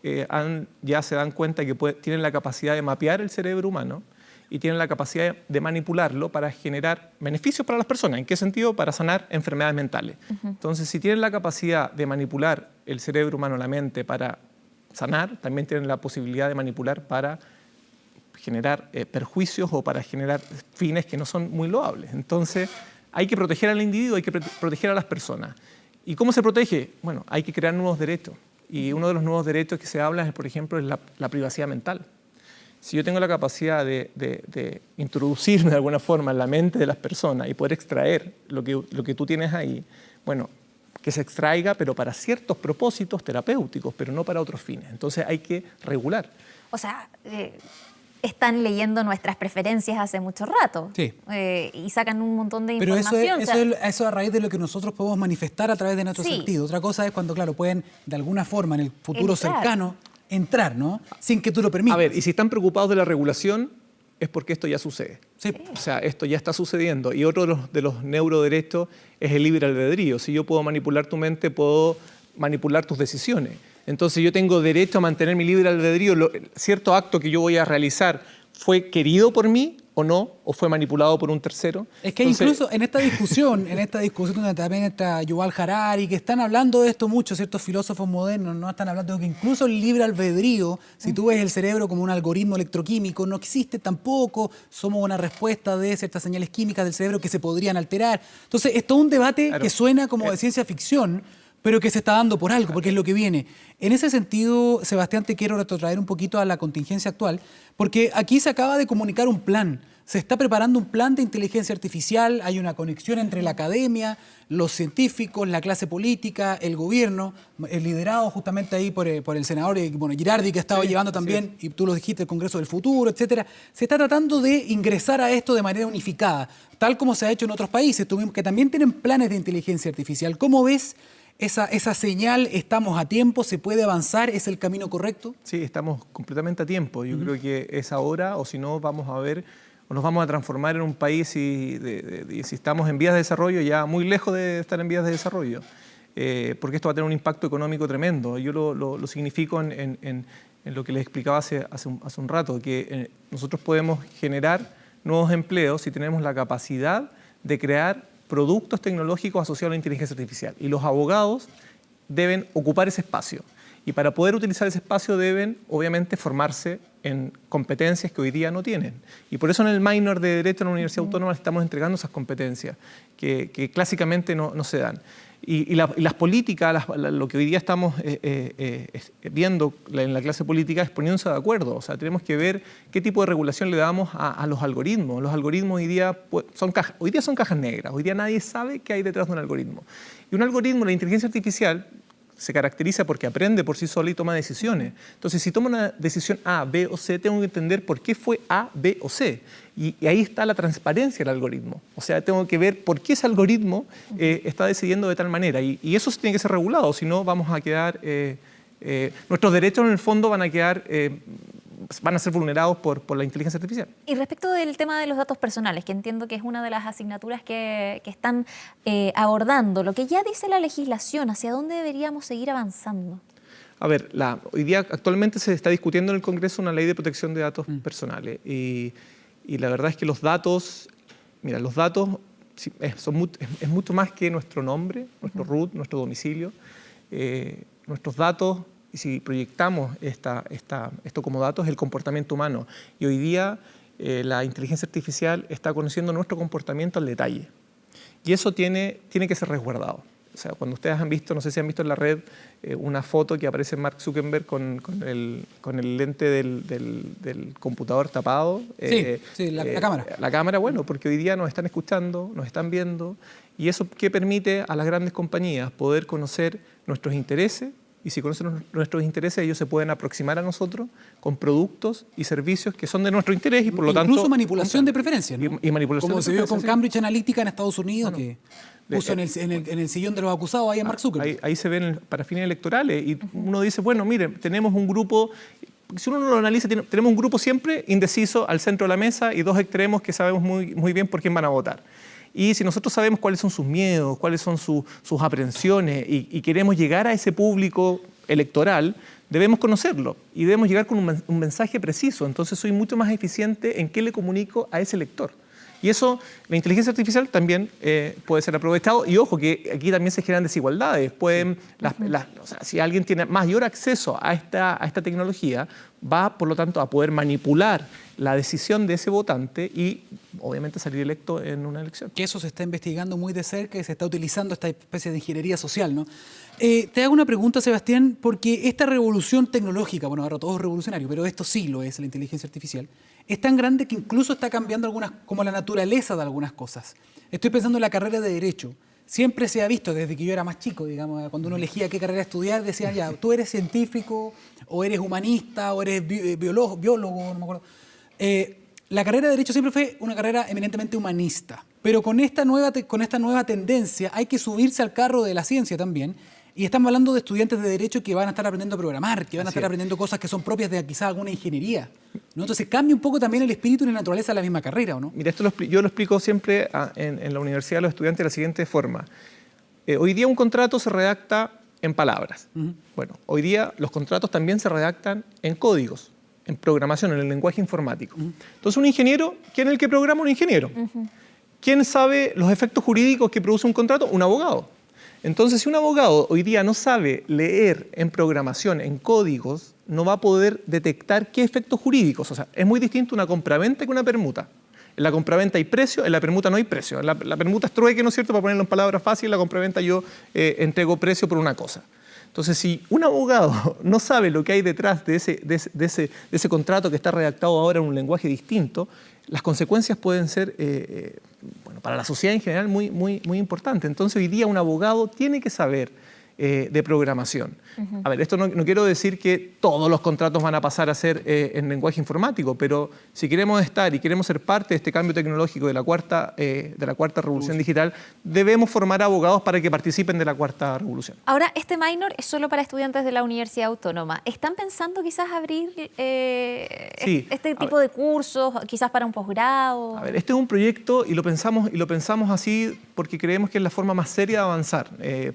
ya se dan cuenta que tienen la capacidad de mapear el cerebro humano y tienen la capacidad de manipularlo para generar beneficios para las personas. ¿En qué sentido? Para sanar enfermedades mentales. Entonces, si tienen la capacidad de manipular el cerebro humano, la mente, para sanar, también tienen la posibilidad de manipular para generar perjuicios o para generar fines que no son muy loables. Entonces, hay que proteger al individuo, hay que proteger a las personas. ¿Y cómo se protege? Bueno, hay que crear nuevos derechos. Y uno de los nuevos derechos que se habla, por ejemplo, es la privacidad mental. Si yo tengo la capacidad de introducirme de alguna forma en la mente de las personas y poder extraer lo que tú tienes ahí, bueno, que se extraiga, pero para ciertos propósitos terapéuticos, pero no para otros fines. Entonces hay que regular. O sea, están leyendo nuestras preferencias hace mucho rato. Sí. Y sacan un montón de Pero información. eso a raíz de lo que nosotros podemos manifestar a través de nuestro Sí. sentido. Otra cosa es cuando, claro, pueden de alguna forma en el futuro Entrar. cercano entrar, ¿no? Sin que tú lo permitas. A ver, y si están preocupados de la regulación, es porque esto ya sucede. Sí. O sea, esto ya está sucediendo. Y otro de los neuroderechos es el libre albedrío. Si yo puedo manipular tu mente, puedo manipular tus decisiones. Entonces yo tengo derecho a mantener mi libre albedrío. Cierto acto que yo voy a realizar, ¿fue querido por mí o no? ¿O fue manipulado por un tercero? Es que incluso en esta discusión donde también está Yuval Harari, que están hablando de esto mucho, ciertos filósofos modernos, ¿no? Están hablando de que incluso el libre albedrío, si tú ves el cerebro como un algoritmo electroquímico, no existe tampoco, somos una respuesta de ciertas señales químicas del cerebro que se podrían alterar. Entonces, es todo un debate que suena como de ciencia ficción, pero que se está dando por algo, porque es lo que viene. En ese sentido, Sebastián, te quiero retrotraer un poquito a la contingencia actual, porque aquí se acaba de comunicar un plan. Se está preparando un plan de inteligencia artificial, hay una conexión entre la academia, los científicos, la clase política, el gobierno, liderado justamente ahí por el senador Girardi, que ha estado llevando también, y tú lo dijiste, el Congreso del Futuro, etcétera. Se está tratando de ingresar a esto de manera unificada, tal como se ha hecho en otros países, que también tienen planes de inteligencia artificial. ¿Cómo ves esa señal? ¿Estamos a tiempo? ¿Se puede avanzar? ¿Es el camino correcto? Sí, estamos completamente a tiempo. Yo creo que es ahora, o si no, vamos a ver, o nos vamos a transformar en un país si estamos en vías de desarrollo, ya muy lejos de estar en vías de desarrollo, porque esto va a tener un impacto económico tremendo. Yo lo significo en lo que les explicaba hace un rato, que nosotros podemos generar nuevos empleos si tenemos la capacidad de crear productos tecnológicos asociados a la inteligencia artificial. Y los abogados deben ocupar ese espacio. Y para poder utilizar ese espacio deben, obviamente, formarse en competencias que hoy día no tienen. Y por eso en el minor de Derecho en la Universidad Autónoma estamos entregando esas competencias que clásicamente no se dan. Y las políticas, lo que hoy día estamos viendo en la clase política es poniéndose de acuerdo. O sea, tenemos que ver qué tipo de regulación le damos a los algoritmos. Los algoritmos hoy día son cajas negras. Hoy día nadie sabe qué hay detrás de un algoritmo. Y un algoritmo, la inteligencia artificial, se caracteriza porque aprende por sí sola y toma decisiones. Entonces, si tomo una decisión A, B o C, tengo que entender por qué fue A, B o C. Y ahí está la transparencia del algoritmo. O sea, tengo que ver por qué ese algoritmo está decidiendo de tal manera. Y eso tiene que ser regulado, si no vamos a quedar... nuestros derechos en el fondo van a ser vulnerados por la inteligencia artificial. Y respecto del tema de los datos personales, que entiendo que es una de las asignaturas que están abordando, lo que ya dice la legislación, ¿hacia dónde deberíamos seguir avanzando? A ver, hoy día actualmente se está discutiendo en el Congreso una ley de protección de datos personales. Y la verdad es que los datos, mira, los datos es mucho más que nuestro nombre, nuestro root, nuestro domicilio. Nuestros datos, y si proyectamos esto como datos, es el comportamiento humano. Y hoy día la inteligencia artificial está conociendo nuestro comportamiento al detalle. Y eso tiene que ser resguardado. O sea, cuando ustedes han visto, no sé si han visto en la red, una foto que aparece Mark Zuckerberg con el lente del computador tapado. Sí, la cámara. La cámara, bueno, porque hoy día nos están escuchando, nos están viendo, y eso ¿qué permite a las grandes compañías? Poder conocer nuestros intereses, y si conocen nuestros intereses, ellos se pueden aproximar a nosotros con productos y servicios que son de nuestro interés y por lo tanto... Incluso manipulación de preferencias, ¿no? Y manipulación como de se vio con preferencias, Cambridge Analytica en Estados Unidos, Bueno, que puso en el sillón de los acusados ahí a Mark Zuckerberg. ahí se ven para fines electorales y uno dice, bueno, mire, tenemos un grupo... Si uno lo analiza, tenemos un grupo siempre indeciso al centro de la mesa y dos extremos que sabemos muy bien por quién van a votar. Y si nosotros sabemos cuáles son sus miedos, cuáles son sus aprensiones y queremos llegar a ese público electoral, debemos conocerlo y debemos llegar con un mensaje preciso. Entonces soy mucho más eficiente en qué le comunico a ese elector. Y eso, la inteligencia artificial también puede ser aprovechado. Y ojo, que aquí también se generan desigualdades. Pueden, o sea, si alguien tiene mayor acceso a esta tecnología, va, por lo tanto, a poder manipular la decisión de ese votante y, obviamente, salir electo en una elección. Que eso se está investigando muy de cerca y se está utilizando esta especie de ingeniería social, ¿no? Te hago una pregunta, Sebastián, porque esta revolución tecnológica, bueno, ahora todo es revolucionario, pero esto sí lo es, la inteligencia artificial, es tan grande que incluso está cambiando como la naturaleza de algunas cosas. Estoy pensando en la carrera de Derecho. Siempre se ha visto, desde que yo era más chico, digamos, cuando uno elegía qué carrera estudiar, decían ya, tú eres científico, o eres humanista, o eres biólogo, no me acuerdo. La carrera de Derecho siempre fue una carrera eminentemente humanista, pero con esta nueva tendencia hay que subirse al carro de la ciencia también, y estamos hablando de estudiantes de Derecho que van a estar aprendiendo a programar, que van a estar aprendiendo cosas que son propias de quizás alguna ingeniería, ¿no? Entonces cambia un poco también el espíritu y la naturaleza de la misma carrera, ¿o no? Mira, yo lo explico siempre en la universidad a los estudiantes de la siguiente forma. Hoy día un contrato se redacta en palabras. Bueno, hoy día los contratos también se redactan en códigos, en programación, en el lenguaje informático. Entonces un ingeniero, ¿quién es el que programa? Un ingeniero. ¿Quién sabe los efectos jurídicos que produce un contrato? Un abogado. Entonces, si un abogado hoy día no sabe leer en programación, en códigos, no va a poder detectar qué efectos jurídicos. O sea, es muy distinto una compraventa que una permuta. En la compraventa hay precio, en la permuta no hay precio. La permuta es trueque, ¿no es cierto? Para ponerlo en palabras fáciles, en la compraventa yo entrego precio por una cosa. Entonces, si un abogado no sabe lo que hay detrás de ese contrato que está redactado ahora en un lenguaje distinto, las consecuencias pueden ser, bueno, para la sociedad en general muy importantes. Entonces, hoy día un abogado tiene que saber de programación. A ver, esto no quiero decir que todos los contratos van a pasar a ser en lenguaje informático, pero si queremos estar y queremos ser parte de este cambio tecnológico de la cuarta revolución digital, debemos formar abogados para que participen de la cuarta revolución. Ahora, este minor es solo para estudiantes de la Universidad Autónoma. ¿Están pensando quizás abrir este tipo de cursos, quizás para un posgrado? A ver, este es un proyecto y lo pensamos así porque creemos que es la forma más seria de avanzar.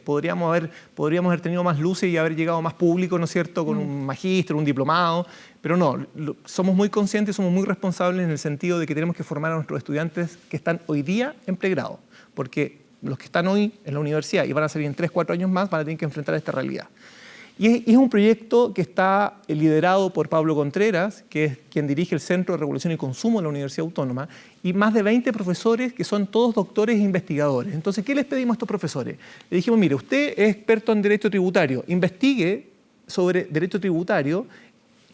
Podríamos haber tenido más luces y haber llegado a más público, ¿no es cierto?, con un magíster, un diplomado, pero no, somos muy conscientes, somos muy responsables en el sentido de que tenemos que formar a nuestros estudiantes que están hoy día en pregrado, porque los que están hoy en la universidad y van a salir en 3, 4 años más van a tener que enfrentar esta realidad. Y es un proyecto que está liderado por Pablo Contreras, que es quien dirige el Centro de Regulación y Consumo de la Universidad Autónoma, y más de 20 profesores que son todos doctores e investigadores. Entonces, ¿qué les pedimos a estos profesores? Le dijimos, mire, usted es experto en derecho tributario, investigue sobre derecho tributario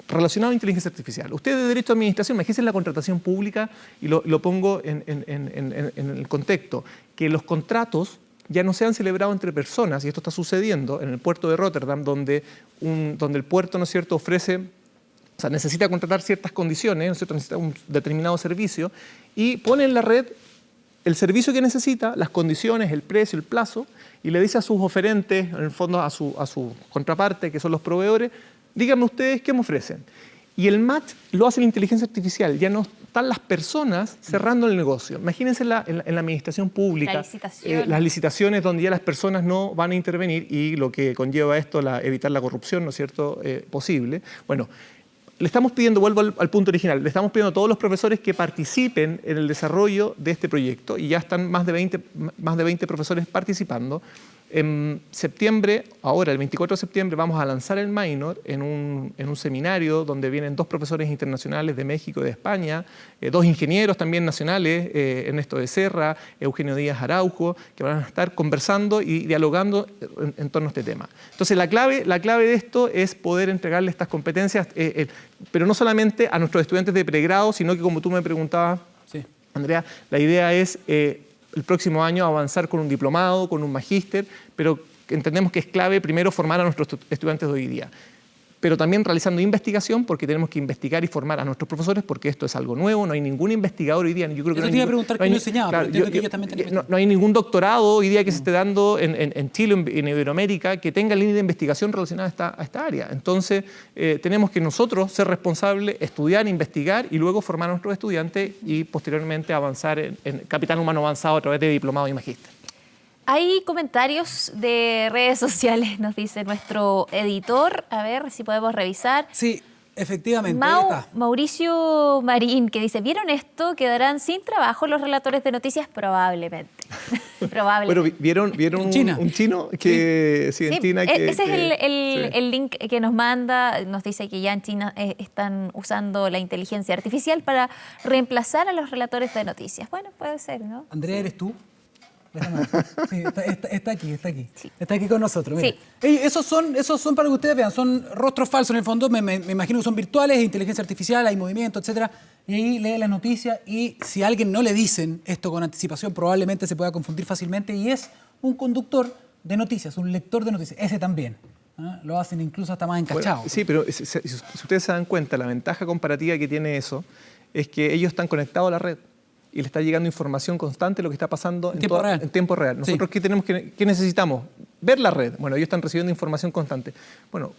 relacionado a inteligencia artificial. Usted de derecho a administración, imagínense la contratación pública, y lo pongo en el contexto, que los contratos ya no se han celebrado entre personas, y esto está sucediendo en el puerto de Rotterdam, donde el puerto, ¿no es cierto?, ofrece, o sea, necesita contratar ciertas condiciones, ¿no es cierto?, necesita un determinado servicio, y pone en la red el servicio que necesita, las condiciones, el precio, el plazo, y le dice a sus oferentes, en el fondo a su contraparte, que son los proveedores, díganme ustedes qué me ofrecen. Y el match lo hace la inteligencia artificial, ya no están las personas cerrando el negocio. Imagínense en la administración pública, las licitaciones donde ya las personas no van a intervenir y lo que conlleva esto, evitar la corrupción, ¿no es cierto?, posible. Bueno, le estamos pidiendo, vuelvo al punto original, le estamos pidiendo a todos los profesores que participen en el desarrollo de este proyecto y ya están más de 20 profesores participando. En septiembre, ahora el 24 de septiembre, vamos a lanzar el minor en un seminario donde vienen 2 profesores internacionales de México y de España, 2 ingenieros también nacionales, Ernesto Becerra, Eugenio Díaz Araujo, que van a estar conversando y dialogando en torno a este tema. Entonces la clave de esto es poder entregarle estas competencias, pero no solamente a nuestros estudiantes de pregrado, sino que, como tú me preguntabas, Sí. Andrea, la idea es el próximo año avanzar con un diplomado, con un magíster, pero entendemos que es clave primero formar a nuestros estudiantes de hoy día. Pero también realizando investigación, porque tenemos que investigar y formar a nuestros profesores, porque esto es algo nuevo, no hay ningún investigador hoy día. Yo creo que Yo te iba a preguntar quién lo enseñaba, pero entiendo que ellos también tienen. no hay ningún doctorado hoy día que se esté dando en Chile, en Iberoamérica, que tenga línea de investigación relacionada a esta área. Entonces, tenemos que nosotros ser responsables, estudiar, investigar y luego formar a nuestros estudiantes y posteriormente avanzar en capital humano avanzado a través de diplomado y magíster. Hay comentarios de redes sociales, nos dice nuestro editor. A ver si podemos revisar. Sí, efectivamente. ahí está. Mauricio Marín, que dice, ¿vieron esto? ¿Quedarán sin trabajo los relatores de noticias? Probablemente. Probablemente. Bueno, ¿vieron un chino que sí, en China? Ese es el link que nos manda. Nos dice que ya en China están usando la inteligencia artificial para reemplazar a los relatores de noticias. Bueno, puede ser, ¿no? Andrea, ¿eres tú? Déjame ver. Sí, está aquí. Sí. Está aquí con nosotros. Mira. Sí. Esos son para que ustedes vean, son rostros falsos en el fondo, me imagino que son virtuales, inteligencia artificial, hay movimiento, etcétera. Y ahí lee la noticia y si a alguien no le dicen esto con anticipación, probablemente se pueda confundir fácilmente y es un conductor de noticias, un lector de noticias. Ese también. ¿Ah? Lo hacen incluso hasta más encachado. Bueno, sí, pero si ustedes se dan cuenta, la ventaja comparativa que tiene eso es que ellos están conectados a la red y le está llegando información constante de lo que está pasando en tiempo real. Nosotros, sí. ¿qué necesitamos? Ver la red. Bueno, ellos están recibiendo información constante. Bueno,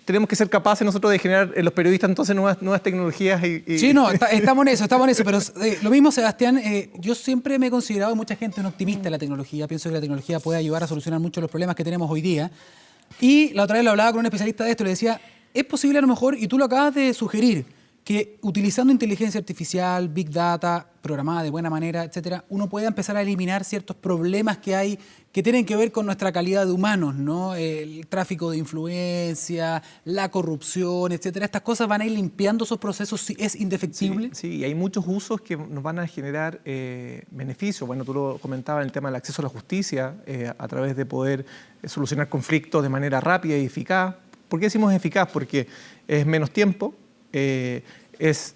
tenemos que ser capaces nosotros de generar los periodistas entonces nuevas tecnologías y... Sí, no, estamos en eso, pero lo mismo, Sebastián, yo siempre me he considerado, mucha gente, un optimista de la tecnología, pienso que la tecnología puede ayudar a solucionar muchos de los problemas que tenemos hoy día, y la otra vez lo hablaba con un especialista de esto, le decía, es posible a lo mejor, y tú lo acabas de sugerir, que utilizando inteligencia artificial, big data, programada de buena manera, etcétera, uno puede empezar a eliminar ciertos problemas que hay que tienen que ver con nuestra calidad de humanos, ¿no? El tráfico de influencia, la corrupción, etcétera. Estas cosas van a ir limpiando esos procesos si es indefectible. Sí, y hay muchos usos que nos van a generar beneficios. Bueno, tú lo comentabas en el tema del acceso a la justicia, a través de poder solucionar conflictos de manera rápida y eficaz. ¿Por qué decimos eficaz? Porque es menos tiempo, es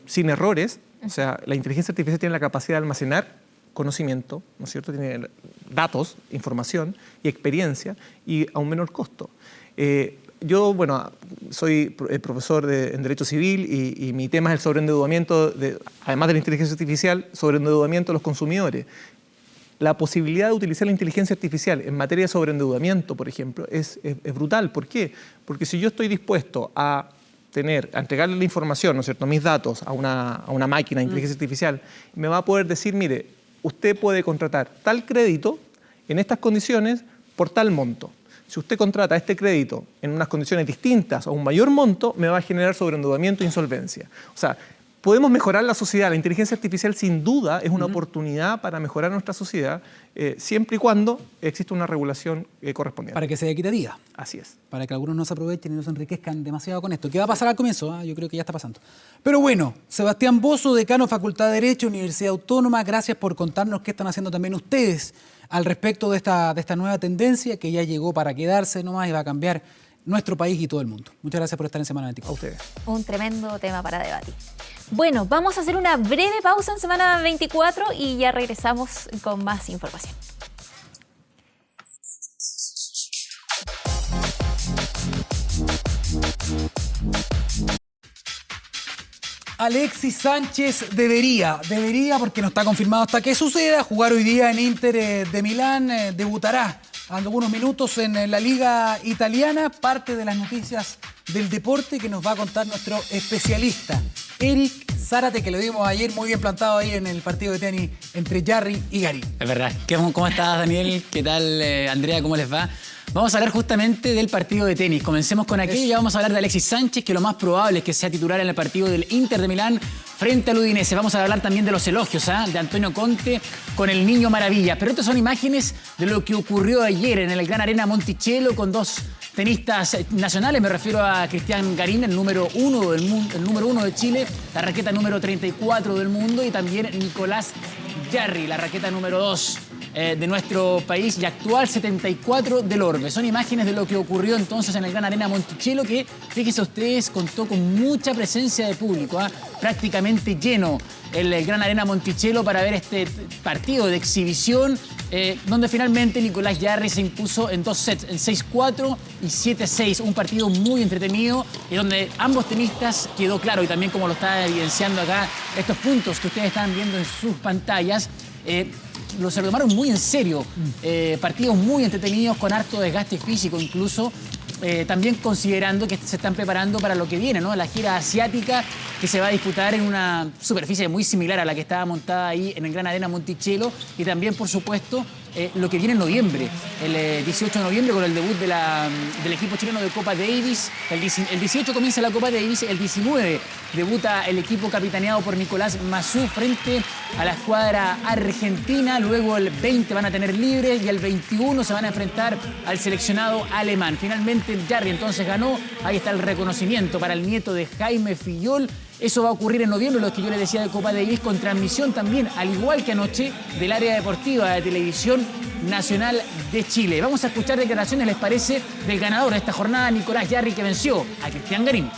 sin errores, o sea, la inteligencia artificial tiene la capacidad de almacenar conocimiento, ¿no es cierto? Tiene datos, información y experiencia y a un menor costo. Yo, bueno, soy profesor en Derecho Civil y mi tema es el sobreendeudamiento, además de la inteligencia artificial, sobreendeudamiento de los consumidores. La posibilidad de utilizar la inteligencia artificial en materia de sobreendeudamiento, por ejemplo, es brutal. ¿Por qué? Porque si yo estoy dispuesto a entregarle la información, ¿no es cierto?, mis datos a una máquina de inteligencia artificial, me va a poder decir, mire, usted puede contratar tal crédito en estas condiciones por tal monto. Si usted contrata este crédito en unas condiciones distintas o un mayor monto, me va a generar sobreendeudamiento e insolvencia. O sea, podemos mejorar la sociedad. La inteligencia artificial, sin duda, es una oportunidad para mejorar nuestra sociedad, siempre y cuando exista una regulación correspondiente. Para que sea equitativa. Así es. Para que algunos no se aprovechen y no se enriquezcan demasiado con esto. ¿Qué va a pasar al comienzo? Yo creo que ya está pasando. Pero bueno, Sebastián Bozo, decano Facultad de Derecho, Universidad Autónoma, gracias por contarnos qué están haciendo también ustedes al respecto de esta nueva tendencia que ya llegó para quedarse nomás y va a cambiar nuestro país y todo el mundo. Muchas gracias por estar en Semana 24. A ustedes. Un tremendo tema para debatir. Bueno, vamos a hacer una breve pausa en Semana 24 y ya regresamos con más información. Alexis Sánchez debería, porque no está confirmado hasta que suceda, jugar hoy día en Inter de Milán, debutará algunos minutos en la Liga Italiana, parte de las noticias del deporte que nos va a contar nuestro especialista, Eric Zárate, que lo vimos ayer muy bien plantado ahí en el partido de tenis entre Jarry y Garín. Es verdad. ¿Cómo estás, Daniel? ¿Qué tal, Andrea? ¿Cómo les va? Vamos a hablar justamente del partido de tenis. Comencemos con aquello y ya vamos a hablar de Alexis Sánchez, que lo más probable es que sea titular en el partido del Inter de Milán frente al Udinese. Vamos a hablar también de los elogios de Antonio Conte con el Niño Maravilla. Pero estas son imágenes de lo que ocurrió ayer en el Gran Arena Monticello con dos tenistas nacionales. Me refiero a Cristian Garín, el número 1 del mundo, el número 1 de Chile, la raqueta número 34 del mundo, y también Nicolás Jarry, la raqueta número 2 de nuestro país y actual 74 del Orbe. Son imágenes de lo que ocurrió entonces en el Gran Arena Monticello, que, fíjense ustedes, contó con mucha presencia de público, prácticamente lleno el Gran Arena Monticello para ver este partido de exhibición, donde finalmente Nicolás Jarry se impuso en 2 sets, en 6-4 y 7-6. Un partido muy entretenido y donde ambos tenistas quedó claro, y también como lo está evidenciando acá estos puntos que ustedes están viendo en sus pantallas, se lo tomaron muy en serio. Partidos muy entretenidos, con harto desgaste físico incluso. También considerando que se están preparando para lo que viene, ¿no? La gira asiática, que se va a disputar en una superficie muy similar a la que estaba montada ahí en el Gran Arena Monticello, y también, por supuesto, lo que viene en noviembre, el 18 de noviembre, con el debut del equipo chileno de Copa Davis. El 18 comienza la Copa Davis, el 19 debuta el equipo capitaneado por Nicolás Massú frente a la escuadra argentina. Luego el 20 van a tener libre y el 21 se van a enfrentar al seleccionado alemán. Finalmente Jarry entonces ganó. Ahí está el reconocimiento para el nieto de Jaime Fillol. Eso va a ocurrir en noviembre, lo que yo les decía de Copa Davis, con transmisión también, al igual que anoche, del área deportiva de Televisión Nacional de Chile. Vamos a escuchar declaraciones, ¿les parece?, del ganador de esta jornada, Nicolás Jarry, que venció a Cristian Garín.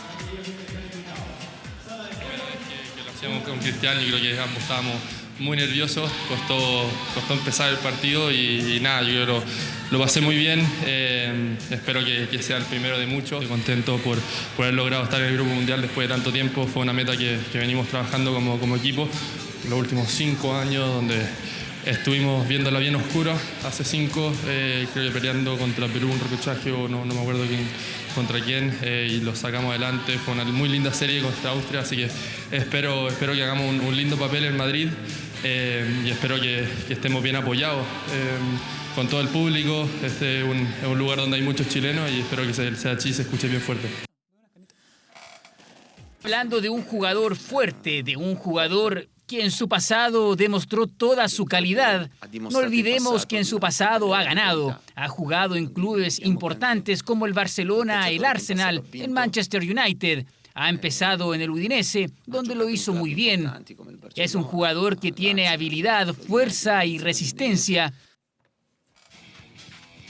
Que lo hacíamos con Cristian, y creo que ambos estábamos muy nerviosos, costó empezar el partido y nada, yo lo pasé muy bien. Espero que sea el primero de muchos. Estoy contento por haber logrado estar en el Grupo Mundial después de tanto tiempo. Fue una meta que venimos trabajando como equipo los últimos 5 años, donde estuvimos viéndola bien oscura. Hace 5, creo que peleando contra Perú, un repechaje, o no me acuerdo contra quién, y lo sacamos adelante. Fue una muy linda serie contra Austria, así que espero que hagamos un lindo papel en Madrid, y espero que estemos bien apoyados con todo el público. Este es un lugar donde hay muchos chilenos, y espero que sea así, se escuche bien fuerte. Hablando de un jugador fuerte, de un jugador que en su pasado demostró toda su calidad. No olvidemos que en su pasado ha ganado. Ha jugado en clubes importantes como el Barcelona, el Arsenal, el Manchester United. Ha empezado en el Udinese, donde lo hizo muy bien. Es un jugador que tiene habilidad, fuerza y resistencia.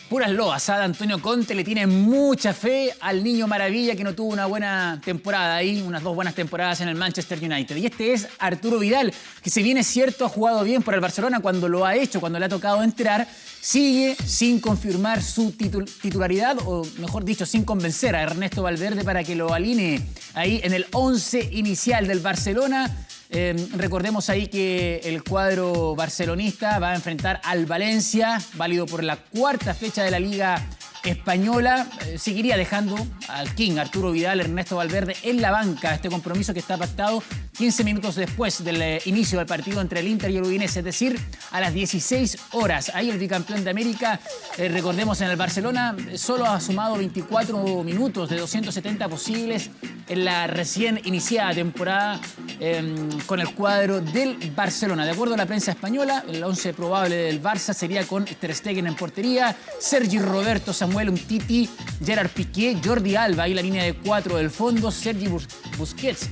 Puras loas, Antonio Conte le tiene mucha fe al Niño Maravilla, que no tuvo una buena temporada ahí, unas 2 buenas temporadas en el Manchester United. Y este es Arturo Vidal, que si bien es cierto ha jugado bien por el Barcelona cuando lo ha hecho, cuando le ha tocado entrar, sigue sin confirmar su titularidad, o mejor dicho, sin convencer a Ernesto Valverde para que lo alinee ahí en el 11 inicial del Barcelona. Recordemos ahí que el cuadro barcelonista va a enfrentar al Valencia, válido por la 4ª fecha de la Liga Española. Seguiría dejando al King, Arturo Vidal, Ernesto Valverde en la banca. Este compromiso que está pactado 15 minutos después del inicio del partido entre el Inter y el Udinese, es decir, a las 16 horas. Ahí el bicampeón de América, recordemos, en el Barcelona solo ha sumado 24 minutos de 270 posibles en la recién iniciada temporada con el cuadro del Barcelona. De acuerdo a la prensa española, el 11 probable del Barça sería con Ter Stegen en portería, Sergi Roberto, Samuel Umtiti, Gerard Piqué, Jordi Alba, ahí la línea de 4 del fondo, Sergi Busquets,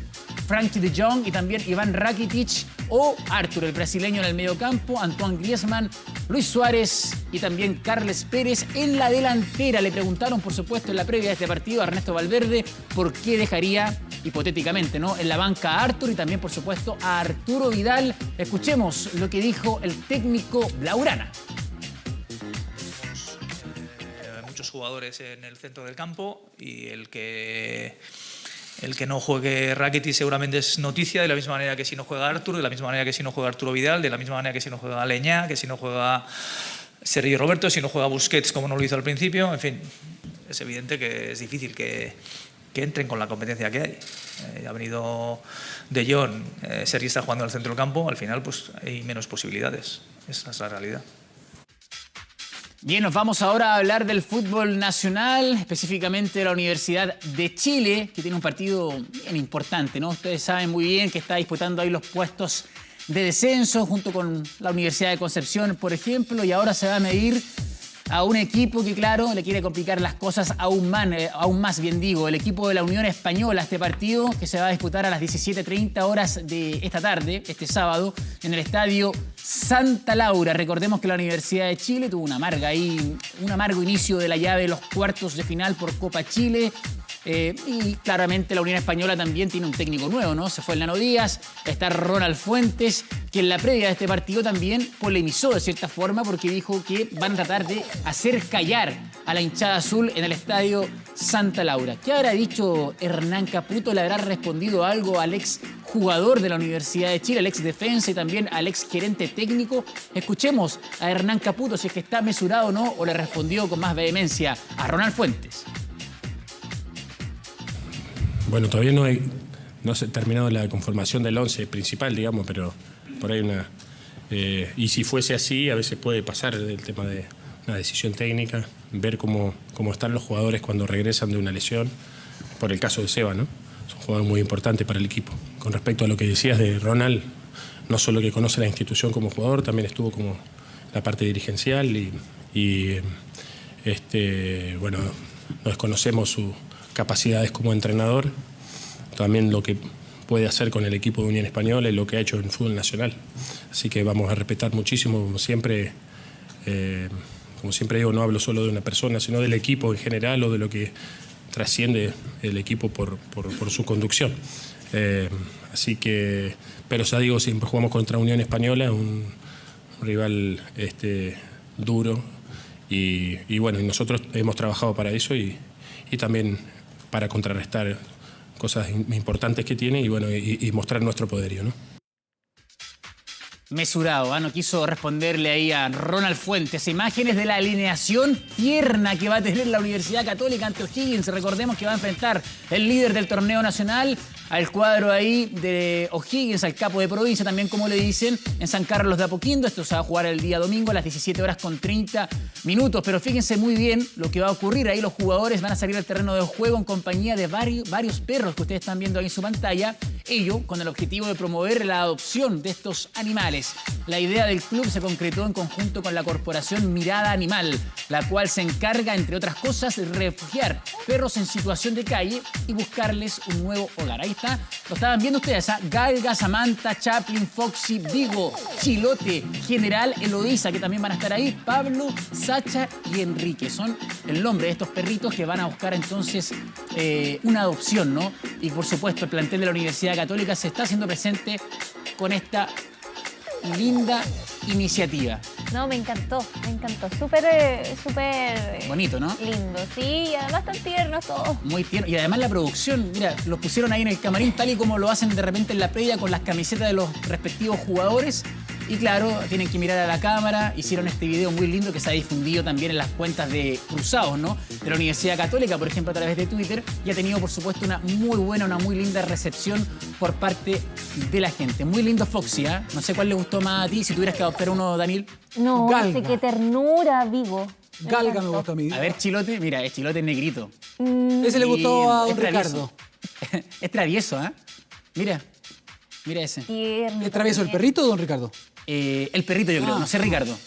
Frankie de Jong y también Iván Rakitic o Arthur, el brasileño, en el mediocampo, Antoine Griezmann, Luis Suárez y también Carles Pérez en la delantera. Le preguntaron, por supuesto, en la previa de este partido a Ernesto Valverde por qué dejaría, hipotéticamente, ¿no?, en la banca a Arthur y también, por supuesto, a Arturo Vidal. Escuchemos lo que dijo el técnico blaugrana. Muchos jugadores en el centro del campo, y el que no juegue Rakitic seguramente es noticia, de la misma manera que si no juega Artur, de la misma manera que si no juega Arturo Vidal, de la misma manera que si no juega Leñá, que si no juega Sergi Roberto, si no juega Busquets como no lo hizo al principio. En fin, es evidente que es difícil que entren con la competencia que hay. Ha venido De Jong, Sergi está jugando en el centro del campo, al final pues hay menos posibilidades. Esa es la realidad. Bien, nos vamos ahora a hablar del fútbol nacional, específicamente de la Universidad de Chile, que tiene un partido bien importante, ¿no? Ustedes saben muy bien que está disputando ahí los puestos de descenso junto con la Universidad de Concepción, por ejemplo, y ahora se va a medir a un equipo que, claro, le quiere complicar las cosas aún más, bien digo, el equipo de la Unión Española, este partido que se va a disputar a las 17:30 horas de esta tarde, este sábado, en el estadio Santa Laura. Recordemos que la Universidad de Chile tuvo un amargo inicio de la llave de los cuartos de final por Copa Chile. Y claramente la Unión Española también tiene un técnico nuevo, ¿no? Se fue el Nano Díaz, está Ronald Fuentes, que en la previa de este partido también polemizó de cierta forma porque dijo que van a tratar de hacer callar a la hinchada azul en el estadio Santa Laura. ¿Qué habrá dicho Hernán Caputo? ¿Le habrá respondido algo al ex jugador de la Universidad de Chile, al ex defensa y también al ex gerente técnico? Escuchemos a Hernán Caputo si es que está mesurado o no, o le respondió con más vehemencia a Ronald Fuentes. Bueno, todavía no se ha terminado la conformación del 11 principal, digamos, pero por ahí y si fuese así, a veces puede pasar el tema de una decisión técnica, ver cómo están los jugadores cuando regresan de una lesión, por el caso de Seba, ¿no? Es un jugador muy importante para el equipo. Con respecto a lo que decías de Ronald, no solo que conoce la institución como jugador, también estuvo como la parte dirigencial bueno, nos desconocemos su capacidades como entrenador, también lo que puede hacer con el equipo de Unión Española y lo que ha hecho en el fútbol nacional. Así que vamos a respetar muchísimo, como siempre digo, no hablo solo de una persona, sino del equipo en general o de lo que trasciende el equipo por su conducción. Así que, pero ya digo, siempre jugamos contra Unión Española, un rival duro y bueno, y nosotros hemos trabajado para eso y también para contrarrestar cosas importantes que tiene y bueno, y mostrar nuestro poderío, ¿no? Mesurado, no quiso responderle ahí a Ronald Fuentes. Imágenes de la alineación tierna que va a tener la Universidad Católica ante O'Higgins. Recordemos que va a enfrentar el líder del torneo nacional al cuadro ahí de O'Higgins, al capo de provincia, también como le dicen, en San Carlos de Apoquindo. Esto se va a jugar el día domingo a las 17:30. Pero fíjense muy bien lo que va a ocurrir. Ahí los jugadores van a salir al terreno de juego en compañía de varios perros que ustedes están viendo ahí en su pantalla. Ello con el objetivo de promover la adopción de estos animales. La idea del club se concretó en conjunto con la corporación Mirada Animal, la cual se encarga, entre otras cosas, de refugiar perros en situación de calle y buscarles un nuevo hogar. Ahí está, lo estaban viendo ustedes, ¿eh? Galga, Samantha, Chaplin, Foxy, Vigo, Chilote, General, Eloísa, que también van a estar ahí, Pablo, Sacha y Enrique. Son el nombre de estos perritos que van a buscar entonces una adopción, ¿no? Y por supuesto el plantel de la Universidad Católica se está haciendo presente con esta linda iniciativa. No, me encantó. Súper bonito, ¿no? Lindo, sí, y además tan tiernos todos. Muy tierno. Y además la producción, mira, los pusieron ahí en el camarín tal y como lo hacen de repente en la previa con las camisetas de los respectivos jugadores. Y claro, tienen que mirar a la cámara. Hicieron este video muy lindo que se ha difundido también en las cuentas de Cruzados, ¿no? De la Universidad Católica, por ejemplo, a través de Twitter. Y ha tenido, por supuesto, una muy linda recepción por parte de la gente. Muy lindo Foxy, ¿eh? No sé cuál le gustó más a ti, si tuvieras que adoptar uno, Daniel. No, Galga. sé qué ternura, Vigo. Galga me gustó a mí. A ver, Chilote, mira, es Chilote negrito. Ese le gustó a Es don Ricardo. Es travieso, ¿eh? Mira ese. Tierno. ¿Es travieso el perrito o don Ricardo? El perrito, yo creo, no sé, Ricardo.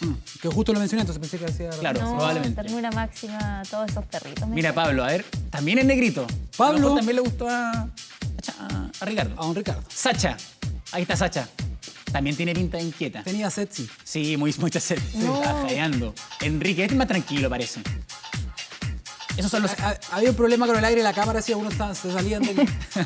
Que justo lo mencioné, entonces pensé que hacía... Claro, No, probablemente. ternura máxima a todos esos perritos. Mira, Pablo, a ver, también es negrito. Pablo. A lo mejor también le gustó a Ricardo. A don Ricardo. Sacha, ahí está Sacha. También tiene pinta de inquieta. Tenía sexy. Sí, mucha sed. No. Está jadeando. Enrique, este es más tranquilo, parece. Esos son los Había un problema con el aire, la cámara, si algunos se salían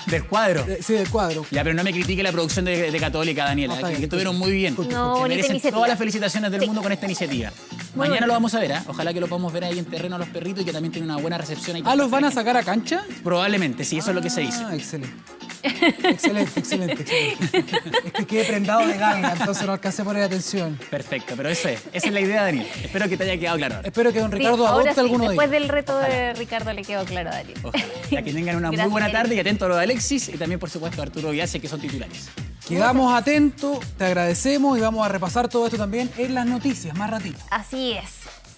del cuadro. sí, del cuadro. Ya, pero no me critique la producción de Católica, Daniela, No, está bien, que estuvieron muy bien. No, que bonita merecen iniciativa. todas las felicitaciones del mundo con esta iniciativa. Mañana bueno. lo vamos a ver, ¿eh? Ojalá que lo podamos ver ahí en terreno a los perritos y que también tiene una buena recepción ahí. ¿Los van a sacar a cancha? Probablemente, sí, eso es lo que se dice. Excelente. Excelente. Es que quedé prendado de Galga, entonces no alcancé a poner atención. Perfecto, pero eso es. Esa es la idea, Daniel. Espero que te haya quedado claro ahora. Espero que don Sí, Ricardo ahora adopte sí, alguno de después ellos. del reto de Ricardo le quedó claro, Daniel. Ojalá. Ya que tengan una muy Gracias, buena Daniel. tarde y atento a lo de Alexis y también, por supuesto, a Arturo Viace, que son titulares. Quedamos atentos, te agradecemos y vamos a repasar todo esto también en las noticias, más ratito. Así es.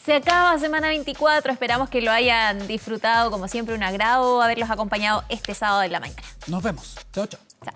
Se acaba semana 24, esperamos que lo hayan disfrutado, como siempre un agrado haberlos acompañado este sábado en la mañana. Nos vemos. Chao, chao. Chao.